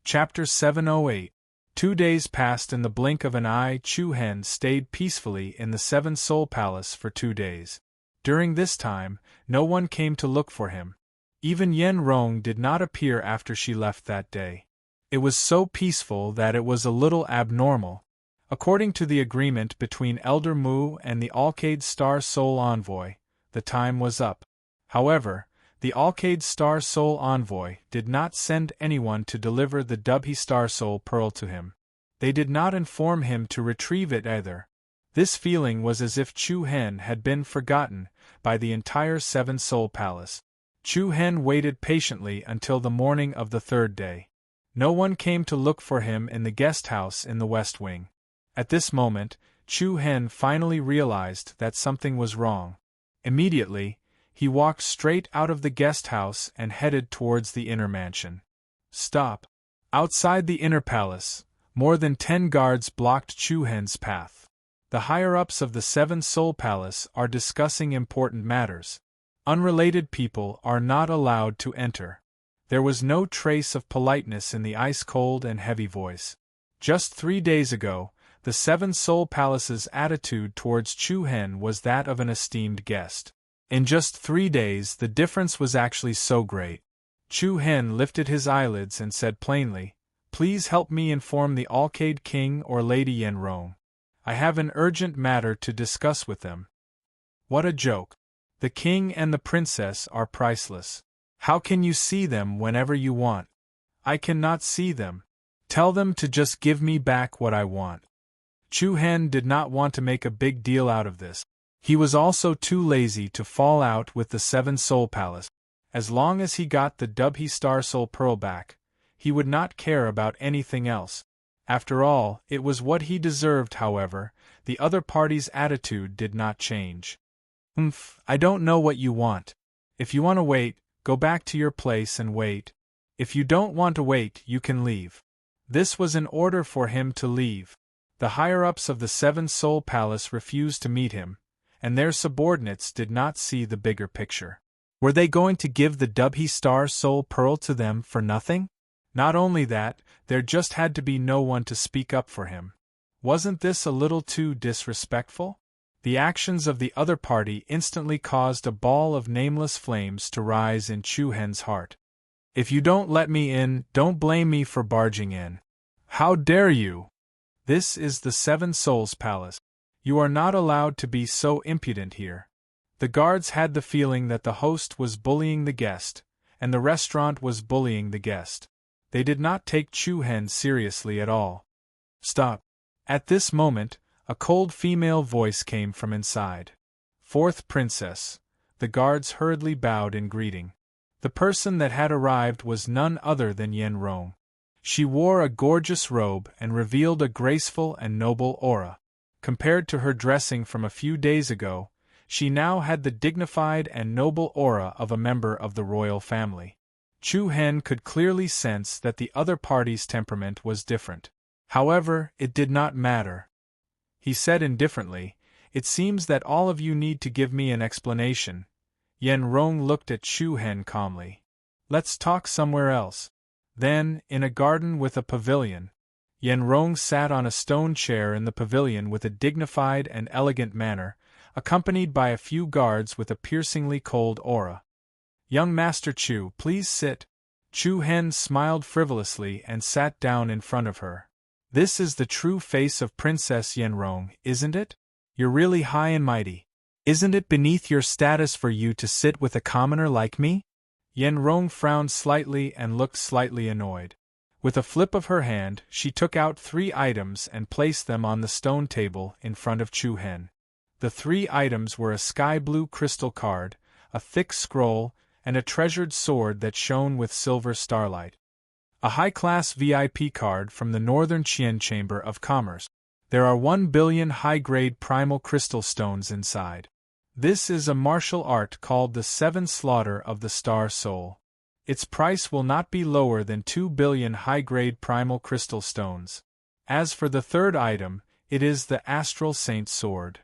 Chapter 708. 2 days passed in the blink of an eye. Chu Hen stayed peacefully in the Seven Soul Palace for 2 days. During this time, no one came to look for him. Even Yen Rong did not appear after she left that day. It was so peaceful that it was a little abnormal. According to the agreement between Elder Mu and the Alcade Star Soul Envoy, the time was up. However, the Alcade Star Soul Envoy did not send anyone to deliver the Dubhe Star Soul Pearl to him. They did not inform him to retrieve it either. This feeling was as if Chu Hen had been forgotten by the entire Seven Soul Palace. Chu Hen waited patiently until the morning of the 3rd day. No one came to look for him in the guest house in the West Wing. At this moment, Chu Hen finally realized that something was wrong. Immediately, he walked straight out of the guest house and headed towards the inner mansion. Stop! Outside the inner palace, more than 10 guards blocked Chu Hen's path. The higher-ups of the Seven Soul Palace are discussing important matters. Unrelated people are not allowed to enter. There was no trace of politeness in the ice-cold and heavy voice. Just 3 days ago, the Seven Soul Palace's attitude towards Chu Hen was that of an esteemed guest. In just 3 days, the difference was actually so great. Chu Hen lifted his eyelids and said plainly, "Please help me inform the Alcade King or Lady Yen Rong. I have an urgent matter to discuss with them." What a joke! The king and the princess are priceless. How can you see them whenever you want? I cannot see them. Tell them to just give me back what I want. Chu Hen did not want to make a big deal out of this. He was also too lazy to fall out with the Seven Soul Palace. As long as he got the Dubhe Star Soul Pearl back, he would not care about anything else. After all, it was what he deserved. However, the other party's attitude did not change. I don't know what you want. If you want to wait, go back to your place and wait. If you don't want to wait, you can leave. This was an order for him to leave. The higher-ups of the Seven Soul Palace refused to meet him, and their subordinates did not see the bigger picture. Were they going to give the Dubhe Star Soul Pearl to them for nothing? Not only that, there just had to be no one to speak up for him. Wasn't this a little too disrespectful? The actions of the other party instantly caused a ball of nameless flames to rise in Chu Hen's heart. If you don't let me in, don't blame me for barging in. How dare you? This is the Seven Souls Palace. You are not allowed to be so impudent here. The guards had the feeling that the host was bullying the guest, and the restaurant was bullying the guest. They did not take Chu Hen seriously at all. Stop. At this moment, a cold female voice came from inside. Fourth Princess. The guards hurriedly bowed in greeting. The person that had arrived was none other than Yen Rong. She wore a gorgeous robe and revealed a graceful and noble aura. Compared to her dressing from a few days ago, she now had the dignified and noble aura of a member of the royal family. Chu Hen could clearly sense that the other party's temperament was different. However, it did not matter. He said indifferently, "It seems that all of you need to give me an explanation." Yen Rong looked at Chu Hen calmly. "Let's talk somewhere else." Then, in a garden with a pavilion, Yen Rong sat on a stone chair in the pavilion with a dignified and elegant manner, accompanied by a few guards with a piercingly cold aura. "Young Master Chu, please sit." Chu Hen smiled frivolously and sat down in front of her. "This is the true face of Princess Yen Rong, isn't it? You're really high and mighty. Isn't it beneath your status for you to sit with a commoner like me?" Yen Rong frowned slightly and looked slightly annoyed. With a flip of her hand, she took out 3 items and placed them on the stone table in front of Chu Hen. The 3 items were a sky-blue crystal card, a thick scroll, and a treasured sword that shone with silver starlight. A high-class VIP card from the Northern Qian Chamber of Commerce. There are 1 billion high-grade primal crystal stones inside. This is a martial art called the 7 Slaughter of the Star Soul. Its price will not be lower than 2 billion high-grade primal crystal stones. As for the 3rd item, it is the Astral Saint Sword.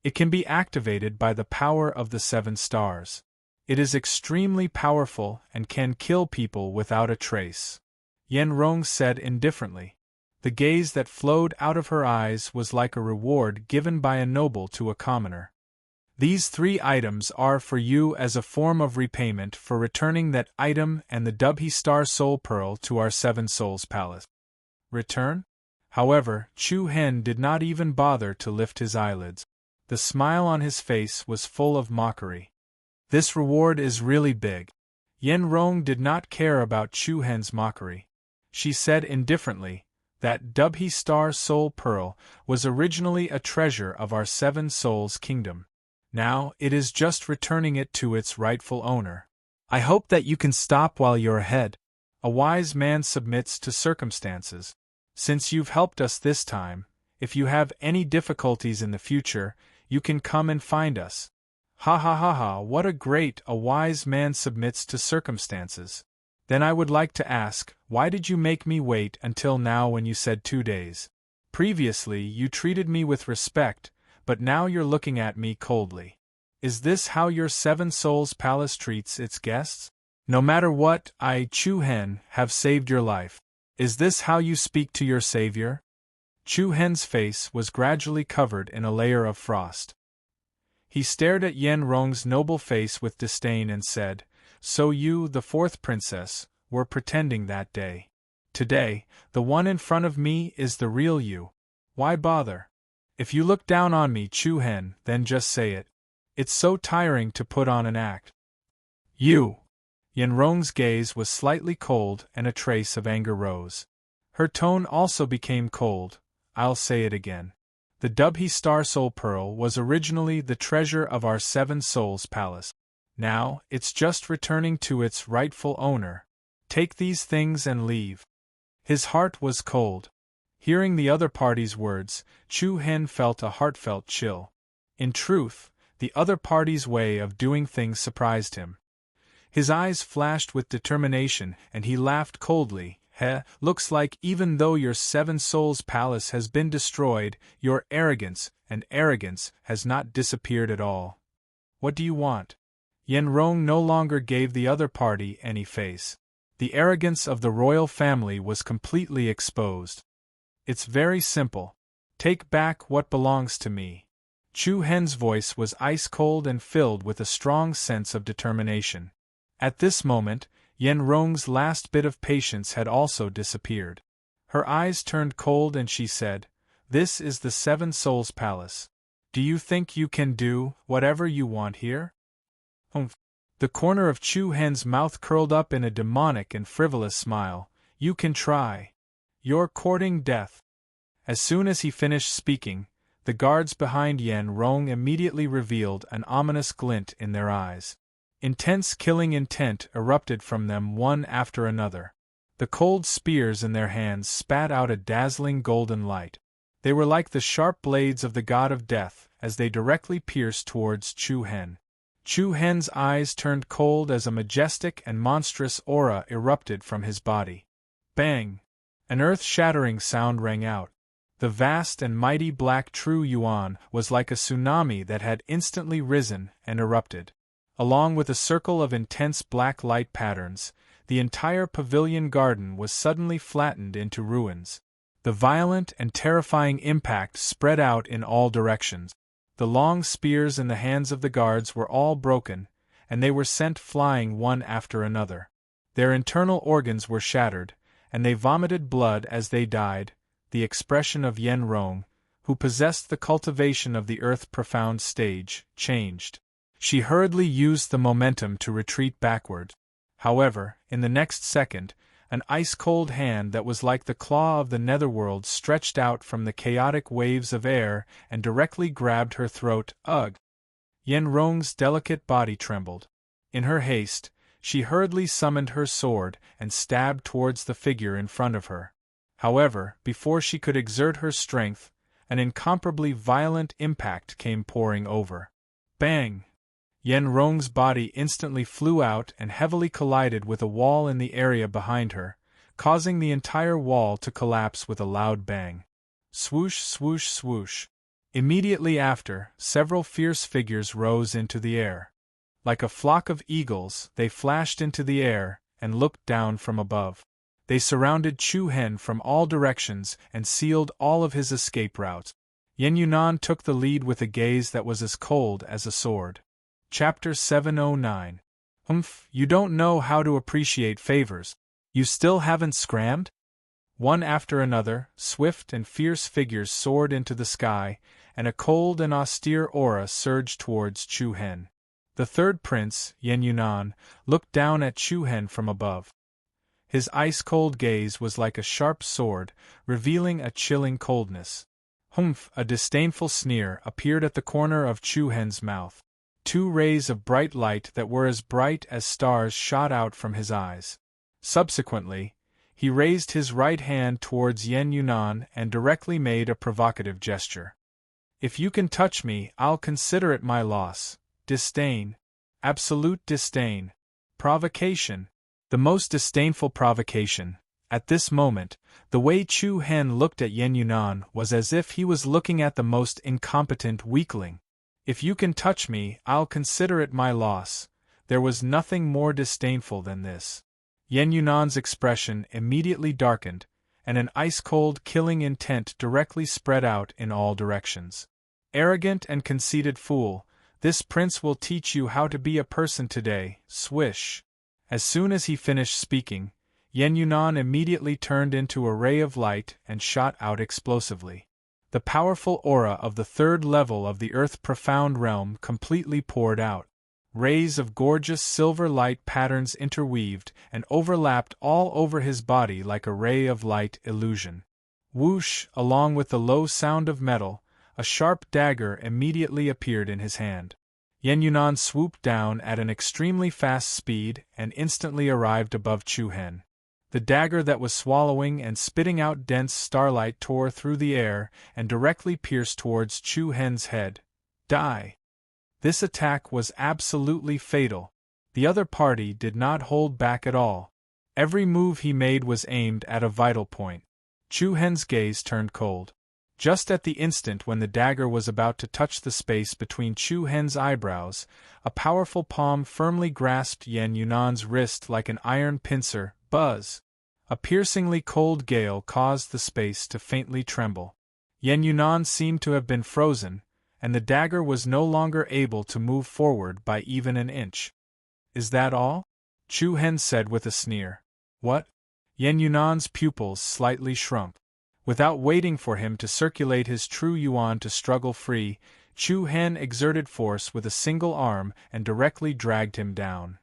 It can be activated by the power of the 7 stars. It is extremely powerful and can kill people without a trace. Yen Rong said indifferently. The gaze that flowed out of her eyes was like a reward given by a noble to a commoner. "These 3 items are for you as a form of repayment for returning that item and the Dubhe Star Soul Pearl to our 7 Souls Palace." Return? However, Chu Hen did not even bother to lift his eyelids. The smile on his face was full of mockery. "This reward is really big." Yen Rong did not care about Chu Hen's mockery. She said indifferently, "That Dubhe Star Soul Pearl was originally a treasure of our 7 Souls Kingdom. Now it is just returning it to its rightful owner. I hope that you can stop while you're ahead. A wise man submits to circumstances. Since you've helped us this time, if you have any difficulties in the future, you can come and find us." Ha ha ha ha, what a wise man submits to circumstances. Then I would like to ask, why did you make me wait until now when you said 2 days? Previously you treated me with respect, but now you're looking at me coldly. Is this how your 7 Souls Palace treats its guests? No matter what, I, Chu Hen, have saved your life. Is this how you speak to your savior? Chu Hen's face was gradually covered in a layer of frost. He stared at Yen Rong's noble face with disdain and said, "So you, the 4th princess, were pretending that day. Today, the one in front of me is the real you. Why bother? If you look down on me, Chu Hen, then just say it. It's so tiring to put on an act." "You!" Yen Rong's gaze was slightly cold and a trace of anger rose. Her tone also became cold. "I'll say it again. The Dubhe Star Soul Pearl was originally the treasure of our 7 Souls Palace. Now, it's just returning to its rightful owner. Take these things and leave." His heart was cold. Hearing the other party's words, Chu Hen felt a heartfelt chill. In truth, the other party's way of doing things surprised him. His eyes flashed with determination and he laughed coldly. Looks like even though your 7 Souls Palace has been destroyed, your arrogance has not disappeared at all. What do you want?" Yen Rong no longer gave the other party any face. The arrogance of the royal family was completely exposed. "It's very simple. Take back what belongs to me." Chu Hen's voice was ice-cold and filled with a strong sense of determination. At this moment, Yen Rong's last bit of patience had also disappeared. Her eyes turned cold and she said, "This is the 7 Souls Palace. Do you think you can do whatever you want here?" "Humph." The corner of Chu Hen's mouth curled up in a demonic and frivolous smile. "You can try. You're courting death." As soon as he finished speaking, the guards behind Yen Rong immediately revealed an ominous glint in their eyes. Intense killing intent erupted from them one after another. The cold spears in their hands spat out a dazzling golden light. They were like the sharp blades of the god of death as they directly pierced towards Chu Hen. Chu Hen's eyes turned cold as a majestic and monstrous aura erupted from his body. Bang! An earth-shattering sound rang out. The vast and mighty black True Yuan was like a tsunami that had instantly risen and erupted. Along with a circle of intense black light patterns, the entire pavilion garden was suddenly flattened into ruins. The violent and terrifying impact spread out in all directions. The long spears in the hands of the guards were all broken, and they were sent flying one after another. Their internal organs were shattered, and they vomited blood as they died. The expression of Yen Rong, who possessed the cultivation of the earth-profound stage, changed. She hurriedly used the momentum to retreat backward. However, in the next second, an ice-cold hand that was like the claw of the netherworld stretched out from the chaotic waves of air and directly grabbed her throat. Ugh! Yen Rong's delicate body trembled. In her haste, she hurriedly summoned her sword and stabbed towards the figure in front of her. However, before she could exert her strength, an incomparably violent impact came pouring over. Bang! Yen Rong's body instantly flew out and heavily collided with a wall in the area behind her, causing the entire wall to collapse with a loud bang. Swoosh, swoosh, swoosh. Immediately after, several fierce figures rose into the air. Like a flock of eagles, they flashed into the air and looked down from above. They surrounded Chu Hen from all directions and sealed all of his escape routes. Yen Yunan took the lead with a gaze that was as cold as a sword. Chapter 709. You don't know how to appreciate favors. You still haven't scrammed? One after another, swift and fierce figures soared into the sky, and a cold and austere aura surged towards Chu Hen. The third prince, Yen Yunan, looked down at Chu Hen from above. His ice-cold gaze was like a sharp sword, revealing a chilling coldness. A disdainful sneer appeared at the corner of Chu Hen's mouth. Two rays of bright light that were as bright as stars shot out from his eyes. Subsequently, he raised his right hand towards Yen Yunan and directly made a provocative gesture. If you can touch me, I'll consider it my loss. Disdain. Absolute disdain. Provocation. The most disdainful provocation. At this moment, the way Chu Hen looked at Yen Yunan was as if he was looking at the most incompetent weakling. If you can touch me, I'll consider it my loss. There was nothing more disdainful than this. Yen Yunan's expression immediately darkened, and an ice-cold killing intent directly spread out in all directions. Arrogant and conceited fool, this prince will teach you how to be a person today. Swish. As soon as he finished speaking, Yen Yunan immediately turned into a ray of light and shot out explosively. The powerful aura of the third level of the earth-profound realm completely poured out. Rays of gorgeous silver light patterns interweaved and overlapped all over his body like a ray of light illusion. Whoosh! Along with the low sound of metal, a sharp dagger immediately appeared in his hand. Yen Yunan swooped down at an extremely fast speed and instantly arrived above Chu Hen. The dagger that was swallowing and spitting out dense starlight tore through the air and directly pierced towards Chu Hen's head. Die! This attack was absolutely fatal. The other party did not hold back at all. Every move he made was aimed at a vital point. Chu Hen's gaze turned cold. Just at the instant when the dagger was about to touch the space between Chu Hen's eyebrows, a powerful palm firmly grasped Yen Yunan's wrist like an iron pincer. Buzz! A piercingly cold gale caused the space to faintly tremble. Yen Yunan seemed to have been frozen, and the dagger was no longer able to move forward by even an inch. Is that all? Chu Hen said with a sneer. What? Yen Yunan's pupils slightly shrunk. Without waiting for him to circulate his true yuan to struggle free, Chu Hen exerted force with a single arm and directly dragged him down.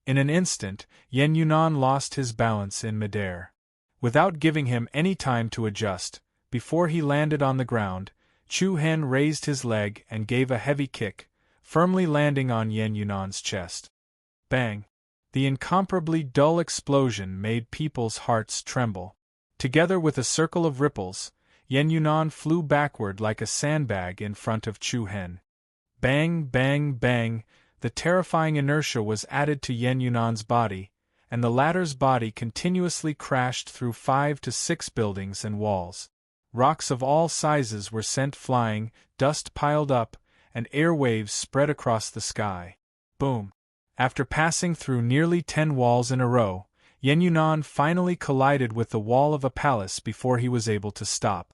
In an instant, Yen Yunan lost his balance in midair. Without giving him any time to adjust, before he landed on the ground, Chu Hen raised his leg and gave a heavy kick, firmly landing on Yen Yunan's chest. Bang! The incomparably dull explosion made people's hearts tremble. Together with a circle of ripples, Yen Yunan flew backward like a sandbag in front of Chu Hen. Bang, bang, bang! the terrifying inertia was added to Yen Yunan's body, and the latter's body continuously crashed through 5 to 6 buildings and walls. Rocks of all sizes were sent flying, dust piled up, and air waves spread across the sky. Boom! After passing through nearly 10 walls in a row, Yen Yunan finally collided with the wall of a palace before he was able to stop.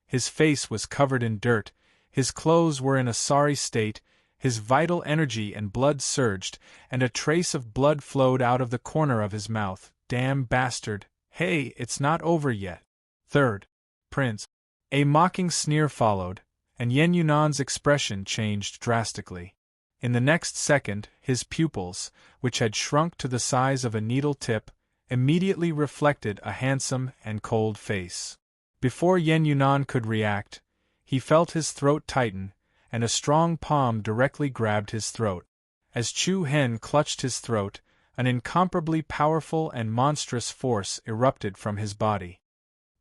His face was covered in dirt, his clothes were in a sorry state, his vital energy and blood surged, and a trace of blood flowed out of the corner of his mouth. Damn bastard! Hey, it's not over yet. Third Prince. A mocking sneer followed, and Yen Yunan's expression changed drastically. In the next second, his pupils, which had shrunk to the size of a needle tip, immediately reflected a handsome and cold face. Before Yen Yunan could react, he felt his throat tighten, and a strong palm directly grabbed his throat. As Chu Hen clutched his throat, an incomparably powerful and monstrous force erupted from his body.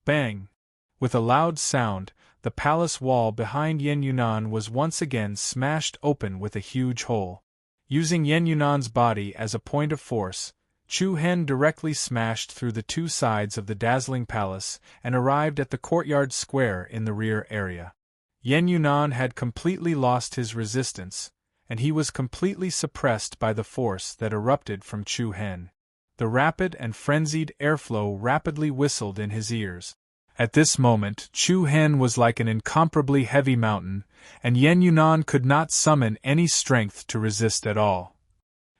Bang! With a loud sound, the palace wall behind Yen Yunan was once again smashed open with a huge hole. Using Yen Yunan's body as a point of force, Chu Hen directly smashed through the 2 sides of the dazzling palace and arrived at the courtyard square in the rear area. Yen Yunan had completely lost his resistance, and he was completely suppressed by the force that erupted from Chu Hen. The rapid and frenzied airflow rapidly whistled in his ears. At this moment, Chu Hen was like an incomparably heavy mountain, and Yen Yunan could not summon any strength to resist at all.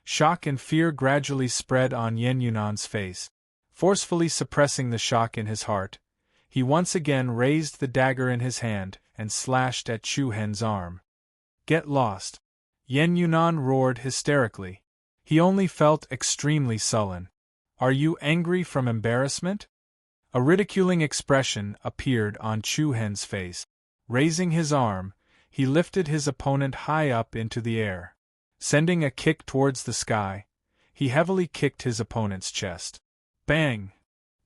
Shock and fear gradually spread on Yen Yunan's face. Forcefully suppressing the shock in his heart, he once again raised the dagger in his hand and slashed at Chu Hen's arm. Get lost! Yen Yunan roared hysterically. He only felt extremely sullen. Are you angry from embarrassment? A ridiculing expression appeared on Chu Hen's face. Raising his arm, he lifted his opponent high up into the air. Sending a kick towards the sky, he heavily kicked his opponent's chest. Bang!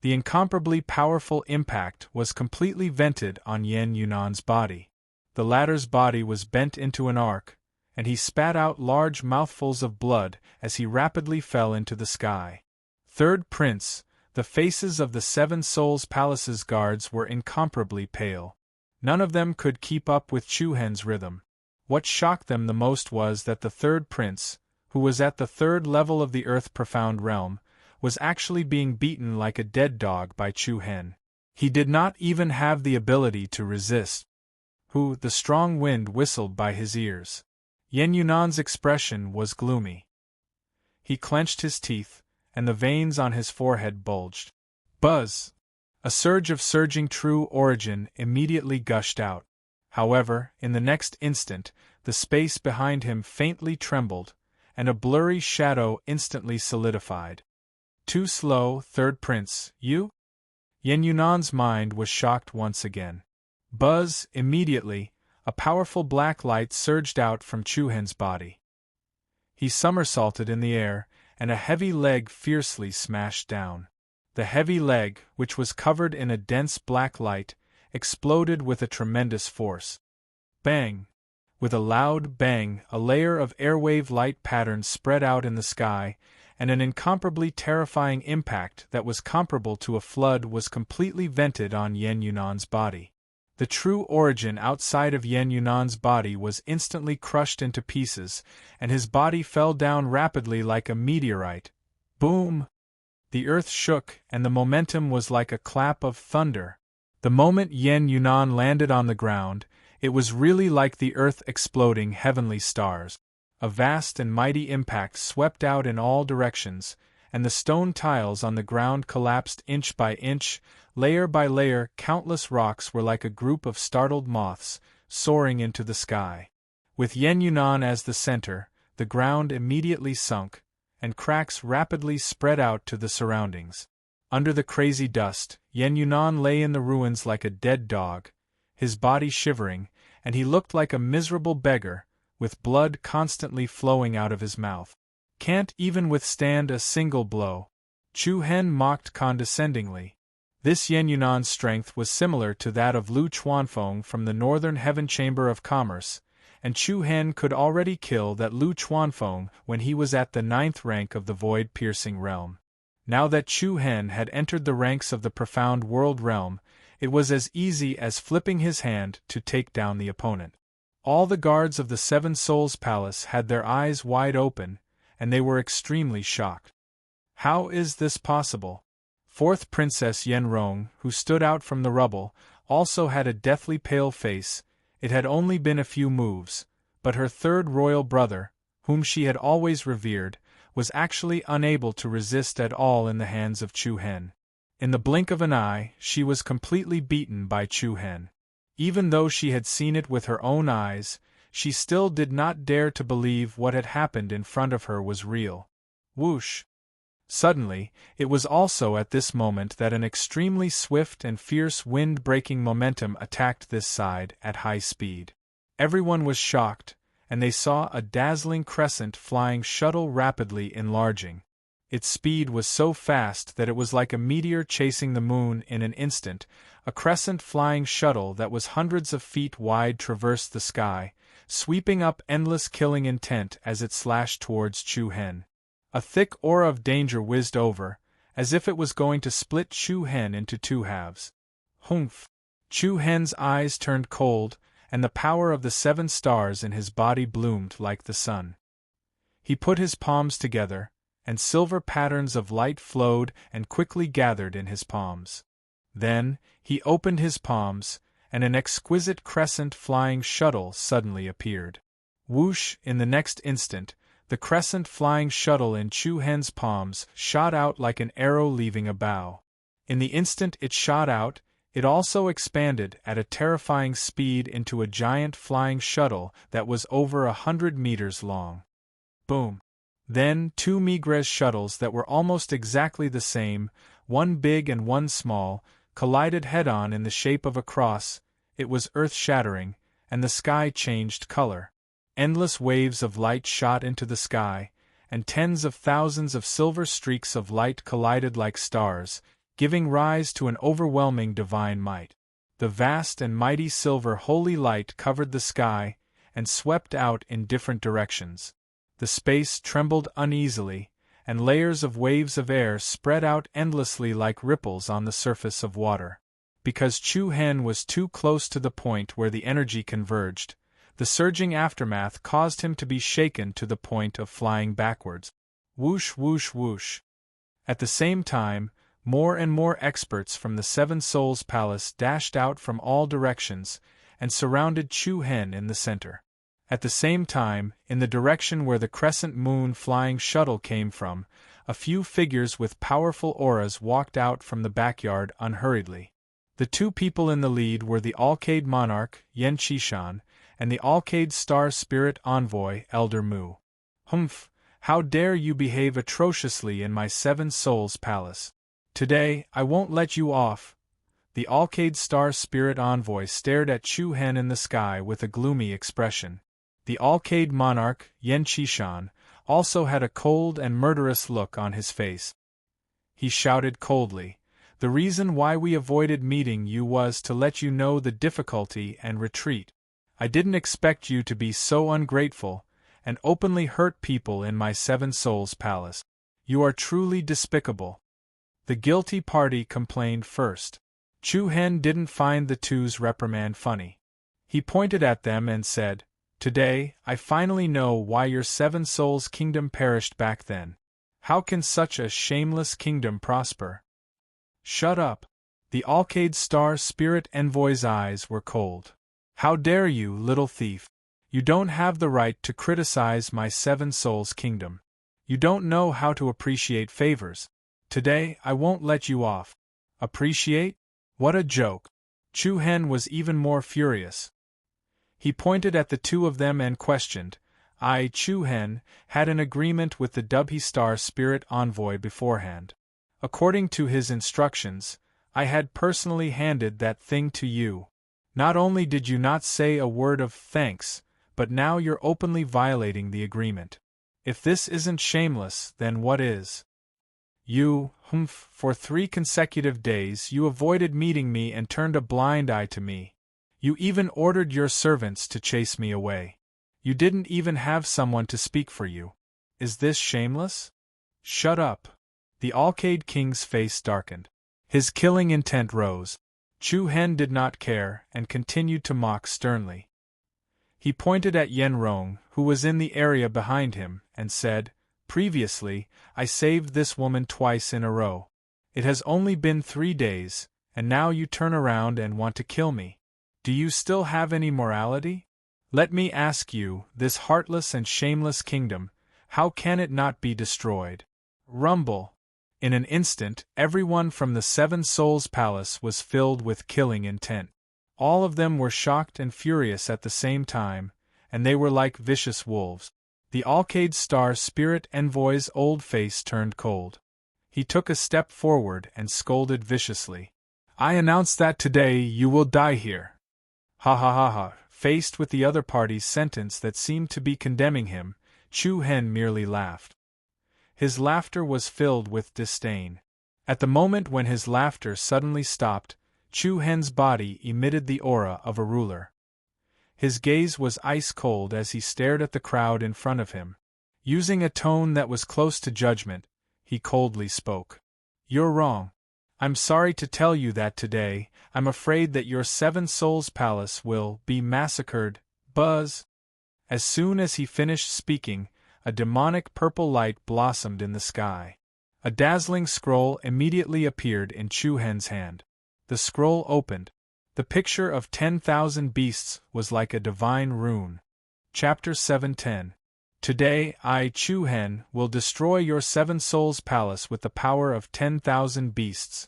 The incomparably powerful impact was completely vented on Yen Yunan's body. The latter's body was bent into an arc, and he spat out large mouthfuls of blood as he rapidly fell into the sky. Third Prince. The faces of the 7 Souls Palace's guards were incomparably pale. None of them could keep up with Chu Hen's rhythm. What shocked them the most was that the 3rd Prince, who was at the 3rd level of the Earth Profound Realm, was actually being beaten like a dead dog by Chu Hen. He did not even have the ability to resist. The strong wind whistled by his ears. Yen Yunan's expression was gloomy. He clenched his teeth, and the veins on his forehead bulged. Buzz! A surge of surging true origin immediately gushed out. However, in the next instant, the space behind him faintly trembled, and a blurry shadow instantly solidified. Too slow, 3rd Prince, you? Yen Yunan's mind was shocked once again. Buzz! Immediately, a powerful black light surged out from Chu Hen's body. He somersaulted in the air, and a heavy leg fiercely smashed down. The heavy leg, which was covered in a dense black light, exploded with a tremendous force. Bang! With a loud bang, a layer of airwave light patterns spread out in the sky, and an incomparably terrifying impact that was comparable to a flood was completely vented on Yen Yunan's body. The true origin outside of Yen Yunan's body was instantly crushed into pieces, and his body fell down rapidly like a meteorite. Boom! The earth shook, and the momentum was like a clap of thunder. The moment Yen Yunan landed on the ground, it was really like the earth exploding heavenly stars. A vast and mighty impact swept out in all directions, and the stone tiles on the ground collapsed inch by inch, layer by layer. Countless rocks were like a group of startled moths, soaring into the sky. With Yen Yunan as the center, the ground immediately sunk, and cracks rapidly spread out to the surroundings. Under the crazy dust, Yen Yunan lay in the ruins like a dead dog, his body shivering, and he looked like a miserable beggar, with blood constantly flowing out of his mouth. Can't even withstand a single blow. Chu Hen mocked condescendingly. This Yen Yunan's strength was similar to that of Lu Chuanfeng from the Northern Heaven Chamber of Commerce, and Chu Hen could already kill that Lu Chuanfeng when he was at the 9th rank of the void-piercing realm. Now that Chu Hen had entered the ranks of the profound world realm, it was as easy as flipping his hand to take down the opponent. All the guards of the Seven Souls Palace had their eyes wide open, and they were extremely shocked. How is this possible? Fourth Princess Yenrong, who stood out from the rubble, also had a deathly pale face. It had only been a few moves, but her third royal brother, whom she had always revered, was actually unable to resist at all in the hands of Chu Hen. In the blink of an eye, she was completely beaten by Chu Hen. Even though she had seen it with her own eyes, she still did not dare to believe what had happened in front of her was real. Whoosh! Suddenly, it was also at this moment that an extremely swift and fierce wind-breaking momentum attacked this side at high speed. Everyone was shocked, and they saw a dazzling crescent flying shuttle rapidly enlarging. Its speed was so fast that it was like a meteor chasing the moon in an instant. A crescent flying shuttle that was hundreds of feet wide traversed the sky, sweeping up endless killing intent as it slashed towards Chu Hen. A thick aura of danger whizzed over, as if it was going to split Chu Hen into two halves. Humph! Chu Hen's eyes turned cold, and the power of the 7 stars in his body bloomed like the sun. He put his palms together, and silver patterns of light flowed and quickly gathered in his palms. Then, he opened his palms, and an exquisite crescent flying shuttle suddenly appeared. Whoosh! In the next instant, the crescent flying shuttle in Chu Hen's palms shot out like an arrow leaving a bow. In the instant it shot out, it also expanded at a terrifying speed into a giant flying shuttle that was over 100 meters long. Boom! Then 2 Migres shuttles that were almost exactly the same, one big and one small, collided head-on in the shape of a cross. It was earth-shattering, and the sky changed color. Endless waves of light shot into the sky, and tens of thousands of silver streaks of light collided like stars, giving rise to an overwhelming divine might. The vast and mighty silver holy light covered the sky, and swept out in different directions. The space trembled uneasily, and layers of waves of air spread out endlessly like ripples on the surface of water. Because Chu Hen was too close to the point where the energy converged, the surging aftermath caused him to be shaken to the point of flying backwards. Whoosh, whoosh, whoosh. At the same time, more and more experts from the Seven Souls Palace dashed out from all directions, and surrounded Chu Hen in the center. At the same time, in the direction where the crescent moon flying shuttle came from, a few figures with powerful auras walked out from the backyard unhurriedly. The 2 people in the lead were the Alcade Monarch, Yen Qishan, and the Alcade Star Spirit Envoy, Elder Mu. Humph! How dare you behave atrociously in my Seven Souls Palace? Today, I won't let you off. The Alcade Star Spirit Envoy stared at Chu Hen in the sky with a gloomy expression. The Alcade Monarch, Yen Qishan, also had a cold and murderous look on his face. He shouted coldly, "The reason why we avoided meeting you was to let you know the difficulty and retreat. I didn't expect you to be so ungrateful, and openly hurt people in my Seven Souls Palace. You are truly despicable." The guilty party complained first. Chu Hen didn't find the two's reprimand funny. He pointed at them and said, "Today, I finally know why your Seven Souls kingdom perished back then. How can such a shameless kingdom prosper?" "Shut up." The Alcade Star Spirit Envoy's eyes were cold. "How dare you, little thief? You don't have the right to criticize my Seven Souls kingdom. You don't know how to appreciate favors. Today, I won't let you off." "Appreciate? What a joke." Chu Hen was even more furious. He pointed at the 2 of them and questioned, "I, Chu Hen, had an agreement with the Dubhe Star Spirit Envoy beforehand. According to his instructions, I had personally handed that thing to you. Not only did you not say a word of thanks, but now you're openly violating the agreement. If this isn't shameless, then what is? You, for 3 consecutive days you avoided meeting me and turned a blind eye to me. You even ordered your servants to chase me away. You didn't even have someone to speak for you. Is this shameless? Shut up. The Alcade King's face darkened. His killing intent rose. Chu Hen did not care and continued to mock sternly. He pointed at Yen Rong, who was in the area behind him, and said, "Previously, I saved this woman twice in a row. It has only been 3 days, and now you turn around and want to kill me. Do you still have any morality? Let me ask you, this heartless and shameless kingdom, how can it not be destroyed?" Rumble. In an instant, everyone from the Seven Souls Palace was filled with killing intent. All of them were shocked and furious at the same time, and they were like vicious wolves. The Alcade Star Spirit Envoy's old face turned cold. He took a step forward and scolded viciously. "I announce that today you will die here." Ha ha ha ha. Faced with the other party's sentence that seemed to be condemning him, Chu Hen merely laughed. His laughter was filled with disdain. At the moment when his laughter suddenly stopped, Chu Hen's body emitted the aura of a ruler. His gaze was ice-cold as he stared at the crowd in front of him. Using a tone that was close to judgment, he coldly spoke. "You're wrong. I'm sorry to tell you that today, I'm afraid that your Seven Souls Palace will be massacred." Buzz! As soon as he finished speaking, a demonic purple light blossomed in the sky. A dazzling scroll immediately appeared in Chu Hen's hand. The scroll opened. The picture of 10,000 beasts was like a divine rune. Chapter 710. Today, I, Chu Hen, will destroy your Seven Souls Palace with the power of 10,000 beasts.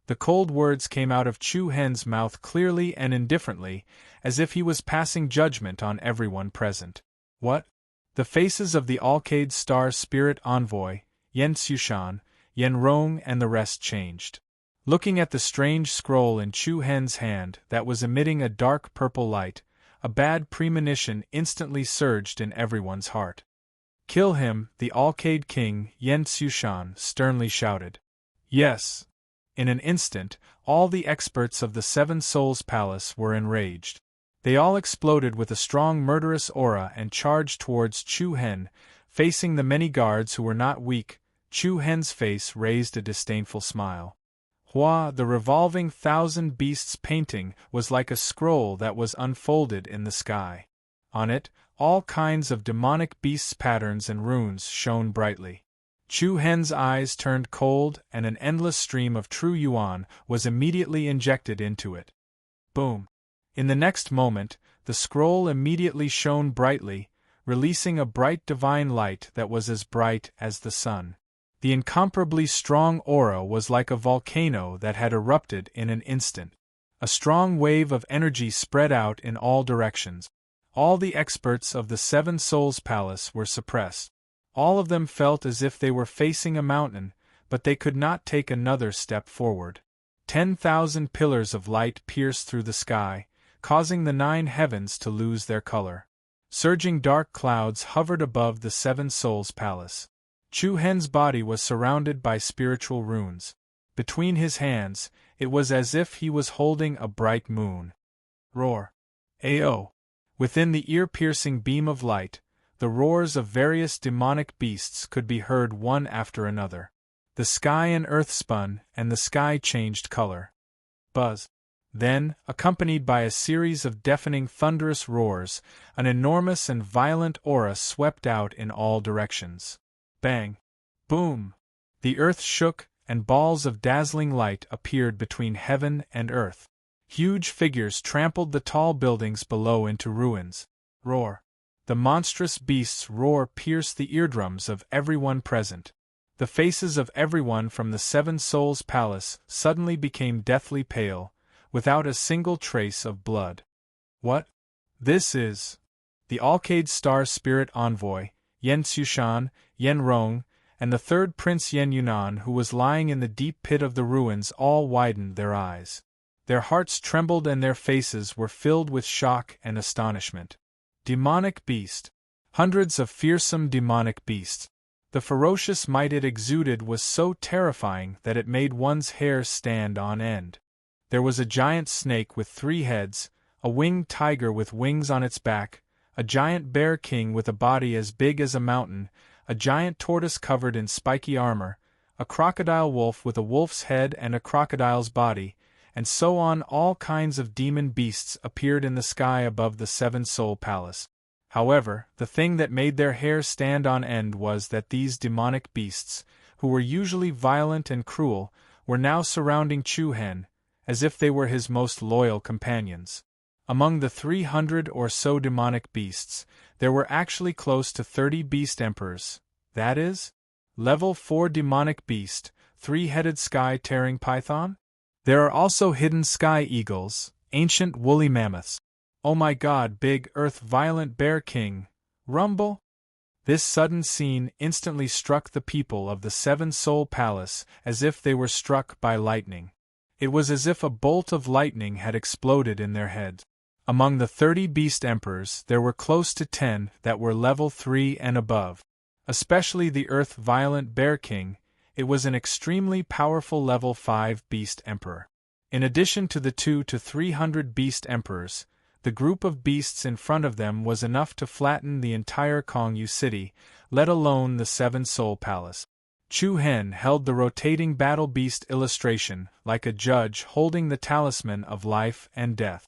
The cold words came out of Chu Hen's mouth clearly and indifferently, as if he was passing judgment on everyone present. What? The faces of the Alcade Star Spirit Envoy, Yen Xushan, Yen Rong and the rest changed. Looking at the strange scroll in Chu Hen's hand that was emitting a dark purple light, a bad premonition instantly surged in everyone's heart. "Kill him!" the Alcade King, Yen Xushan, sternly shouted. Yes. In an instant, all the experts of the Seven Souls Palace were enraged. They all exploded with a strong murderous aura and charged towards Chu Hen, facing the many guards who were not weak. Chu Hen's face raised a disdainful smile. Hua, the revolving 1,000 beasts painting, was like a scroll that was unfolded in the sky. On it, all kinds of demonic beasts' patterns and runes shone brightly. Chu Hen's eyes turned cold and an endless stream of true yuan was immediately injected into it. Boom! In the next moment, the scroll immediately shone brightly, releasing a bright divine light that was as bright as the sun. The incomparably strong aura was like a volcano that had erupted in an instant. A strong wave of energy spread out in all directions. All the experts of the Seven Souls Palace were suppressed. All of them felt as if they were facing a mountain, but they could not take another step forward. 10,000 pillars of light pierced through the sky, causing the 9 heavens to lose their color. Surging dark clouds hovered above the Seven Souls Palace. Chu Hen's body was surrounded by spiritual runes. Between his hands, it was as if he was holding a bright moon. Roar! Ao! Within the ear-piercing beam of light, the roars of various demonic beasts could be heard one after another. The sky and earth spun, and the sky changed color. Buzz! Then, accompanied by a series of deafening thunderous roars, an enormous and violent aura swept out in all directions. Bang! Boom! The earth shook, and balls of dazzling light appeared between heaven and earth. Huge figures trampled the tall buildings below into ruins. Roar! The monstrous beast's roar pierced the eardrums of everyone present. The faces of everyone from the Seven Souls Palace suddenly became deathly pale, without a single trace of blood. What? This is... The Alcade Star Spirit Envoy, Yen Xushan, Yen Rong, and the third Prince Yen Yunan, who was lying in the deep pit of the ruins, all widened their eyes. Their hearts trembled and their faces were filled with shock and astonishment. Demonic beast. Hundreds of fearsome demonic beasts. The ferocious might it exuded was so terrifying that it made one's hair stand on end. There was a giant snake with 3 heads, a winged tiger with wings on its back, a giant bear king with a body as big as a mountain, a giant tortoise covered in spiky armor, a crocodile wolf with a wolf's head and a crocodile's body, and so on. All kinds of demon beasts appeared in the sky above the Seven-Soul Palace. However, the thing that made their hair stand on end was that these demonic beasts, who were usually violent and cruel, were now surrounding Chu-Hen, as if they were his most loyal companions. Among the 300 or so demonic beasts, there were actually close to 30 beast emperors, that is, level 4 demonic beast, 3-headed sky-tearing python? There are also hidden sky eagles, ancient woolly mammoths. Oh my god, big earth violent bear king, rumble? This sudden scene instantly struck the people of the Seven-Soul Palace as if they were struck by lightning. It was as if a bolt of lightning had exploded in their heads. Among the 30 beast emperors, there were close to 10 that were level 3 and above. Especially the earth violent bear king, it was an extremely powerful level 5 beast emperor. In addition to the 200 to 300 beast emperors, the group of beasts in front of them was enough to flatten the entire Kongyu city, let alone the Seven-Soul Palace. Chu-Hen held the rotating battle beast illustration, like a judge holding the talisman of life and death.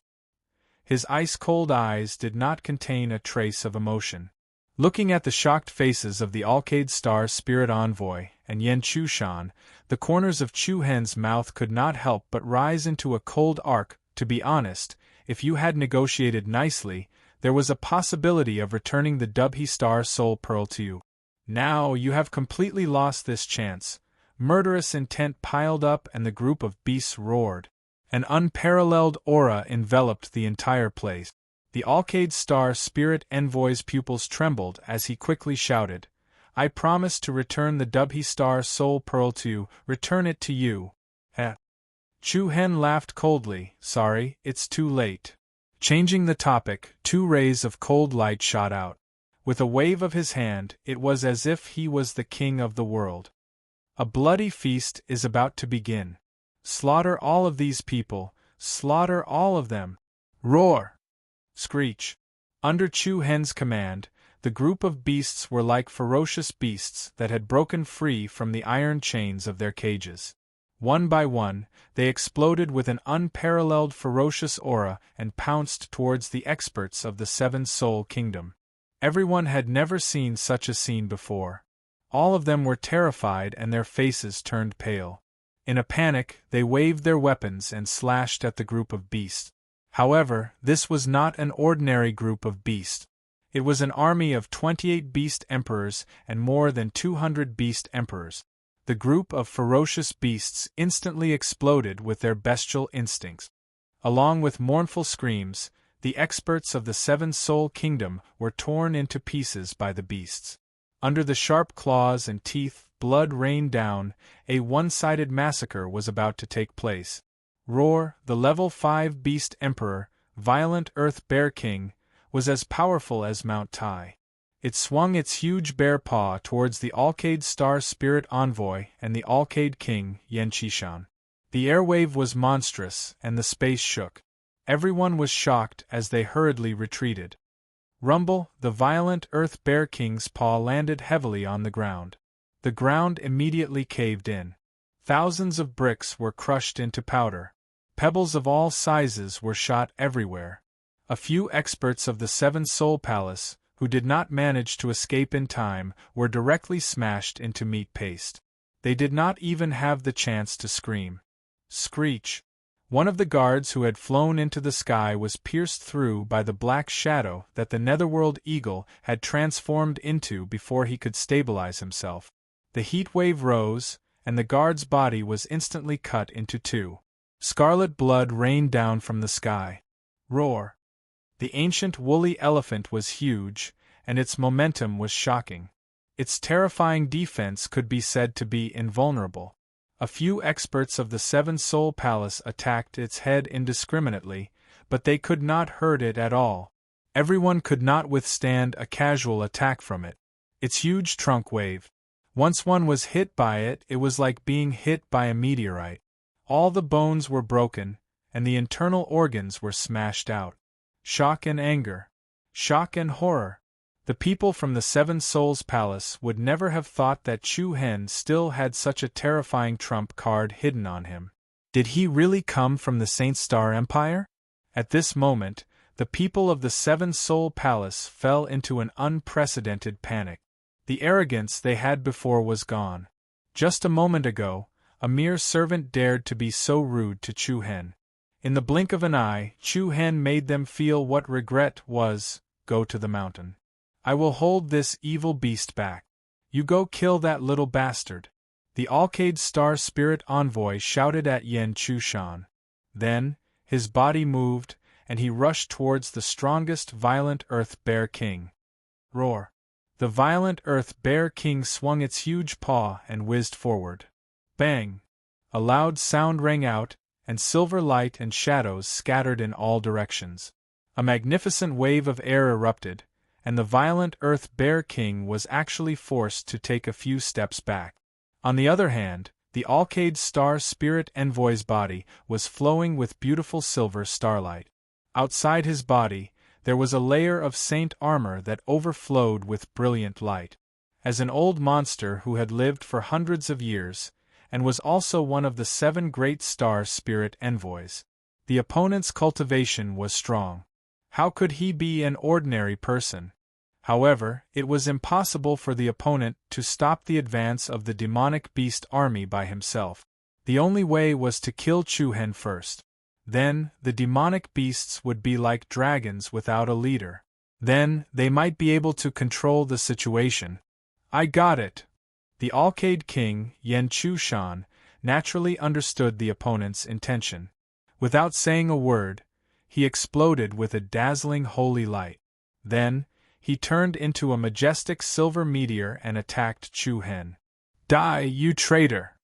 His ice-cold eyes did not contain a trace of emotion. Looking at the shocked faces of the Alcade Star Spirit Envoy and Yen Chushan, the corners of Chu-Hen's mouth could not help but rise into a cold arc. To be honest, if you had negotiated nicely, there was a possibility of returning the Dubhe Star Soul Pearl to you. Now you have completely lost this chance. Murderous intent piled up and the group of beasts roared. An unparalleled aura enveloped the entire place. The Alcade Star Spirit Envoy's pupils trembled as he quickly shouted, "I promise to return the Dubhe Star Soul Pearl to you, return it to you." Chu-Hen laughed coldly, "Sorry, it's too late." Changing the topic, 2 rays of cold light shot out. With a wave of his hand, it was as if he was the king of the world. A bloody feast is about to begin. Slaughter all of these people, slaughter all of them. Roar! Screech! Under Chu-Hen's command, the group of beasts were like ferocious beasts that had broken free from the iron chains of their cages. One by one, they exploded with an unparalleled ferocious aura and pounced towards the experts of the Seven-Soul Kingdom. Everyone had never seen such a scene before. All of them were terrified and their faces turned pale. In a panic, they waved their weapons and slashed at the group of beasts. However, this was not an ordinary group of beasts. It was an army of 28 beast emperors and more than 200 beast emperors. The group of ferocious beasts instantly exploded with their bestial instincts. Along with mournful screams, the experts of the Seven-Soul Kingdom were torn into pieces by the beasts. Under the sharp claws and teeth, blood rained down. A one-sided massacre was about to take place. Roar, the level 5 beast emperor, violent earth bear king, was as powerful as Mount Tai. It swung its huge bear paw towards the Alcade Star Spirit Envoy and the Alcade King, Yen Chishan. The airwave was monstrous, and the space shook. Everyone was shocked as they hurriedly retreated. Rumble, the violent Earth Bear King's paw landed heavily on the ground. The ground immediately caved in. Thousands of bricks were crushed into powder. Pebbles of all sizes were shot everywhere. A few experts of the Seven-Soul Palace, who did not manage to escape in time, were directly smashed into meat paste. They did not even have the chance to scream. Screech! One of the guards who had flown into the sky was pierced through by the black shadow that the Netherworld Eagle had transformed into before he could stabilize himself. The heat wave rose, and the guard's body was instantly cut into 2. Scarlet blood rained down from the sky. Roar! The ancient woolly elephant was huge, and its momentum was shocking. Its terrifying defense could be said to be invulnerable. A few experts of the Seven-Soul Palace attacked its head indiscriminately, but they could not hurt it at all. Everyone could not withstand a casual attack from it. Its huge trunk waved. Once one was hit by it, it was like being hit by a meteorite. All the bones were broken, and the internal organs were smashed out. Shock and anger. Shock and horror. The people from the Seven Souls Palace would never have thought that Chu Hen still had such a terrifying trump card hidden on him. Did he really come from the Saint Star Empire? At this moment, the people of the Seven Soul Palace fell into an unprecedented panic. The arrogance they had before was gone. Just a moment ago, a mere servant dared to be so rude to Chu Hen. In the blink of an eye, Chu Hen made them feel what regret was. Go to the mountain. I will hold this evil beast back. You go kill that little bastard. The Alcade Star Spirit Envoy shouted at Yan Chushan. Then, his body moved, and he rushed towards the strongest violent Earth Bear King. Roar! The violent Earth Bear King swung its huge paw and whizzed forward. Bang! A loud sound rang out, and silver light and shadows scattered in all directions. A magnificent wave of air erupted, and the violent Earth Bear King was actually forced to take a few steps back. On the other hand, the Alcade Star Spirit Envoy's body was flowing with beautiful silver starlight. Outside his body, there was a layer of saint armor that overflowed with brilliant light. As an old monster who had lived for hundreds of years, and was also one of the 7 great Star Spirit Envoys, the opponent's cultivation was strong. How could he be an ordinary person? However, it was impossible for the opponent to stop the advance of the demonic beast army by himself. The only way was to kill Chu Hen first. Then, the demonic beasts would be like dragons without a leader. Then, they might be able to control the situation. I got it! The Alcade King, Yan Chushan, naturally understood the opponent's intention. Without saying a word, he exploded with a dazzling holy light. Then, he turned into a majestic silver meteor and attacked Chu Hen. Die, you traitor!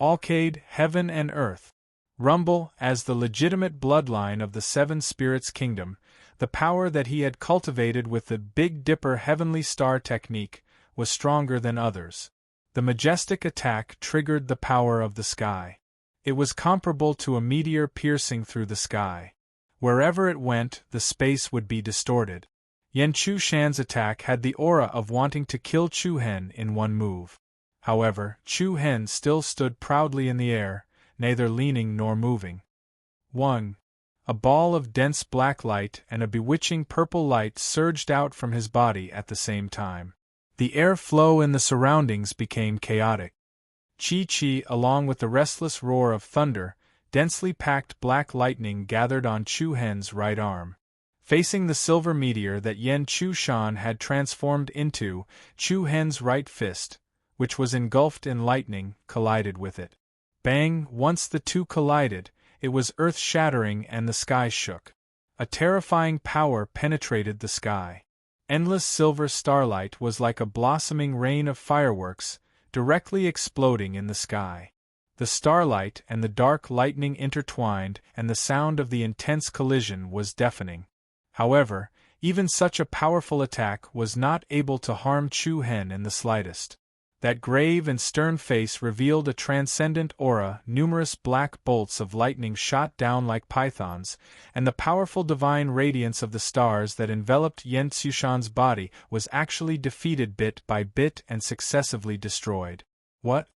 Alcade, heaven and earth. Rumble, as the legitimate bloodline of the 7 Spirits Kingdom, the power that he had cultivated with the Big Dipper Heavenly Star technique was stronger than others. The majestic attack triggered the power of the sky. It was comparable to a meteor piercing through the sky. Wherever it went, the space would be distorted. Yan Chushan's attack had the aura of wanting to kill Chu Hen in one move. However, Chu Hen still stood proudly in the air, neither leaning nor moving. 1. A ball of dense black light and a bewitching purple light surged out from his body at the same time. The air flow in the surroundings became chaotic. Chi-Chi, along with the restless roar of thunder, densely packed black lightning gathered on Chu Hen's right arm. Facing the silver meteor that Yan Chushan had transformed into, Chu Hen's right fist, which was engulfed in lightning, collided with it. Bang! Once the two collided, it was earth-shattering and the sky shook. A terrifying power penetrated the sky. Endless silver starlight was like a blossoming rain of fireworks, directly exploding in the sky. The starlight and the dark lightning intertwined, and the sound of the intense collision was deafening. However, even such a powerful attack was not able to harm Chu Hen in the slightest. That grave and stern face revealed a transcendent aura, numerous black bolts of lightning shot down like pythons, and the powerful divine radiance of the stars that enveloped Yan Chushan's body was actually defeated bit by bit and successively destroyed. What?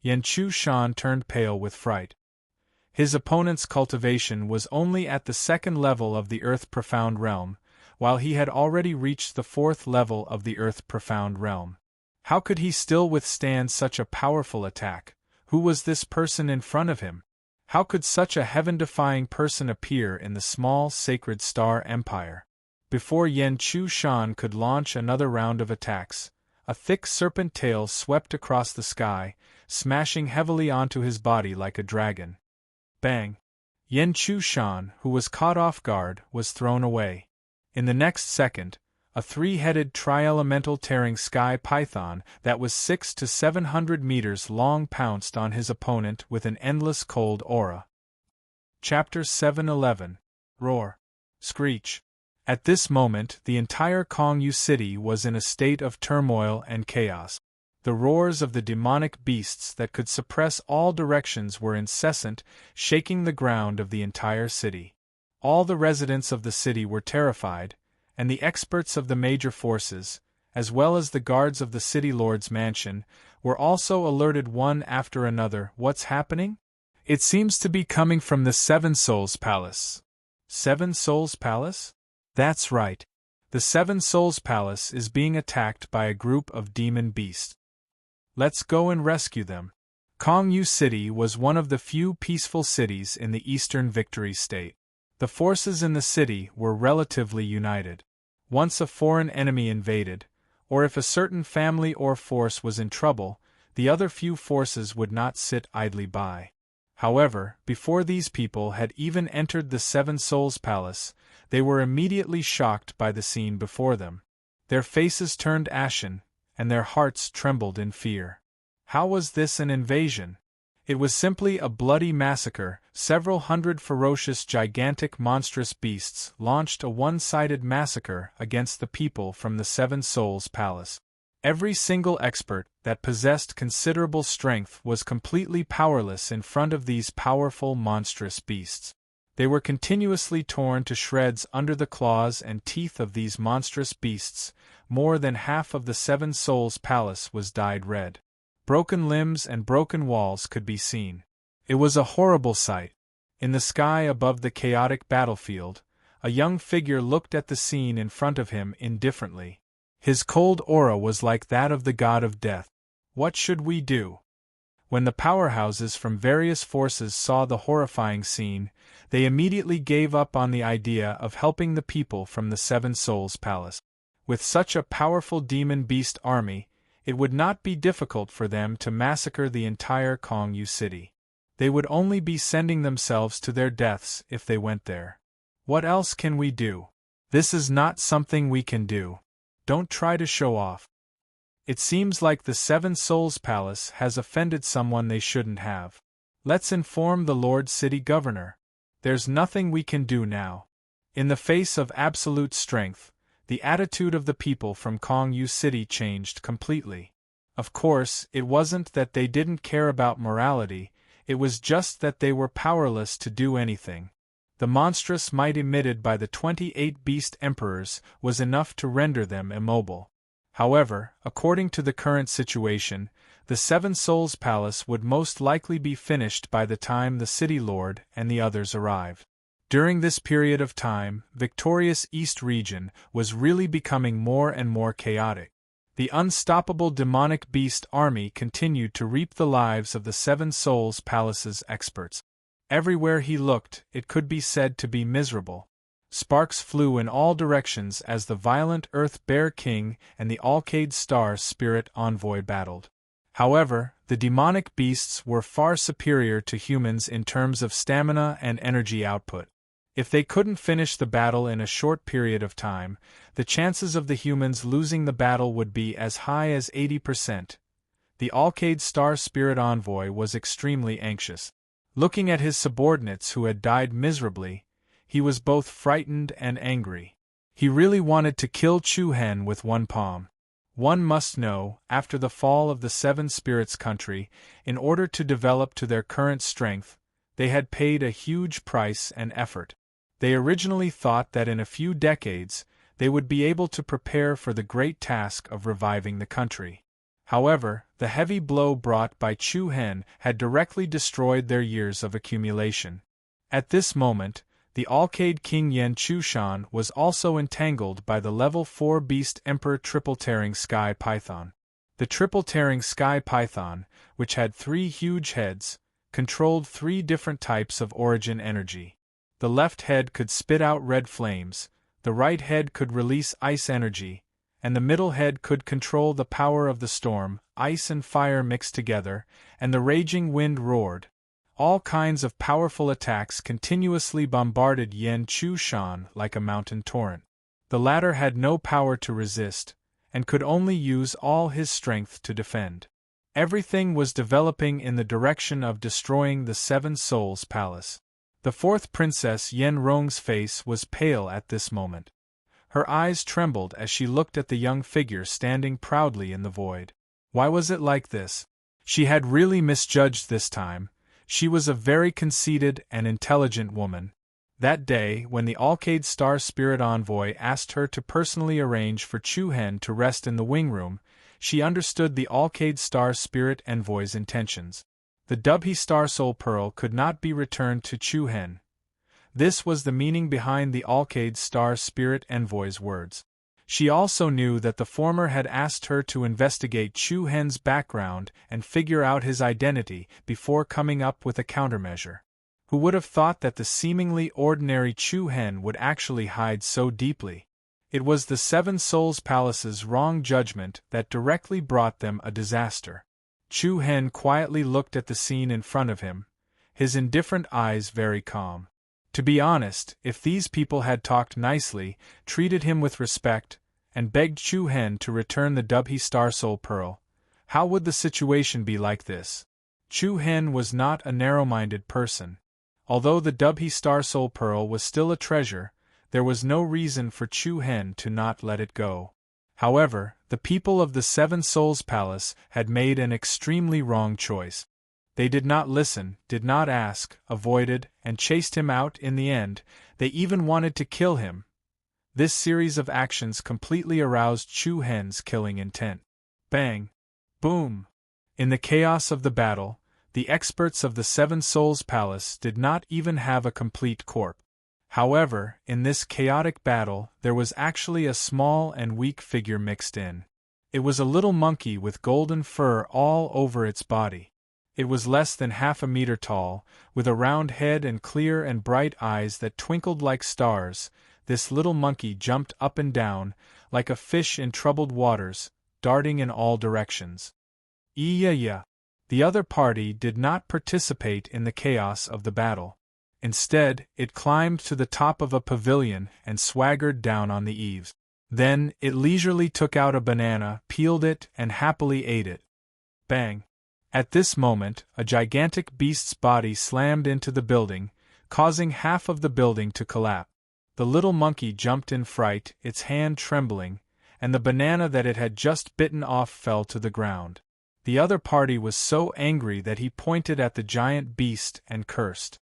Yan Chushan turned pale with fright. His opponent's cultivation was only at the 2nd level of the Earth Profound Realm, while he had already reached the 4th level of the Earth Profound Realm. How could he still withstand such a powerful attack? Who was this person in front of him? How could such a heaven-defying person appear in the small sacred star empire? Before Yan Chushan could launch another round of attacks, a thick serpent tail swept across the sky, smashing heavily onto his body like a dragon. Bang! Yan Chushan, who was caught off guard, was thrown away. In the next second, a 3-headed tri-elemental tearing sky python that was 600 to 700 meters long pounced on his opponent with an endless cold aura. Chapter 711. Roar. Screech. At this moment, the entire Kongyu city was in a state of turmoil and chaos. The roars of the demonic beasts that could suppress all directions were incessant, shaking the ground of the entire city. All the residents of the city were terrified, and the experts of the major forces, as well as the guards of the city lord's mansion, were also alerted one after another. What's happening? It seems to be coming from the Seven Souls Palace. Seven Souls Palace? That's right. The Seven Souls Palace is being attacked by a group of demon beasts. Let's go and rescue them. Kongyu City was one of the few peaceful cities in the Eastern Victory State. The forces in the city were relatively united. Once a foreign enemy invaded, or if a certain family or force was in trouble, the other few forces would not sit idly by. However, before these people had even entered the Seven Souls Palace, they were immediately shocked by the scene before them. Their faces turned ashen, and their hearts trembled in fear. How was this an invasion? It was simply a bloody massacre. Several hundred ferocious, gigantic, monstrous beasts launched a one-sided massacre against the people from the Seven Souls Palace. Every single expert that possessed considerable strength was completely powerless in front of these powerful, monstrous beasts. They were continuously torn to shreds under the claws and teeth of these monstrous beasts. More than half of the Seven Souls Palace was dyed red. Broken limbs and broken walls could be seen. It was a horrible sight. In the sky above the chaotic battlefield, a young figure looked at the scene in front of him indifferently. His cold aura was like that of the god of death. What should we do? When the powerhouses from various forces saw the horrifying scene, they immediately gave up on the idea of helping the people from the Seven Souls Palace. With such a powerful demon beast army, it would not be difficult for them to massacre the entire Kongyu city. They would only be sending themselves to their deaths if they went there. What else can we do? This is not something we can do. Don't try to show off. It seems like the Seven Souls Palace has offended someone they shouldn't have. Let's inform the Lord City Governor. There's nothing we can do now. In the face of absolute strength, the attitude of the people from Kongyu City changed completely. Of course, it wasn't that they didn't care about morality, it was just that they were powerless to do anything. The monstrous might emitted by the 28 Beast Emperors was enough to render them immobile. However, according to the current situation, the Seven Souls Palace would most likely be finished by the time the City Lord and the others arrived. During this period of time, victorious East region was really becoming more and more chaotic. The unstoppable demonic beast army continued to reap the lives of the Seven Souls Palace's experts. Everywhere he looked, it could be said to be miserable. Sparks flew in all directions as the violent Earth Bear King and the Alcade Star Spirit Envoy battled. However, the demonic beasts were far superior to humans in terms of stamina and energy output. If they couldn't finish the battle in a short period of time, the chances of the humans losing the battle would be as high as 80%. The Alcade Star Spirit Envoy was extremely anxious. Looking at his subordinates who had died miserably, he was both frightened and angry. He really wanted to kill Chu Hen with one palm. One must know, after the fall of the Seven Spirits country, in order to develop to their current strength, they had paid a huge price and effort. They originally thought that in a few decades, they would be able to prepare for the great task of reviving the country. However, the heavy blow brought by Chu Hen had directly destroyed their years of accumulation. At this moment, the Alcade King Yen Chushan was also entangled by the level 4 Beast Emperor Triple-Tearing Sky Python. The Triple-Tearing Sky Python, which had 3 huge heads, controlled 3 different types of origin energy. The left head could spit out red flames, the right head could release ice energy, and the middle head could control the power of the storm. Ice and fire mixed together, and the raging wind roared. All kinds of powerful attacks continuously bombarded Yen Chushan like a mountain torrent. The latter had no power to resist, and could only use all his strength to defend. Everything was developing in the direction of destroying the Seven Souls Palace. The fourth princess Yen Rong's face was pale at this moment. Her eyes trembled as she looked at the young figure standing proudly in the void. Why was it like this? She had really misjudged this time. She was a very conceited and intelligent woman. That day, when the Alcade Star Spirit Envoy asked her to personally arrange for Chu-Hen to rest in the wing room, she understood the Alcade Star Spirit Envoy's intentions. The Dubhe Star Soul Pearl could not be returned to Chu-Hen. This was the meaning behind the Alcade Star Spirit Envoy's words. She also knew that the former had asked her to investigate Chu-Hen's background and figure out his identity before coming up with a countermeasure. Who would have thought that the seemingly ordinary Chu-Hen would actually hide so deeply? It was the Seven Souls Palace's wrong judgment that directly brought them a disaster. Chu-Hen quietly looked at the scene in front of him, his indifferent eyes very calm. To be honest, if these people had talked nicely, treated him with respect, and begged Chu-Hen to return the Dubhe Star Soul Pearl, how would the situation be like this? Chu-Hen was not a narrow-minded person. Although the Dubhe Star Soul Pearl was still a treasure, there was no reason for Chu-Hen to not let it go. However, the people of the Seven Souls Palace had made an extremely wrong choice. They did not listen, did not ask, avoided, and chased him out in the end. They even wanted to kill him. This series of actions completely aroused Chu-Hen's killing intent. Bang! Boom! In the chaos of the battle, the experts of the Seven Souls Palace did not even have a complete corp. However, in this chaotic battle, there was actually a small and weak figure mixed in. It was a little monkey with golden fur all over its body. It was less than half a meter tall, with a round head and clear and bright eyes that twinkled like stars. This little monkey jumped up and down, like a fish in troubled waters, darting in all directions. Yeah. The other party did not participate in the chaos of the battle. Instead, it climbed to the top of a pavilion and swaggered down on the eaves. Then, it leisurely took out a banana, peeled it, and happily ate it. Bang! At this moment, a gigantic beast's body slammed into the building, causing half of the building to collapse. The little monkey jumped in fright, its hand trembling, and the banana that it had just bitten off fell to the ground. The other party was so angry that he pointed at the giant beast and cursed.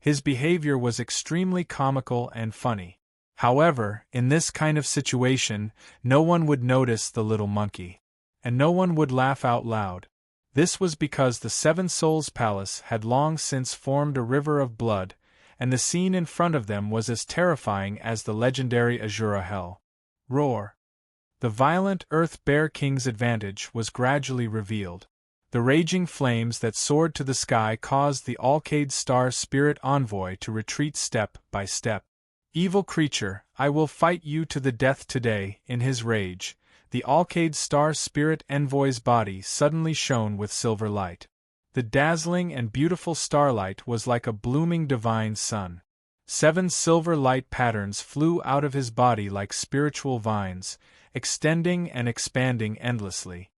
His behavior was extremely comical and funny. However, in this kind of situation, no one would notice the little monkey. And no one would laugh out loud. This was because the Seven Souls Palace had long since formed a river of blood, and the scene in front of them was as terrifying as the legendary Azura Hell. Roar! The violent Earth Bear King's advantage was gradually revealed. The raging flames that soared to the sky caused the Alcade Star Spirit Envoy to retreat step by step. Evil creature, I will fight you to the death today. In his rage, the Alcade Star Spirit Envoy's body suddenly shone with silver light. The dazzling and beautiful starlight was like a blooming divine sun. 7 silver light patterns flew out of his body like spiritual vines, extending and expanding endlessly.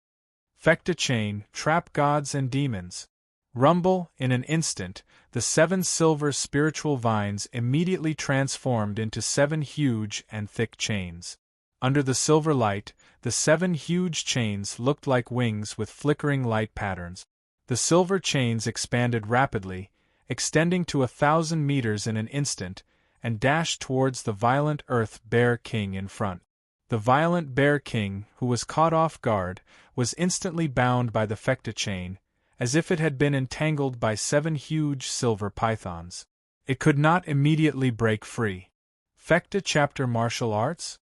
Fecta chain, trap gods and demons. Rumble, in an instant, the 7 silver spiritual vines immediately transformed into 7 huge and thick chains. Under the silver light, the 7 huge chains looked like wings with flickering light patterns. The silver chains expanded rapidly, extending to 1,000 meters in an instant, and dashed towards the violent Earth Bear King in front. The violent Bear King, who was caught off guard, was instantly bound by the Fecta chain, as if it had been entangled by 7 huge silver pythons. It could not immediately break free. Fecta Chapter Martial Arts?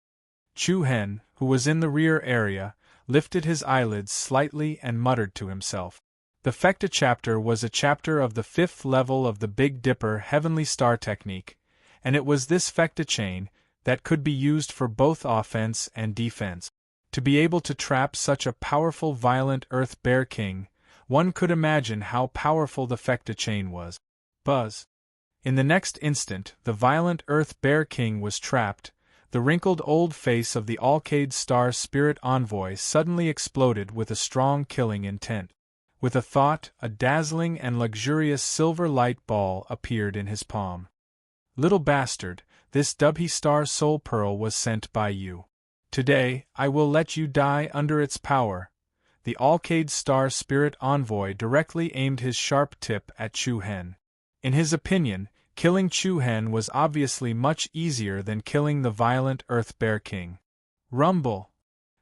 Chu-Hen, who was in the rear area, lifted his eyelids slightly and muttered to himself. The Fecta chapter was a chapter of the 5th level of the Big Dipper Heavenly Star Technique, and it was this Fecta chain that could be used for both offense and defense. To be able to trap such a powerful violent Earth Bear King, one could imagine how powerful the Fecta chain was. Buzz! In the next instant, the violent Earth Bear King was trapped. The wrinkled old face of the Alcade Star Spirit Envoy suddenly exploded with a strong killing intent. With a thought, a dazzling and luxurious silver light ball appeared in his palm. Little bastard, this Dubhe Star Soul Pearl was sent by you. Today, I will let you die under its power. The Alcade Star Spirit Envoy directly aimed his sharp tip at Chu-Hen. In his opinion, Killing Chu-Hen was obviously much easier than killing the violent Earth Bear King. Rumble!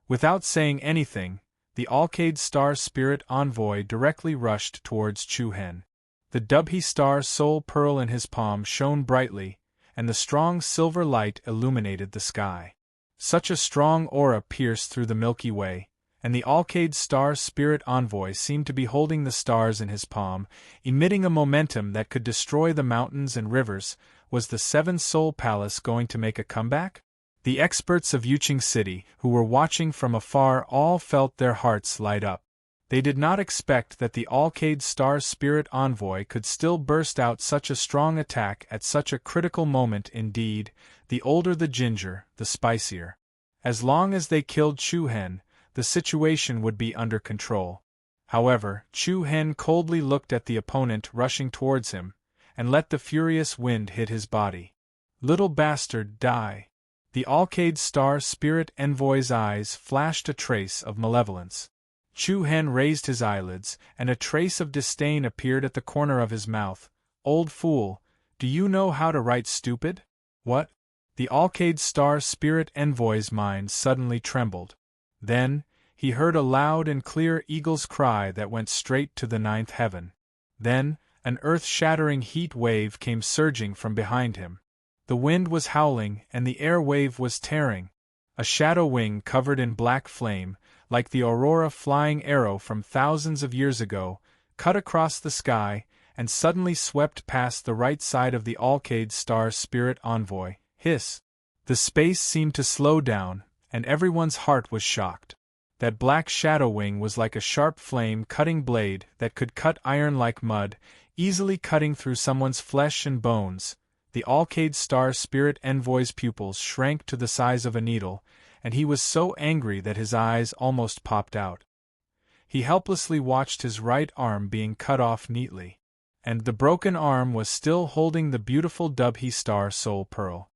Without saying anything, the Alkaid Star Spirit Envoy directly rushed towards Chu-Hen. The Dubhe Star Soul Pearl in his palm shone brightly, and the strong silver light illuminated the sky. Such a strong aura pierced through the Milky Way, and the Alkaid Star Spirit Envoy seemed to be holding the stars in his palm, emitting a momentum that could destroy the mountains and rivers. Was the Seven Soul Palace going to make a comeback? The experts of Yuqing City, who were watching from afar, all felt their hearts light up. They did not expect that the Alkaid Star Spirit Envoy could still burst out such a strong attack at such a critical moment. Indeed, the older the ginger, the spicier. As long as they killed Chu-Hen, the situation would be under control. However, Chu-Hen coldly looked at the opponent rushing towards him, and let the furious wind hit his body. Little bastard, die! The Alkaid Star Spirit Envoy's eyes flashed a trace of malevolence. Chu-Hen raised his eyelids, and a trace of disdain appeared at the corner of his mouth. Old fool, do you know how to write stupid? What? The Alkaid Star Spirit Envoy's mind suddenly trembled. Then, he heard a loud and clear eagle's cry that went straight to the ninth heaven. Then, an earth-shattering heat wave came surging from behind him. The wind was howling, and the air wave was tearing. A shadow wing covered in black flame, like the aurora flying arrow from thousands of years ago, cut across the sky, and suddenly swept past the right side of the Alkaid Star Spirit Envoy. Hiss! The space seemed to slow down, and everyone's heart was shocked. That black shadow wing was like a sharp flame-cutting blade that could cut iron like mud, easily cutting through someone's flesh and bones. The Alkaid Star Spirit Envoy's pupils shrank to the size of a needle, and he was so angry that his eyes almost popped out. He helplessly watched his right arm being cut off neatly, and the broken arm was still holding the beautiful Dubhe Star Soul Pearl.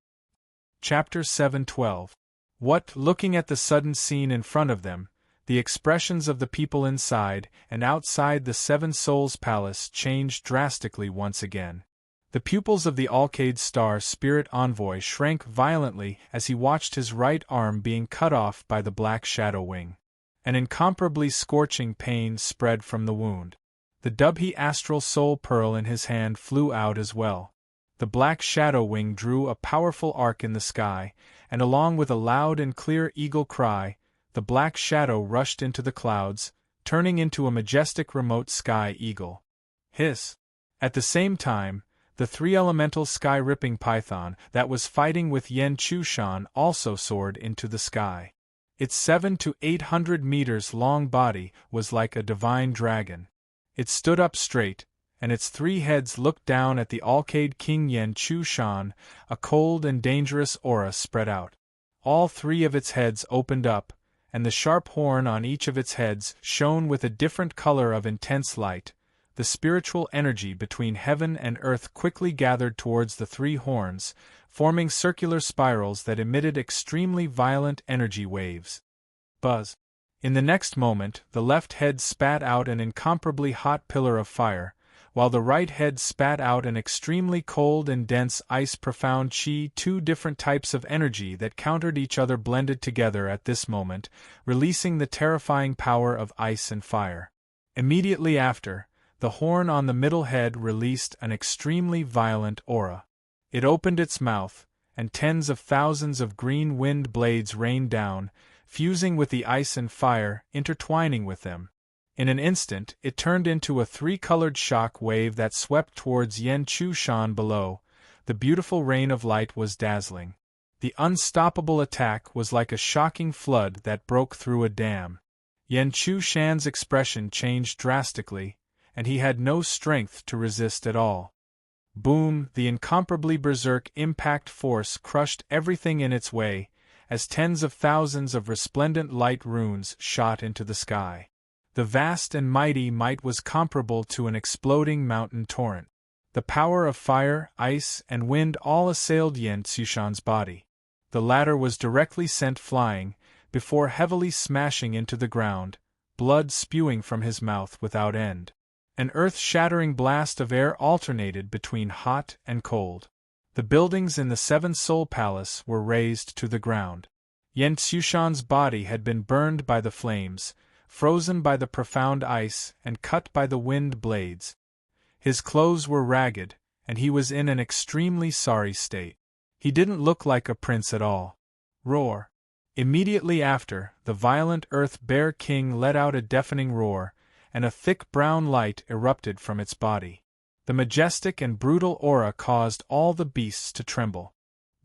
Chapter 7:12. What? Looking at the sudden scene in front of them, the expressions of the people inside and outside the Seven Souls Palace changed drastically once again. The pupils of the Alkaid Star Spirit Envoy shrank violently as he watched his right arm being cut off by the black shadow wing. An incomparably scorching pain spread from the wound. The Dubhe Astral Soul Pearl in his hand flew out as well. The black shadow wing drew a powerful arc in the sky, and along with a loud and clear eagle cry, the black shadow rushed into the clouds, turning into a majestic remote sky eagle. Hiss! At the same time, the three-elemental sky-ripping python that was fighting with Yen Chushan also soared into the sky. Its 700 to 800 meters long body was like a divine dragon. It stood up straight, and its three heads looked down at the Alkaid King Yen Chushan. A cold and dangerous aura spread out. All three of its heads opened up, and the sharp horn on each of its heads shone with a different color of intense light. The spiritual energy between heaven and earth quickly gathered towards the three horns, forming circular spirals that emitted extremely violent energy waves. Buzz! In the next moment, the left head spat out an incomparably hot pillar of fire, while the right head spat out an extremely cold and dense ice profound chi. Two different types of energy that countered each other blended together at this moment, releasing the terrifying power of ice and fire. Immediately after, the horn on the middle head released an extremely violent aura. It opened its mouth, and tens of thousands of green wind blades rained down, fusing with the ice and fire, intertwining with them. In an instant, it turned into a three-colored shock wave that swept towards Yen Chushan below. The beautiful rain of light was dazzling. The unstoppable attack was like a shocking flood that broke through a dam. Yen Chushan's expression changed drastically, and he had no strength to resist at all. Boom! The incomparably berserk impact force crushed everything in its way, as tens of thousands of resplendent light runes shot into the sky. The vast and mighty might was comparable to an exploding mountain torrent. The power of fire, ice, and wind all assailed Yen Chushan's body. The latter was directly sent flying, before heavily smashing into the ground, blood spewing from his mouth without end. An earth-shattering blast of air alternated between hot and cold. The buildings in the Seven Soul Palace were razed to the ground. Yan Xushan's body had been burned by the flames, frozen by the profound ice, and cut by the wind blades. His clothes were ragged, and he was in an extremely sorry state. He didn't look like a prince at all. Roar! Immediately after, the violent Earth Bear King let out a deafening roar, and a thick brown light erupted from its body. The majestic and brutal aura caused all the beasts to tremble.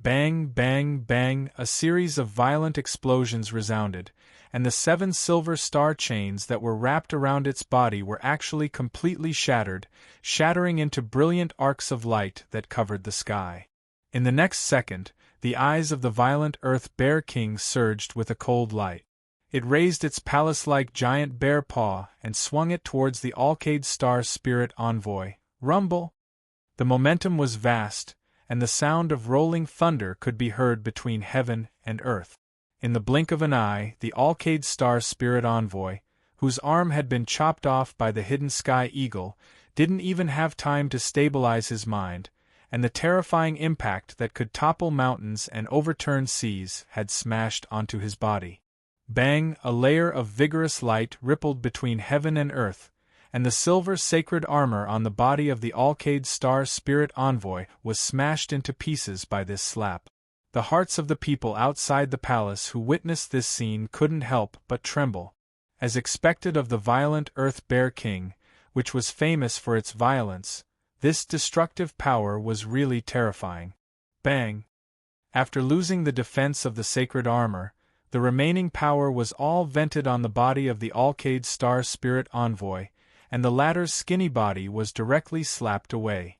Bang, bang, bang, a series of violent explosions resounded, and the 7 silver star chains that were wrapped around its body were actually completely shattered, shattering into brilliant arcs of light that covered the sky. In the next second, the eyes of the violent Earth Bear King surged with a cold light. It raised its palace-like giant bear paw and swung it towards the Alcade Star Spirit Envoy. Rumble! The momentum was vast, and the sound of rolling thunder could be heard between heaven and earth. In the blink of an eye, the Alcade Star Spirit Envoy, whose arm had been chopped off by the hidden Sky Eagle, didn't even have time to stabilize his mind, and the terrifying impact that could topple mountains and overturn seas had smashed onto his body. Bang! A layer of vigorous light rippled between heaven and earth, and the silver sacred armor on the body of the Alcade Star Spirit Envoy was smashed into pieces by this slap. The hearts of the people outside the palace who witnessed this scene couldn't help but tremble. As expected of the violent Earth Bear King, which was famous for its violence, this destructive power was really terrifying. Bang! After losing the defense of the sacred armor, the remaining power was all vented on the body of the Alcade Star Spirit Envoy, and the latter's skinny body was directly slapped away.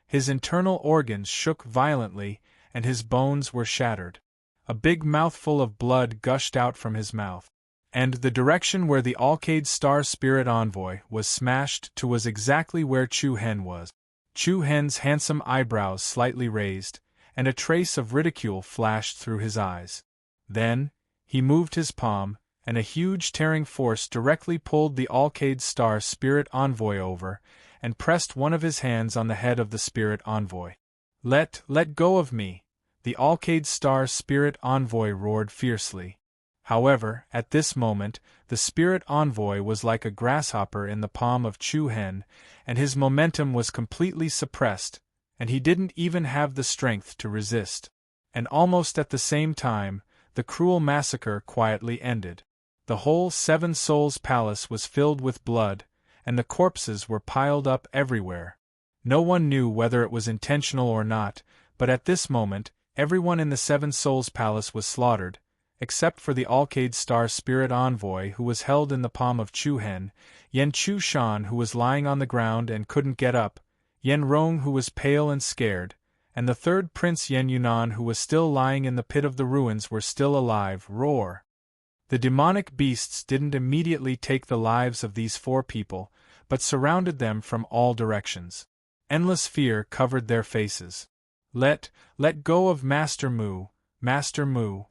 His internal organs shook violently, and his bones were shattered. A big mouthful of blood gushed out from his mouth. And the direction where the Alcade Star Spirit Envoy was smashed to was exactly where Chu Hen was. Chu Hen's handsome eyebrows slightly raised, and a trace of ridicule flashed through his eyes. Then, he moved his palm, and a huge tearing force directly pulled the Alcade Star Spirit Envoy over, and pressed one of his hands on the head of the Spirit Envoy. Let go of me! The Alcade Star Spirit Envoy roared fiercely. However, at this moment, the Spirit Envoy was like a grasshopper in the palm of Chu Hen, and his momentum was completely suppressed, and he didn't even have the strength to resist. And almost at the same time, the cruel massacre quietly ended. The whole Seven Souls Palace was filled with blood, and the corpses were piled up everywhere. No one knew whether it was intentional or not, but at this moment, everyone in the Seven Souls Palace was slaughtered, except for the Alcade Star Spirit Envoy who was held in the palm of Chu Hen, Yan Xushan who was lying on the ground and couldn't get up, Yan Rong who was pale and scared, and the third Prince Yan Yunnan who was still lying in the pit of the ruins were still alive. Roar! The demonic beasts didn't immediately take the lives of these 4 people, but surrounded them from all directions. Endless fear covered their faces. Let go of Master Mu, Master Mu.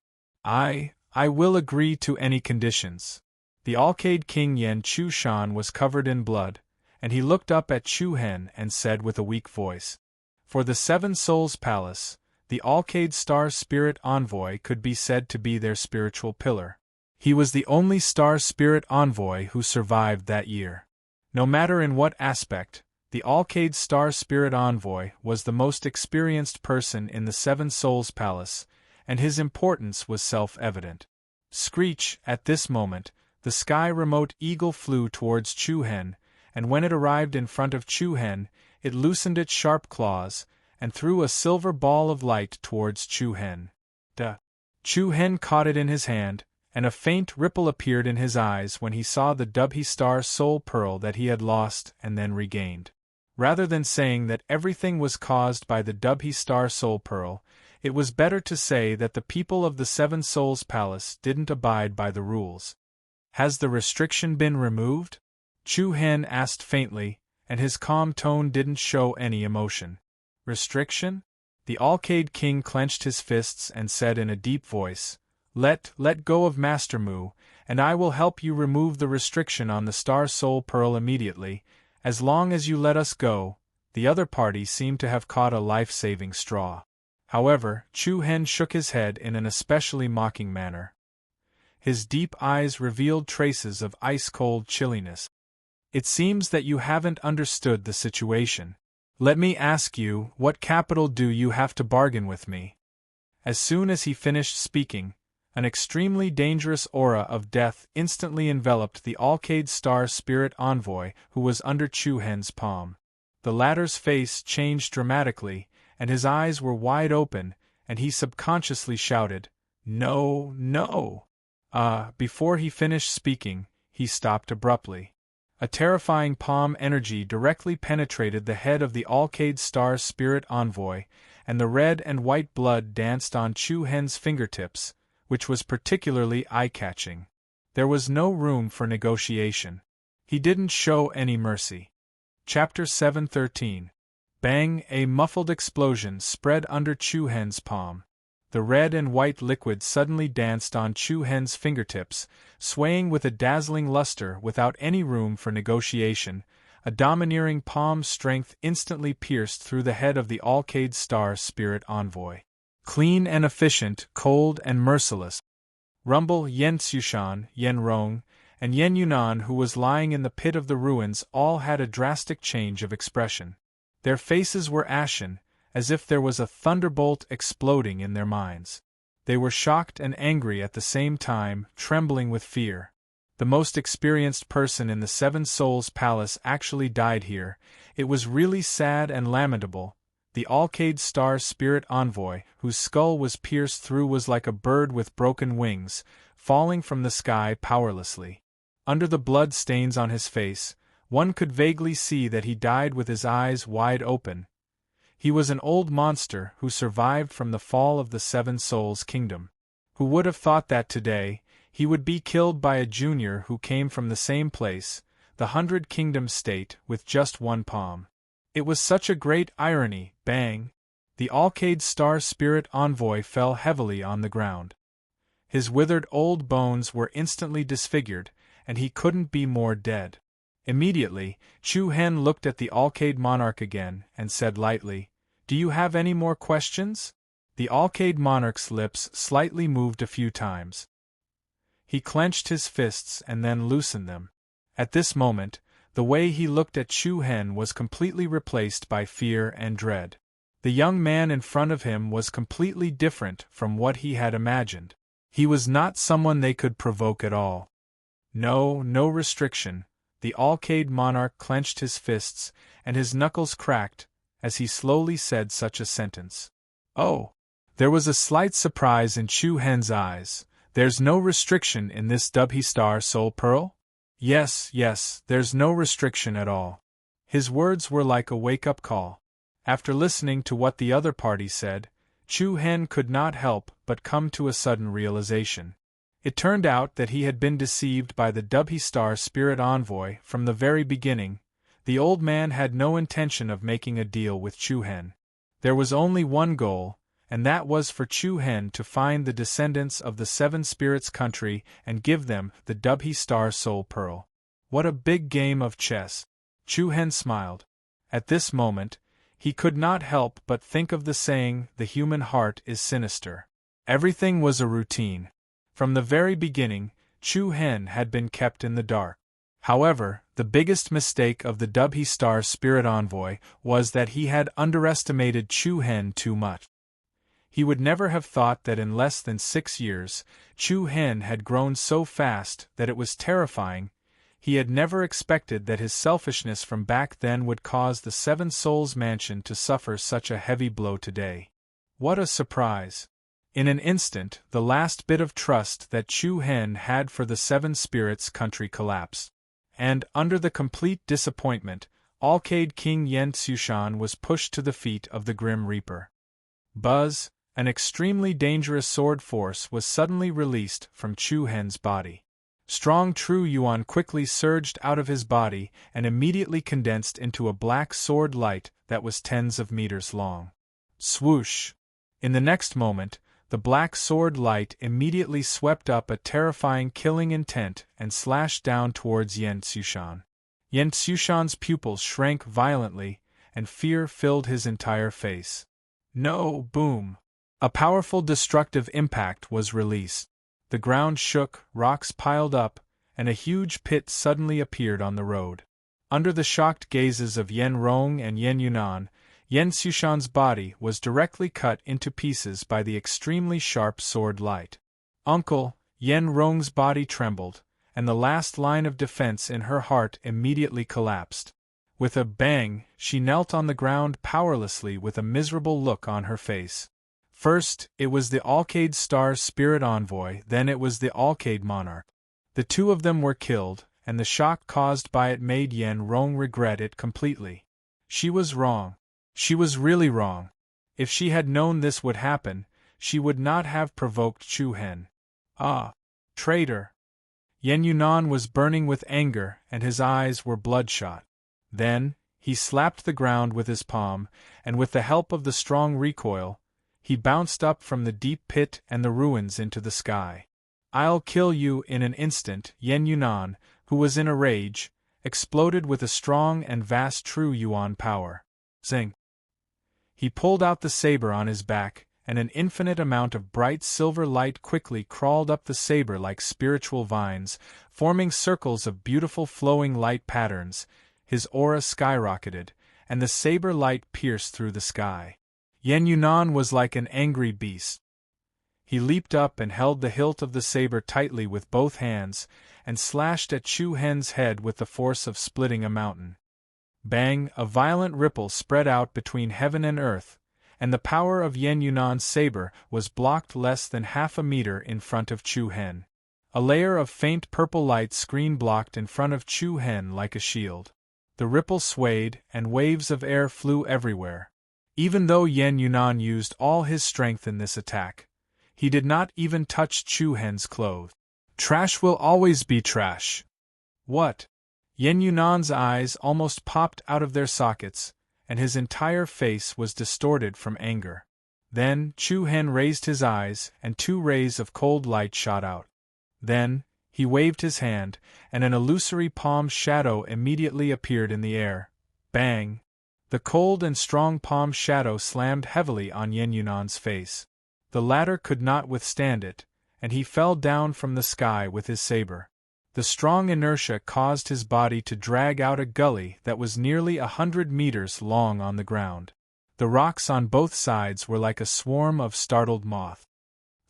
I will agree to any conditions. The Alcade King Yan Xushan was covered in blood, and he looked up at Chu Hen and said with a weak voice, "For the Seven Souls Palace, the Alcade Star Spirit Envoy could be said to be their spiritual pillar. He was the only Star Spirit Envoy who survived that year. No matter in what aspect, the Alcade Star Spirit Envoy was the most experienced person in the Seven Souls Palace, and his importance was self-evident." Screech! At this moment, the Sky Remote Eagle flew towards Chu Hen, and when it arrived in front of Chu Hen, it loosened its sharp claws, and threw a silver ball of light towards Chu Hen. Chu Hen caught it in his hand, and a faint ripple appeared in his eyes when he saw the Dubhe Star Soul Pearl that he had lost and then regained. Rather than saying that everything was caused by the Dubhe Star Soul Pearl, it was better to say that the people of the Seven Souls Palace didn't abide by the rules. "Has the restriction been removed?" Chu Hen asked faintly, and his calm tone didn't show any emotion. "Restriction?" The Alcade King clenched his fists and said in a deep voice, Let go of Master Mu, and I will help you remove the restriction on the Star Soul Pearl immediately, As long as you let us go. The other party seemed to have caught a life-saving straw. However, Chu Hen shook his head in an especially mocking manner. His deep eyes revealed traces of ice-cold chilliness. It seems that you haven't understood the situation. Let me ask you, what capital do you have to bargain with me? As soon as he finished speaking, an extremely dangerous aura of death instantly enveloped the Alcade Star Spirit Envoy who was under Chu Hen's palm. The latter's face changed dramatically, and his eyes were wide open, and he subconsciously shouted, "No, no!" Before he finished speaking, he stopped abruptly. A terrifying palm energy directly penetrated the head of the Alcade Star Spirit Envoy, and the red and white blood danced on Chu Hen's fingertips, which was particularly eye-catching. There was no room for negotiation. He didn't show any mercy. Chapter 7:13. Bang! A muffled explosion spread under Chu Hen's palm. The red and white liquid suddenly danced on Chu Hen's fingertips, swaying with a dazzling luster without any room for negotiation. A domineering palm strength instantly pierced through the head of the Alcade Star Spirit Envoy. Clean and efficient, cold and merciless. Rumble, Yen Tsushan, Yen Rong, and Yen Yunan, who was lying in the pit of the ruins, all had a drastic change of expression. Their faces were ashen, as if there was a thunderbolt exploding in their minds. They were shocked and angry at the same time, trembling with fear. The most experienced person in the Seven Souls Palace actually died here. It was really sad and lamentable. The Alcade Star Spirit Envoy, whose skull was pierced through, was like a bird with broken wings, falling from the sky powerlessly. Under the blood stains on his face, one could vaguely see that he died with his eyes wide open. He was an old monster who survived from the fall of the Seven Souls Kingdom. Who would have thought that today, he would be killed by a junior who came from the same place, the 100 Kingdom State, with just one palm. It was such a great irony. Bang! The Alcade Star Spirit Envoy fell heavily on the ground. His withered old bones were instantly disfigured, and he couldn't be more dead. Immediately, Chu Hen looked at the Alcade monarch again, and said lightly, "Do you have any more questions?" The Alcade monarch's lips slightly moved a few times. He clenched his fists and then loosened them. At this moment, the way he looked at Chu Hen was completely replaced by fear and dread. The young man in front of him was completely different from what he had imagined. He was not someone they could provoke at all. No restriction. The Alcade monarch clenched his fists, and his knuckles cracked, as he slowly said such a sentence. "Oh!" There was a slight surprise in Chu Hen's eyes. "There's no restriction in this Dubhe Star Soul Pearl?" Yes, there's no restriction at all." His words were like a wake-up call. After listening to what the other party said, Chu Hen could not help but come to a sudden realization. It turned out that he had been deceived by the Dubhe Star Spirit Envoy from the very beginning. The old man had no intention of making a deal with Chu Hen. There was only one goal, and that was for Chu Hen to find the descendants of the Seven Spirits country and give them the Dubhe Star Soul Pearl. What a big game of chess! Chu Hen smiled. At this moment, he could not help but think of the saying, "The human heart is sinister." Everything was a routine. From the very beginning, Chu Hen had been kept in the dark. However, the biggest mistake of the Dubhe Star Spirit Envoy was that he had underestimated Chu Hen too much. He would never have thought that in less than 6 years, Chu Hen had grown so fast that it was terrifying. He had never expected that his selfishness from back then would cause the Seven Souls Mansion to suffer such a heavy blow today. What a surprise! In an instant, the last bit of trust that Chu Hen had for the Seven Spirits country collapsed. And, under the complete disappointment, Alcade King Yen Tsushan was pushed to the feet of the Grim Reaper. Buzz, an extremely dangerous sword force was suddenly released from Chu Hen's body. Strong True Yuan quickly surged out of his body and immediately condensed into a black sword light that was tens of meters long. Swoosh! In the next moment, the black sword light immediately swept up a terrifying killing intent and slashed down towards Yen Tsushan. Yan Xushan's pupils shrank violently, and fear filled his entire face. No, boom! A powerful destructive impact was released. The ground shook, rocks piled up, and a huge pit suddenly appeared on the road. Under the shocked gazes of Yen Rong and Yen Yunan, Yan Xushan's body was directly cut into pieces by the extremely sharp sword light. Uncle, Yen Rong's body trembled, and the last line of defense in her heart immediately collapsed. With a bang, she knelt on the ground powerlessly with a miserable look on her face. First, it was the Alcade Star's spirit envoy, then it was the Alcade monarch. The two of them were killed, and the shock caused by it made Yen Rong regret it completely. She was wrong. She was really wrong. If she had known this would happen, she would not have provoked Chu Hen. Ah! Traitor! Yen Yunan was burning with anger, and his eyes were bloodshot. Then, he slapped the ground with his palm, and with the help of the strong recoil, he bounced up from the deep pit and the ruins into the sky. I'll kill you in an instant. Yen Yunan, who was in a rage, exploded with a strong and vast true yuan power. Zing! He pulled out the saber on his back, and an infinite amount of bright silver light quickly crawled up the saber like spiritual vines, forming circles of beautiful flowing light patterns. His aura skyrocketed, and the saber light pierced through the sky. Yen Yunan was like an angry beast. He leaped up and held the hilt of the saber tightly with both hands, and slashed at Chu Hen's head with the force of splitting a mountain. Bang! A violent ripple spread out between heaven and earth, and the power of Yen Yunan's saber was blocked less than half a meter in front of Chu Hen. A layer of faint purple light screen blocked in front of Chu Hen like a shield. The ripple swayed, and waves of air flew everywhere. Even though Yen Yunan used all his strength in this attack, he did not even touch Chu Hen's clothes. Trash will always be trash. What? Yen Yunan's eyes almost popped out of their sockets, and his entire face was distorted from anger. Then Chu Hen raised his eyes, and 2 rays of cold light shot out. Then, he waved his hand, and an illusory palm shadow immediately appeared in the air. Bang! The cold and strong palm shadow slammed heavily on Yen Yunan's face. The latter could not withstand it, and he fell down from the sky with his saber. The strong inertia caused his body to drag out a gully that was nearly 100 meters long on the ground. The rocks on both sides were like a swarm of startled moths.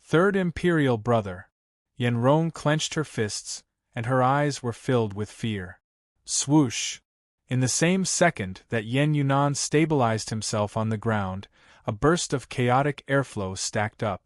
Third Imperial Brother. Yen Rong clenched her fists, and her eyes were filled with fear. Swoosh! In the same second that Yen Yunan stabilized himself on the ground, a burst of chaotic airflow stacked up.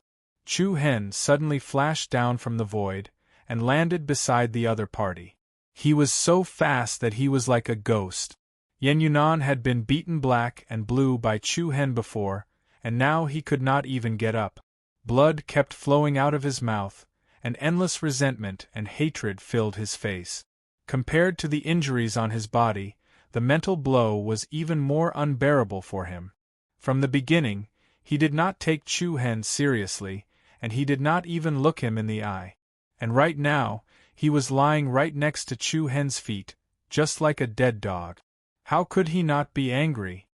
Chu Hen suddenly flashed down from the void, and landed beside the other party. He was so fast that he was like a ghost. Yen Yunan had been beaten black and blue by Chu Hen before, and now he could not even get up. Blood kept flowing out of his mouth, and endless resentment and hatred filled his face. Compared to the injuries on his body, the mental blow was even more unbearable for him. From the beginning, he did not take Chu Hen seriously, and he did not even look him in the eye. And right now, he was lying right next to Chu Hen's feet, just like a dead dog. How could he not be angry?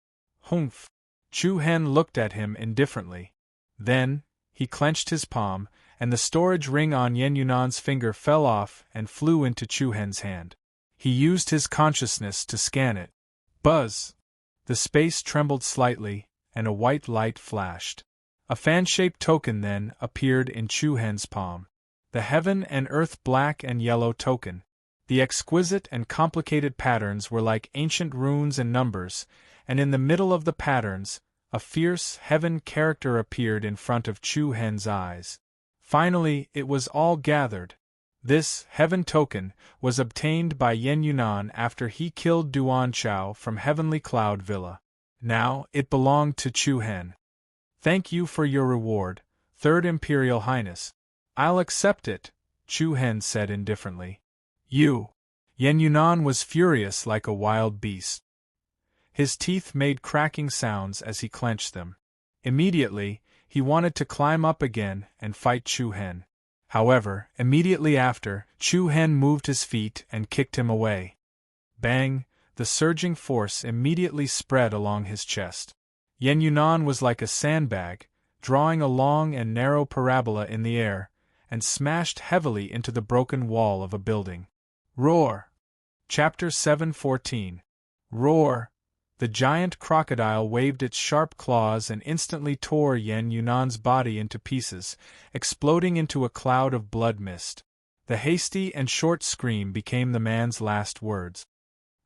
Humph! Chu Hen looked at him indifferently. Then, he clenched his palm, and the storage ring on Yen Yunan's finger fell off and flew into Chu Hen's hand. He used his consciousness to scan it. Buzz! The space trembled slightly, and a white light flashed. A fan-shaped token then appeared in Chu Hen's palm. The heaven and earth black and yellow token. The exquisite and complicated patterns were like ancient runes and numbers, and in the middle of the patterns, a fierce heaven character appeared in front of Chu Hen's eyes. Finally, it was all gathered. This heaven token was obtained by Yen Yunan after he killed Duan Chao from Heavenly Cloud Villa. Now, it belonged to Chu Hen. Thank you for your reward, Third Imperial Highness. I'll accept it, Chu Hen said indifferently. You! Yen Yunan was furious like a wild beast. His teeth made cracking sounds as he clenched them. Immediately, he wanted to climb up again and fight Chu Hen. However, immediately after, Chu Hen moved his feet and kicked him away. Bang! The surging force immediately spread along his chest. Yen Yunan was like a sandbag, drawing a long and narrow parabola in the air, and smashed heavily into the broken wall of a building. Roar! Chapter 7:14. Roar! The giant crocodile waved its sharp claws and instantly tore Yen Yunan's body into pieces, exploding into a cloud of blood mist. The hasty and short scream became the man's last words.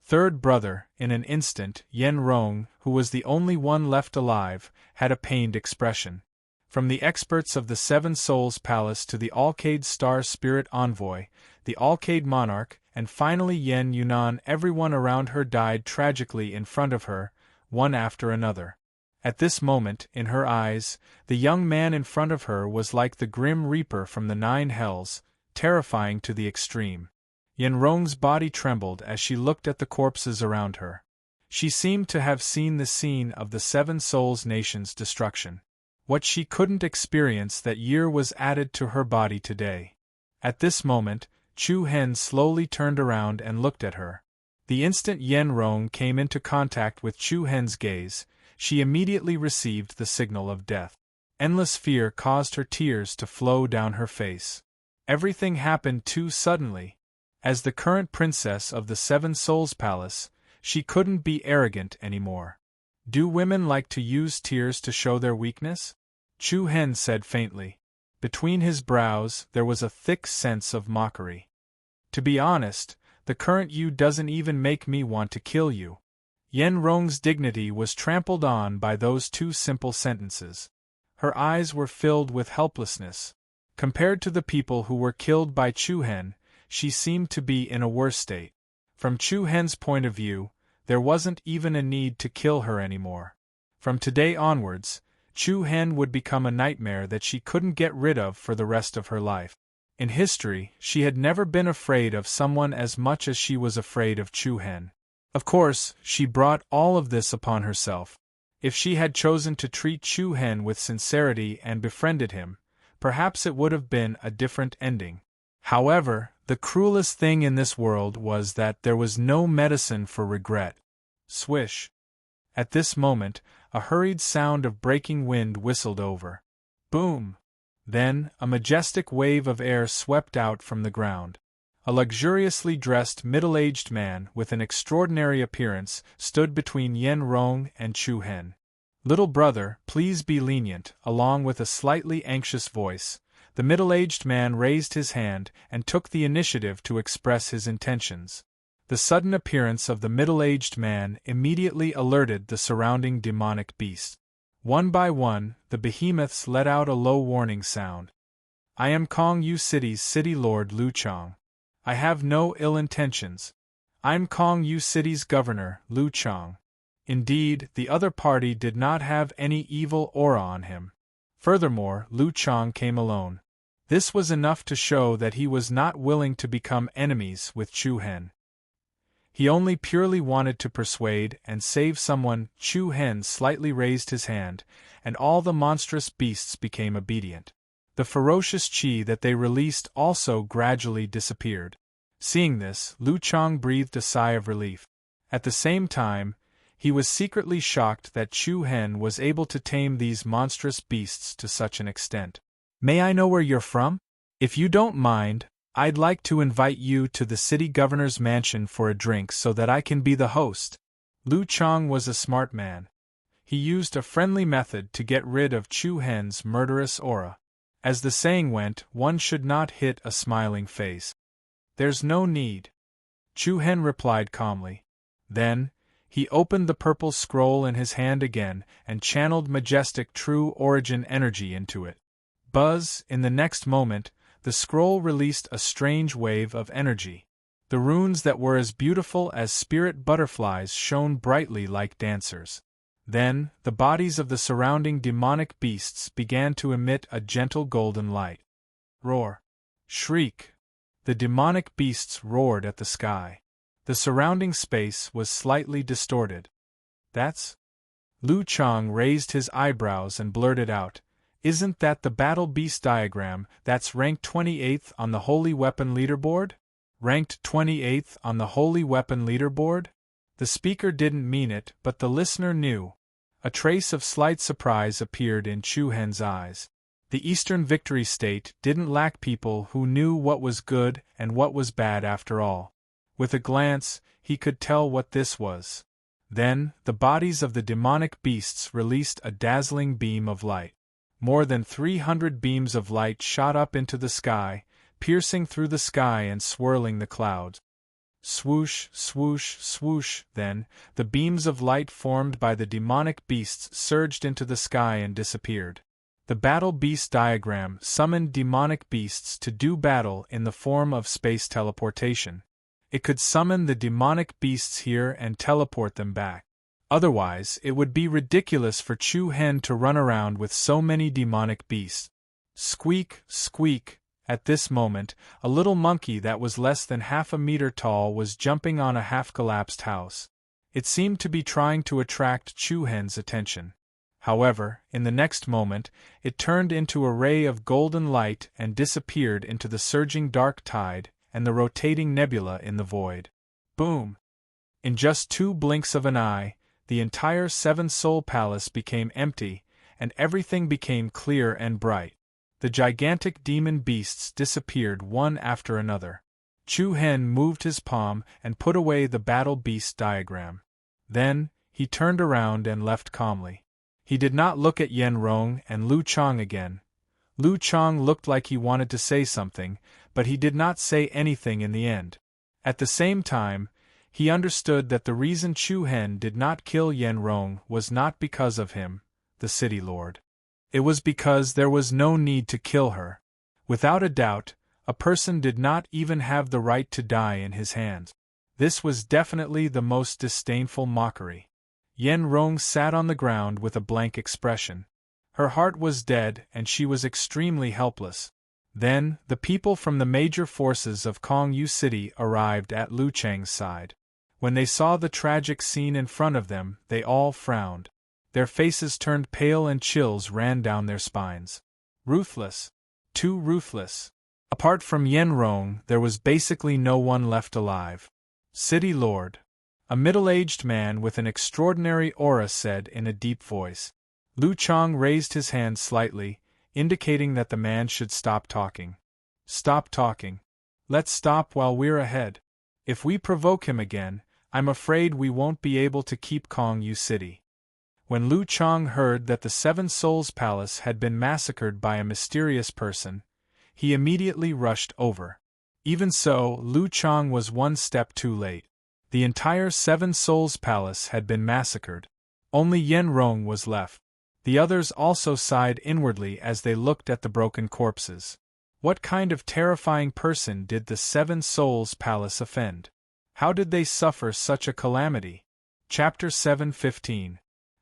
Third brother, in an instant, Yen Rong, who was the only one left alive, had a pained expression. From the experts of the Seven Souls Palace to the Alcade Star Spirit Envoy, the Alcade Monarch, and finally Yen Yunan, everyone around her died tragically in front of her, one after another. At this moment, in her eyes, the young man in front of her was like the grim reaper from the Nine Hells, terrifying to the extreme. Yen Rong's body trembled as she looked at the corpses around her. She seemed to have seen the scene of the Seven Souls Nation's destruction. What she couldn't experience that year was added to her body today. At this moment, Chu Hen slowly turned around and looked at her. The instant Yen Rong came into contact with Chu Hen's gaze, she immediately received the signal of death. Endless fear caused her tears to flow down her face. Everything happened too suddenly. As the current princess of the Seven Souls Palace, she couldn't be arrogant anymore. Do women like to use tears to show their weakness? Chu Hen said faintly. Between his brows there was a thick sense of mockery. To be honest, the current you doesn't even make me want to kill you. Yen Rong's dignity was trampled on by those two simple sentences. Her eyes were filled with helplessness. Compared to the people who were killed by Chu Hen, she seemed to be in a worse state. From Chu Hen's point of view, there wasn't even a need to kill her anymore. From today onwards, Chu Hen would become a nightmare that she couldn't get rid of for the rest of her life. In history, she had never been afraid of someone as much as she was afraid of Chu Hen. Of course, she brought all of this upon herself. If she had chosen to treat Chu Hen with sincerity and befriended him, perhaps it would have been a different ending. However, the cruelest thing in this world was that there was no medicine for regret. Swish! At this moment, a hurried sound of breaking wind whistled over. Boom! Then, a majestic wave of air swept out from the ground. A luxuriously dressed middle-aged man with an extraordinary appearance stood between Yen Rong and Chu Hen. "Little brother, please be lenient," along with a slightly anxious voice. The middle-aged man raised his hand and took the initiative to express his intentions. The sudden appearance of the middle-aged man immediately alerted the surrounding demonic beasts. One by one, the behemoths let out a low warning sound. "I am Kong Yu City's city lord Lu Chang. I have no ill intentions. I'm Kong Yu City's governor, Lu Chang." Indeed, the other party did not have any evil aura on him. Furthermore, Lu Chang came alone. This was enough to show that he was not willing to become enemies with Chu Hen. He only purely wanted to persuade and save someone. Chu Hen slightly raised his hand, and all the monstrous beasts became obedient. The ferocious qi that they released also gradually disappeared. Seeing this, Lu Chang breathed a sigh of relief. At the same time, he was secretly shocked that Chu Hen was able to tame these monstrous beasts to such an extent. "May I know where you're from? If you don't mind, I'd like to invite you to the city governor's mansion for a drink so that I can be the host." Lu Chang was a smart man. He used a friendly method to get rid of Chu Hen's murderous aura. As the saying went, one should not hit a smiling face. "There's no need," Chu Hen replied calmly. Then, he opened the purple scroll in his hand again and channeled majestic true origin energy into it. Buzz! In the next moment, the scroll released a strange wave of energy. The runes that were as beautiful as spirit butterflies shone brightly like dancers. Then, the bodies of the surrounding demonic beasts began to emit a gentle golden light. Roar! Shriek! The demonic beasts roared at the sky. The surrounding space was slightly distorted. "That's..." Lu Chang raised his eyebrows and blurted out, "Isn't that the battle beast diagram that's ranked 28th on the Holy Weapon leaderboard?" Ranked 28th on the Holy Weapon Leaderboard? The speaker didn't mean it, but the listener knew. A trace of slight surprise appeared in Chu Hen's eyes. The Eastern Victory State didn't lack people who knew what was good and what was bad after all. With a glance, he could tell what this was. Then, the bodies of the demonic beasts released a dazzling beam of light. More than 300 beams of light shot up into the sky, piercing through the sky and swirling the clouds. Swoosh, swoosh, swoosh, then, the beams of light formed by the demonic beasts surged into the sky and disappeared. The battle beast diagram summoned demonic beasts to do battle in the form of space teleportation. It could summon the demonic beasts here and teleport them back. Otherwise, it would be ridiculous for Chu Hen to run around with so many demonic beasts. Squeak, squeak. At this moment, a little monkey that was less than half a meter tall was jumping on a half-collapsed house. It seemed to be trying to attract Chu Hen's attention. However, in the next moment, it turned into a ray of golden light and disappeared into the surging dark tide and the rotating nebula in the void. Boom! In just 2 blinks of an eye, the entire Seven Soul Palace became empty, and everything became clear and bright. The gigantic demon beasts disappeared one after another. Chu Hen moved his palm and put away the battle beast diagram. Then, he turned around and left calmly. He did not look at Yen Rong and Lu Chang again. Lu Chang looked like he wanted to say something, but he did not say anything in the end. At the same time, he understood that the reason Chu Hen did not kill Yen Rong was not because of him, the city lord. It was because there was no need to kill her. Without a doubt, a person did not even have the right to die in his hands. This was definitely the most disdainful mockery. Yen Rong sat on the ground with a blank expression. Her heart was dead and she was extremely helpless. Then, the people from the major forces of Kongyu City arrived at Lu Chang's side. When they saw the tragic scene in front of them, they all frowned. Their faces turned pale and chills ran down their spines. Ruthless. Too ruthless. Apart from Yen Rong, there was basically no one left alive. City Lord. A middle-aged man with an extraordinary aura said in a deep voice. Lu Chang raised his hand slightly, indicating that the man should stop talking. Stop talking. Let's stop while we're ahead. If we provoke him again, I'm afraid we won't be able to keep Kongyu City. When Lu Chang heard that the Seven Souls Palace had been massacred by a mysterious person, he immediately rushed over. Even so, Lu Chang was one step too late. The entire Seven Souls Palace had been massacred. Only Yen Rong was left. The others also sighed inwardly as they looked at the broken corpses. What kind of terrifying person did the Seven Souls Palace offend? How did they suffer such a calamity? Chapter 7:15.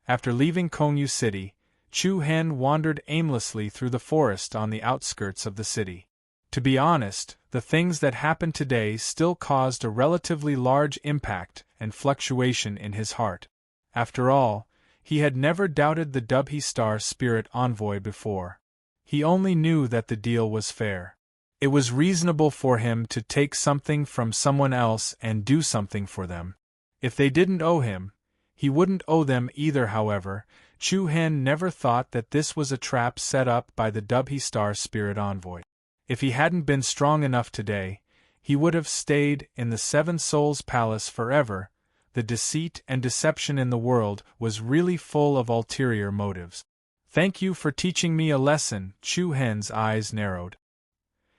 After leaving Kongyu City, Chu Hen wandered aimlessly through the forest on the outskirts of the city. To be honest, the things that happened today still caused a relatively large impact and fluctuation in his heart. After all, he had never doubted the Dubhe Star Spirit Envoy before. He only knew that the deal was fair. It was reasonable for him to take something from someone else and do something for them. If they didn't owe him, he wouldn't owe them either. However, Chu Hen never thought that this was a trap set up by the Dubhe Star Spirit Envoy. If he hadn't been strong enough today, he would have stayed in the Seven Souls Palace forever. The deceit and deception in the world was really full of ulterior motives. Thank you for teaching me a lesson. Chu Hen's eyes narrowed.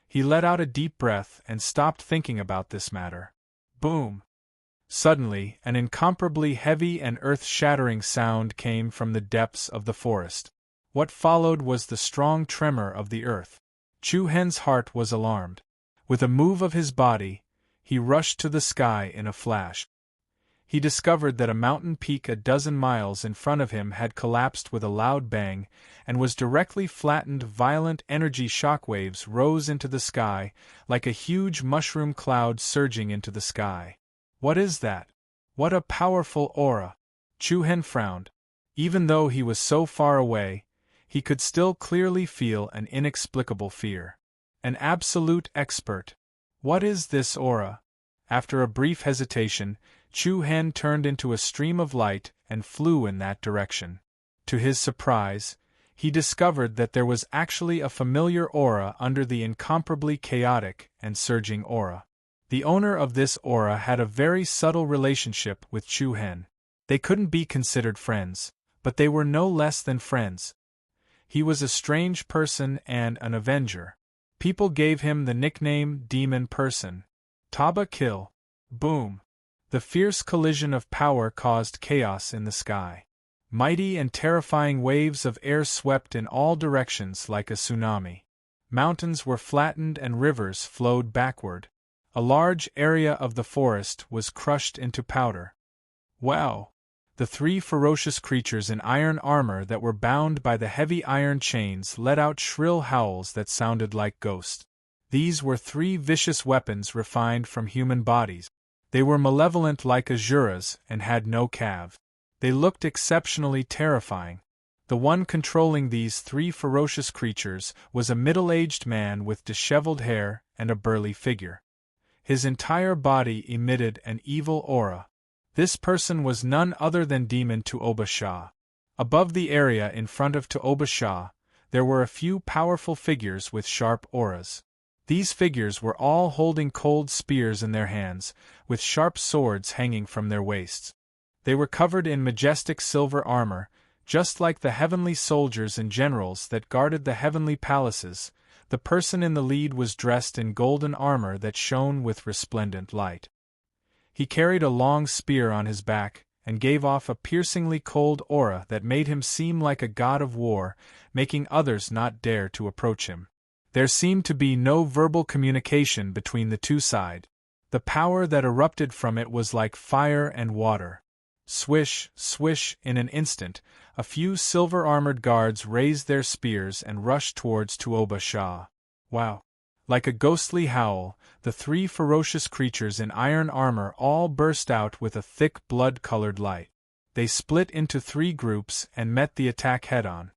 He let out a deep breath and stopped thinking about this matter. Boom! Suddenly, an incomparably heavy and earth-shattering sound came from the depths of the forest. What followed was the strong tremor of the earth. Chu Hen's heart was alarmed. With a move of his body, he rushed to the sky in a flash. He discovered that a mountain peak a dozen miles in front of him had collapsed with a loud bang, and was directly flattened. Violent energy shockwaves rose into the sky, like a huge mushroom cloud surging into the sky. What is that? What a powerful aura! Chu Hen frowned. Even though he was so far away, he could still clearly feel an inexplicable fear. An absolute expert. What is this aura? After a brief hesitation, Chu Hen turned into a stream of light and flew in that direction. To his surprise, he discovered that there was actually a familiar aura under the incomparably chaotic and surging aura. The owner of this aura had a very subtle relationship with Chu Hen. They couldn't be considered friends, but they were no less than friends. He was a strange person and an avenger. People gave him the nickname Demon Person. Taba Kill. Boom. The fierce collision of power caused chaos in the sky. Mighty and terrifying waves of air swept in all directions like a tsunami. Mountains were flattened and rivers flowed backward. A large area of the forest was crushed into powder. Wow! The three ferocious creatures in iron armor that were bound by the heavy iron chains let out shrill howls that sounded like ghosts. These were three vicious weapons refined from human bodies. They were malevolent like asuras and had no calves. They looked exceptionally terrifying. The one controlling these three ferocious creatures was a middle-aged man with disheveled hair and a burly figure. His entire body emitted an evil aura. This person was none other than Demon Tuoba Shah. Above the area in front of Tuoba Shah, there were a few powerful figures with sharp auras. These figures were all holding cold spears in their hands, with sharp swords hanging from their waists. They were covered in majestic silver armor, just like the heavenly soldiers and generals that guarded the heavenly palaces. The person in the lead was dressed in golden armor that shone with resplendent light. He carried a long spear on his back, and gave off a piercingly cold aura that made him seem like a god of war, making others not dare to approach him. There seemed to be no verbal communication between the two sides. The power that erupted from it was like fire and water. Swish, swish, in an instant, a few silver-armored guards raised their spears and rushed towards Tuoba Shah. Wow! Like a ghostly howl, the three ferocious creatures in iron armor all burst out with a thick blood-colored light. They split into three groups and met the attack head-on.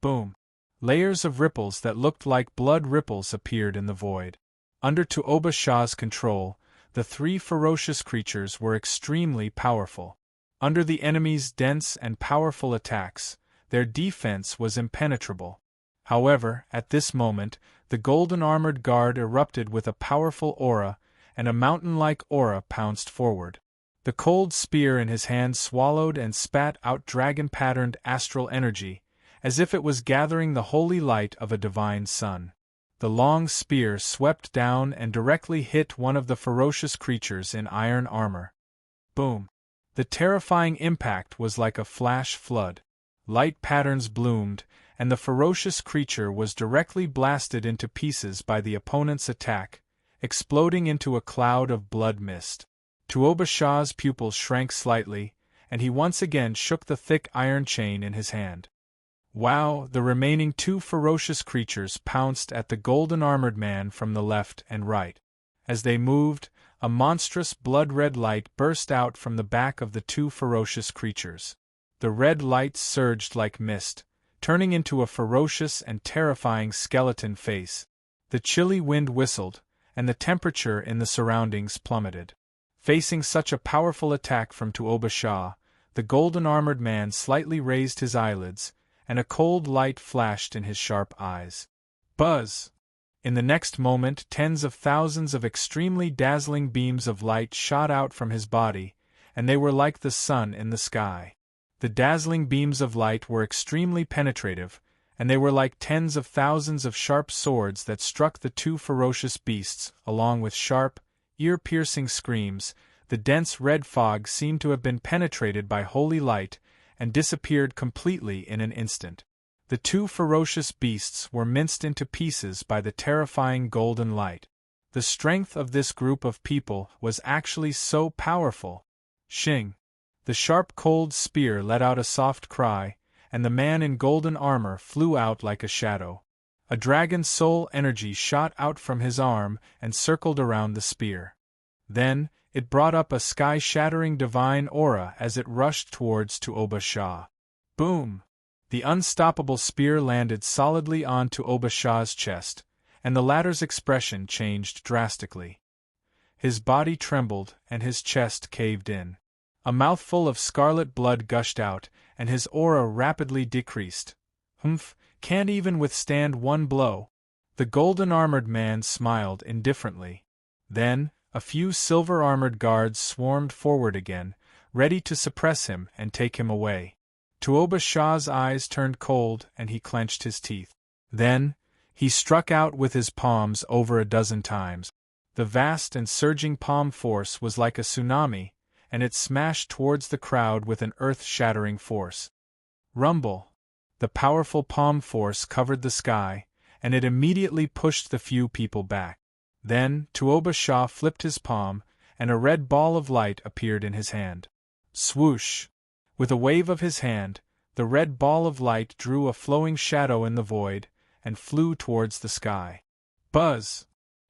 Boom! Layers of ripples that looked like blood ripples appeared in the void. Under Tuoba Shah's control, the three ferocious creatures were extremely powerful. Under the enemy's dense and powerful attacks, their defense was impenetrable. However, at this moment, the golden-armored guard erupted with a powerful aura, and a mountain-like aura pounced forward. The cold spear in his hand swallowed and spat out dragon-patterned astral energy, as if it was gathering the holy light of a divine sun. The long spear swept down and directly hit one of the ferocious creatures in iron armor. Boom! The terrifying impact was like a flash flood. Light patterns bloomed, and the ferocious creature was directly blasted into pieces by the opponent's attack, exploding into a cloud of blood mist. Tuoba Shah's pupils shrank slightly, and he once again shook the thick iron chain in his hand. Wow! The remaining two ferocious creatures pounced at the golden-armored man from the left and right. As they moved, a monstrous blood-red light burst out from the back of the two ferocious creatures. The red light surged like mist, turning into a ferocious and terrifying skeleton face. The chilly wind whistled, and the temperature in the surroundings plummeted. Facing such a powerful attack from Tuoba Shah, the golden-armored man slightly raised his eyelids, and a cold light flashed in his sharp eyes. Buzz! In the next moment, tens of thousands of extremely dazzling beams of light shot out from his body, and they were like the sun in the sky. The dazzling beams of light were extremely penetrative, and they were like tens of thousands of sharp swords that struck the two ferocious beasts, along with sharp, ear-piercing screams. The dense red fog seemed to have been penetrated by holy light, and disappeared completely in an instant. The two ferocious beasts were minced into pieces by the terrifying golden light. The strength of this group of people was actually so powerful. Shing! The sharp cold spear let out a soft cry, and the man in golden armor flew out like a shadow. A dragon soul energy shot out from his arm and circled around the spear. Then, it brought up a sky-shattering divine aura as it rushed towards Tuoba Shah. Boom! The unstoppable spear landed solidly on Tuoba Shah's chest, and the latter's expression changed drastically. His body trembled and his chest caved in. A mouthful of scarlet blood gushed out, and his aura rapidly decreased. "Humph, can't even withstand one blow." The golden-armored man smiled indifferently. Then, a few silver-armored guards swarmed forward again, ready to suppress him and take him away. Tuoba Shah's eyes turned cold and he clenched his teeth. Then, he struck out with his palms over a dozen times. The vast and surging palm force was like a tsunami, and it smashed towards the crowd with an earth-shattering force. Rumble! The powerful palm force covered the sky, and it immediately pushed the few people back. Then, Tuoba Shah flipped his palm, and a red ball of light appeared in his hand. Swoosh! With a wave of his hand, the red ball of light drew a flowing shadow in the void, and flew towards the sky. Buzz!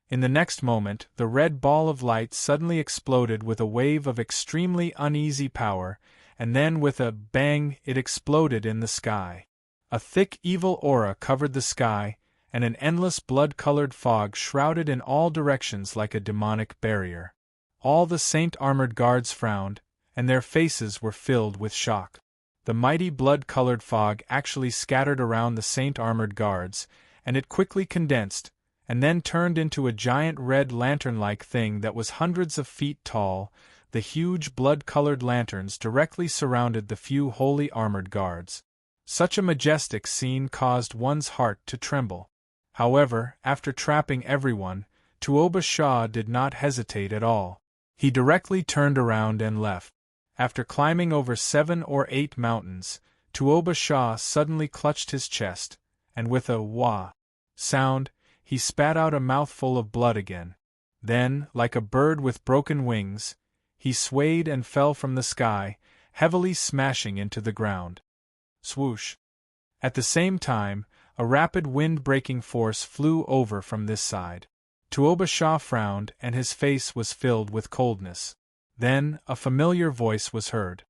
In the next moment, the red ball of light suddenly exploded with a wave of extremely uneasy power, and then with a bang it exploded in the sky. A thick evil aura covered the sky, and an endless blood-colored fog shrouded in all directions like a demonic barrier. All the saint-armored guards frowned, and their faces were filled with shock. The mighty blood-colored fog actually scattered around the saint-armored guards, and it quickly condensed, and then turned into a giant red lantern-like thing that was hundreds of feet tall. The huge blood-colored lanterns directly surrounded the few wholly armored guards. Such a majestic scene caused one's heart to tremble. However, after trapping everyone, Tuoba Shah did not hesitate at all. He directly turned around and left. After climbing over 7 or 8 mountains, Tuoba Shah suddenly clutched his chest, and with a wah sound, he spat out a mouthful of blood again. Then, like a bird with broken wings, he swayed and fell from the sky, heavily smashing into the ground. Swoosh! At the same time, a rapid wind-breaking force flew over from this side. Tuoba Shah frowned and his face was filled with coldness. Then, a familiar voice was heard.